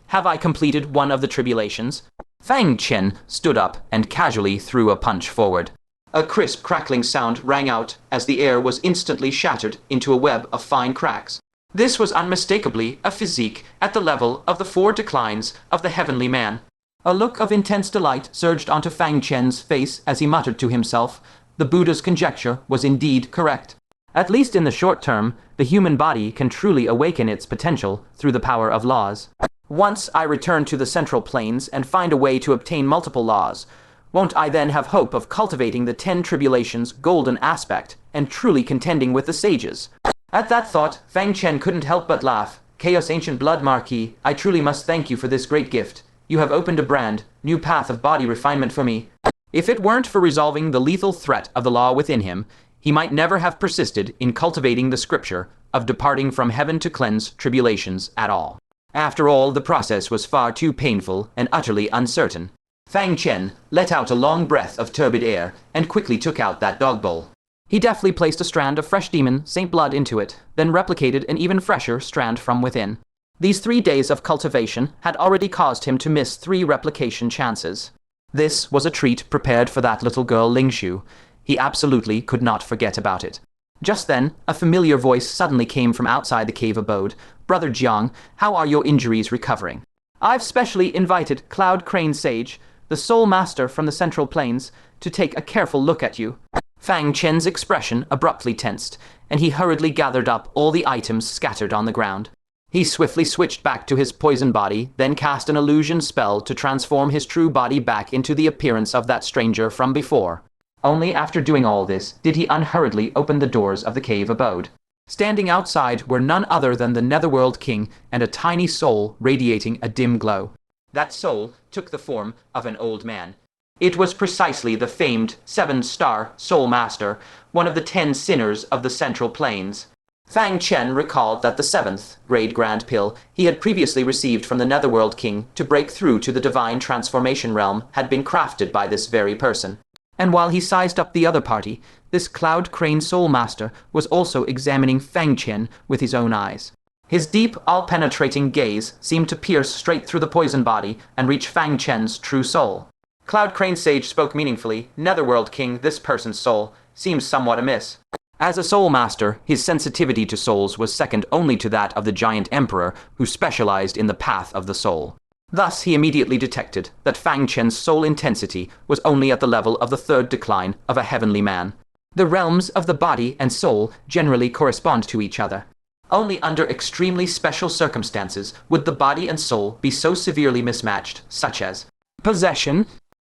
Have I completed one of the tribulations? Fang Chen stood up and casually threw a punch forward. A crisp crackling sound rang out as the air was instantly shattered into a web of fine cracks. This was unmistakably a physique at the level of the 4 declines of the heavenly man. A look of intense delight surged onto Fang Chen's face as he muttered to himself. The Buddha's conjecture was indeed correct. At least in the short term, the human body can truly awaken its potential through the power of laws. Once I return to the central plains and find a way to obtain multiple laws, won't I then have hope of cultivating the 10 tribulations' golden aspect and truly contending with the sages? At that thought, Fang Chen couldn't help but laugh. Chaos Ancient Blood Marquis, I truly must thank you for this great gift. You have opened a brand new path of body refinement for me. If it weren't for resolving the lethal threat of the law within him, he might never have persisted in cultivating the scripture of departing from heaven to cleanse tribulations at all. After all, the process was far too painful and utterly uncertain. Fang Chen let out a long breath of turbid air and quickly took out that dog bowl. He deftly placed a strand of fresh demon Saint blood into it, then replicated an even fresher strand from within. These 3 days of cultivation had already caused him to miss 3 replication chances. This was a treat prepared for that little girl Lingshu. He absolutely could not forget about it. Just then, a familiar voice suddenly came from outside the cave abode. Brother Jiang, how are your injuries recovering? I've specially invited Cloud Crane Sage, the sole master from the Central Plains, to take a careful look at you. Fang Chen's expression abruptly tensed, and he hurriedly gathered up all the items scattered on the ground. He swiftly switched back to his poison body, then cast an illusion spell to transform his true body back into the appearance of that stranger from before. Only after doing all this did he unhurriedly open the doors of the cave abode. Standing outside were none other than the Netherworld King and a tiny soul radiating a dim glow. That soul took the form of an old man. It was precisely the famed 7-star Soul Master, one of the 10 sinners of the Central Plains. Fang Chen recalled that the 7th grade Grand Pill he had previously received from the Netherworld King to break through to the divine transformation realm had been crafted by this very person. And while he sized up the other party, this Cloud Crane Soul Master was also examining Fang Chen with his own eyes. His deep, all-penetrating gaze seemed to pierce straight through the poison body and reach Fang Chen's true soul. Cloud Crane Sage spoke meaningfully. Netherworld King, this person's soul seems somewhat amiss. As a soul master, his sensitivity to souls was second only to that of the giant emperor who specialized in the path of the soul. Thus, he immediately detected that Fang Chen's soul intensity was only at the level of the third decline of a heavenly man. The realms of the body and soul generally correspond to each other. Only under extremely special circumstances would the body and soul be so severely mismatched, such as possession.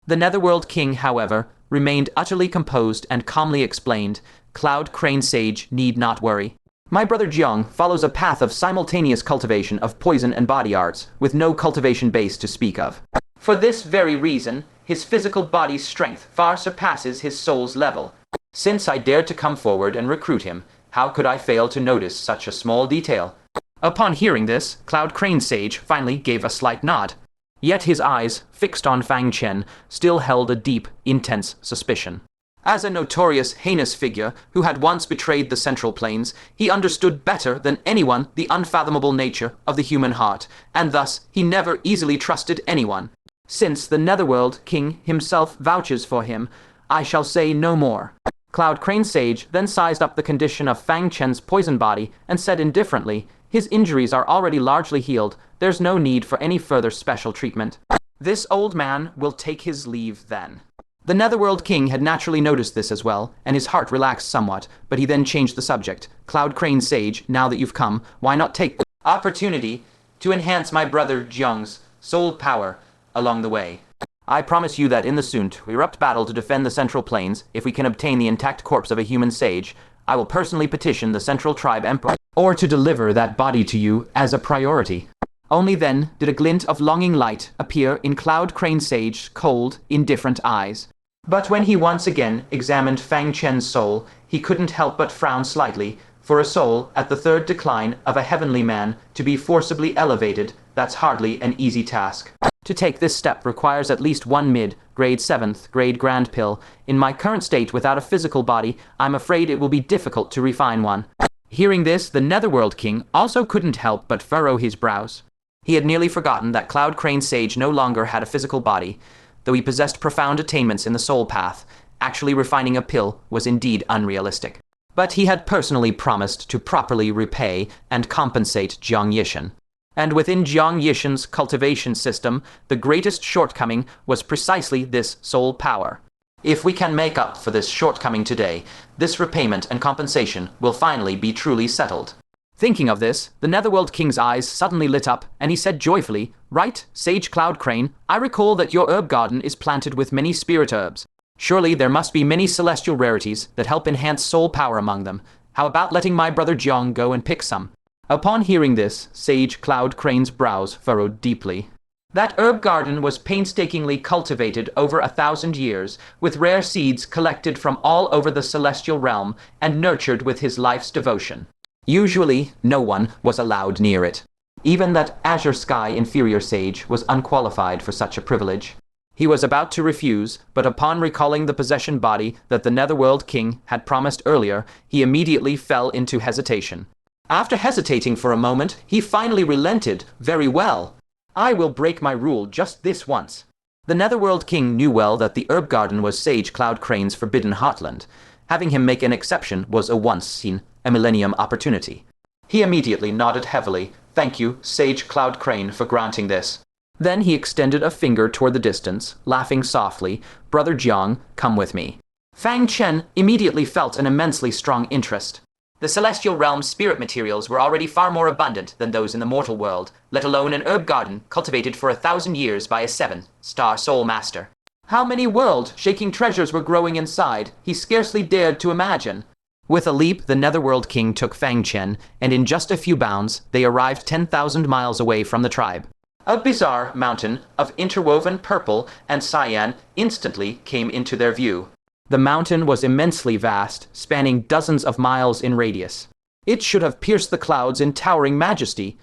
The Netherworld King, however, remained utterly composed and calmly explained, Cloud Crane Sage need not worry. My brother Jiang follows a path of simultaneous cultivation of poison and body arts, with no cultivation base to speak of. For this very reason, his physical body's strength far surpasses his soul's level. Since I dared to come forward and recruit him, how could I fail to notice such a small detail? Upon hearing this, Cloud Crane Sage finally gave a slight nod. Yet his eyes, fixed on Fang Chen, still held a deep, intense suspicion. As a notorious, heinous figure who had once betrayed the Central Plains, he understood better than anyone the unfathomable nature of the human heart, and thus he never easily trusted anyone. Since the Netherworld King himself vouches for him, I shall say no more. Cloud Crane Sage then sized up the condition of Fang Chen's poison body and said indifferently, his injuries are already largely healed. There's no need for any further special treatment. This old man will take his leave then. The Netherworld King had naturally noticed this as well, and his heart relaxed somewhat, but he then changed the subject. Cloud Crane Sage, now that you've come, why not take the opportunity to enhance my brother Jiang's soul power along the way? I promise you that in the soon to erupt battle to defend the Central Plains, if we can obtain the intact corpse of a human sage, I will personally petition the Central Tribe Emperor, or to deliver that body to you as a priority. Only then did a glint of longing light appear in Cloud Crane Sage's cold, indifferent eyes. But when he once again examined Fang Chen's soul, he couldn't help but frown slightly. For a soul at the third decline of a heavenly man to be forcibly elevated, that's hardly an easy task. To take this step requires at least one mid-grade 7th grade grand pill. In my current state without a physical body, I'm afraid it will be difficult to refine one. Hearing this, the Netherworld King also couldn't help but furrow his brows. He had nearly forgotten that Cloud Crane Sage no longer had a physical body. Though he possessed profound attainments in the soul path, actually refining a pill was indeed unrealistic. But he had personally promised to properly repay and compensate Jiang Yishan. And within Jiang Yishan's cultivation system, the greatest shortcoming was precisely this soul power. If we can make up for this shortcoming today, this repayment and compensation will finally be truly settled. Thinking of this, the Netherworld King's eyes suddenly lit up, and he said joyfully, Right, Sage Cloud Crane, I recall that your herb garden is planted with many spirit herbs. Surely there must be many celestial rarities that help enhance soul power among them. How about letting my brother Jiang go and pick some? Upon hearing this, Sage Cloud Crane's brows furrowed deeply. That herb garden was painstakingly cultivated over 1,000 years, with rare seeds collected from all over the celestial realm and nurtured with his life's devotion. Usually, no one was allowed near it. Even that Azure Sky inferior sage was unqualified for such a privilege. He was about to refuse, but upon recalling the possession body that the Netherworld King had promised earlier, he immediately fell into hesitation. After hesitating for a moment, he finally relented. Very well. I will break my rule just this once. The Netherworld King knew well that the herb garden was Sage Cloud Crane's forbidden heartland. Having him make an exception was a once-seen, a millennium opportunity. He immediately nodded heavily. Thank you, Sage Cloud Crane, for granting this. Then he extended a finger toward the distance, laughing softly. Brother Jiang, come with me. Fang Chen immediately felt an immensely strong interest. The celestial realm's spirit materials were already far more abundant than those in the mortal world, let alone an herb garden cultivated for 1,000 years by a 7-star soul master. How many world-shaking treasures were growing inside, he scarcely dared to imagine. With a leap, the Netherworld King took Fang Chen, and in just a few bounds, they arrived 10,000 miles away from the tribe. A bizarre mountain of interwoven purple and cyan instantly came into their view. The mountain was immensely vast, spanning dozens of miles in radius. It should have pierced the clouds in towering majesty,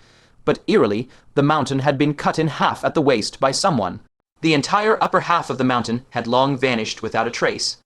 but eerily, the mountain had been cut in half at the waist by someone. The entire upper half of the mountain had long vanished without a trace.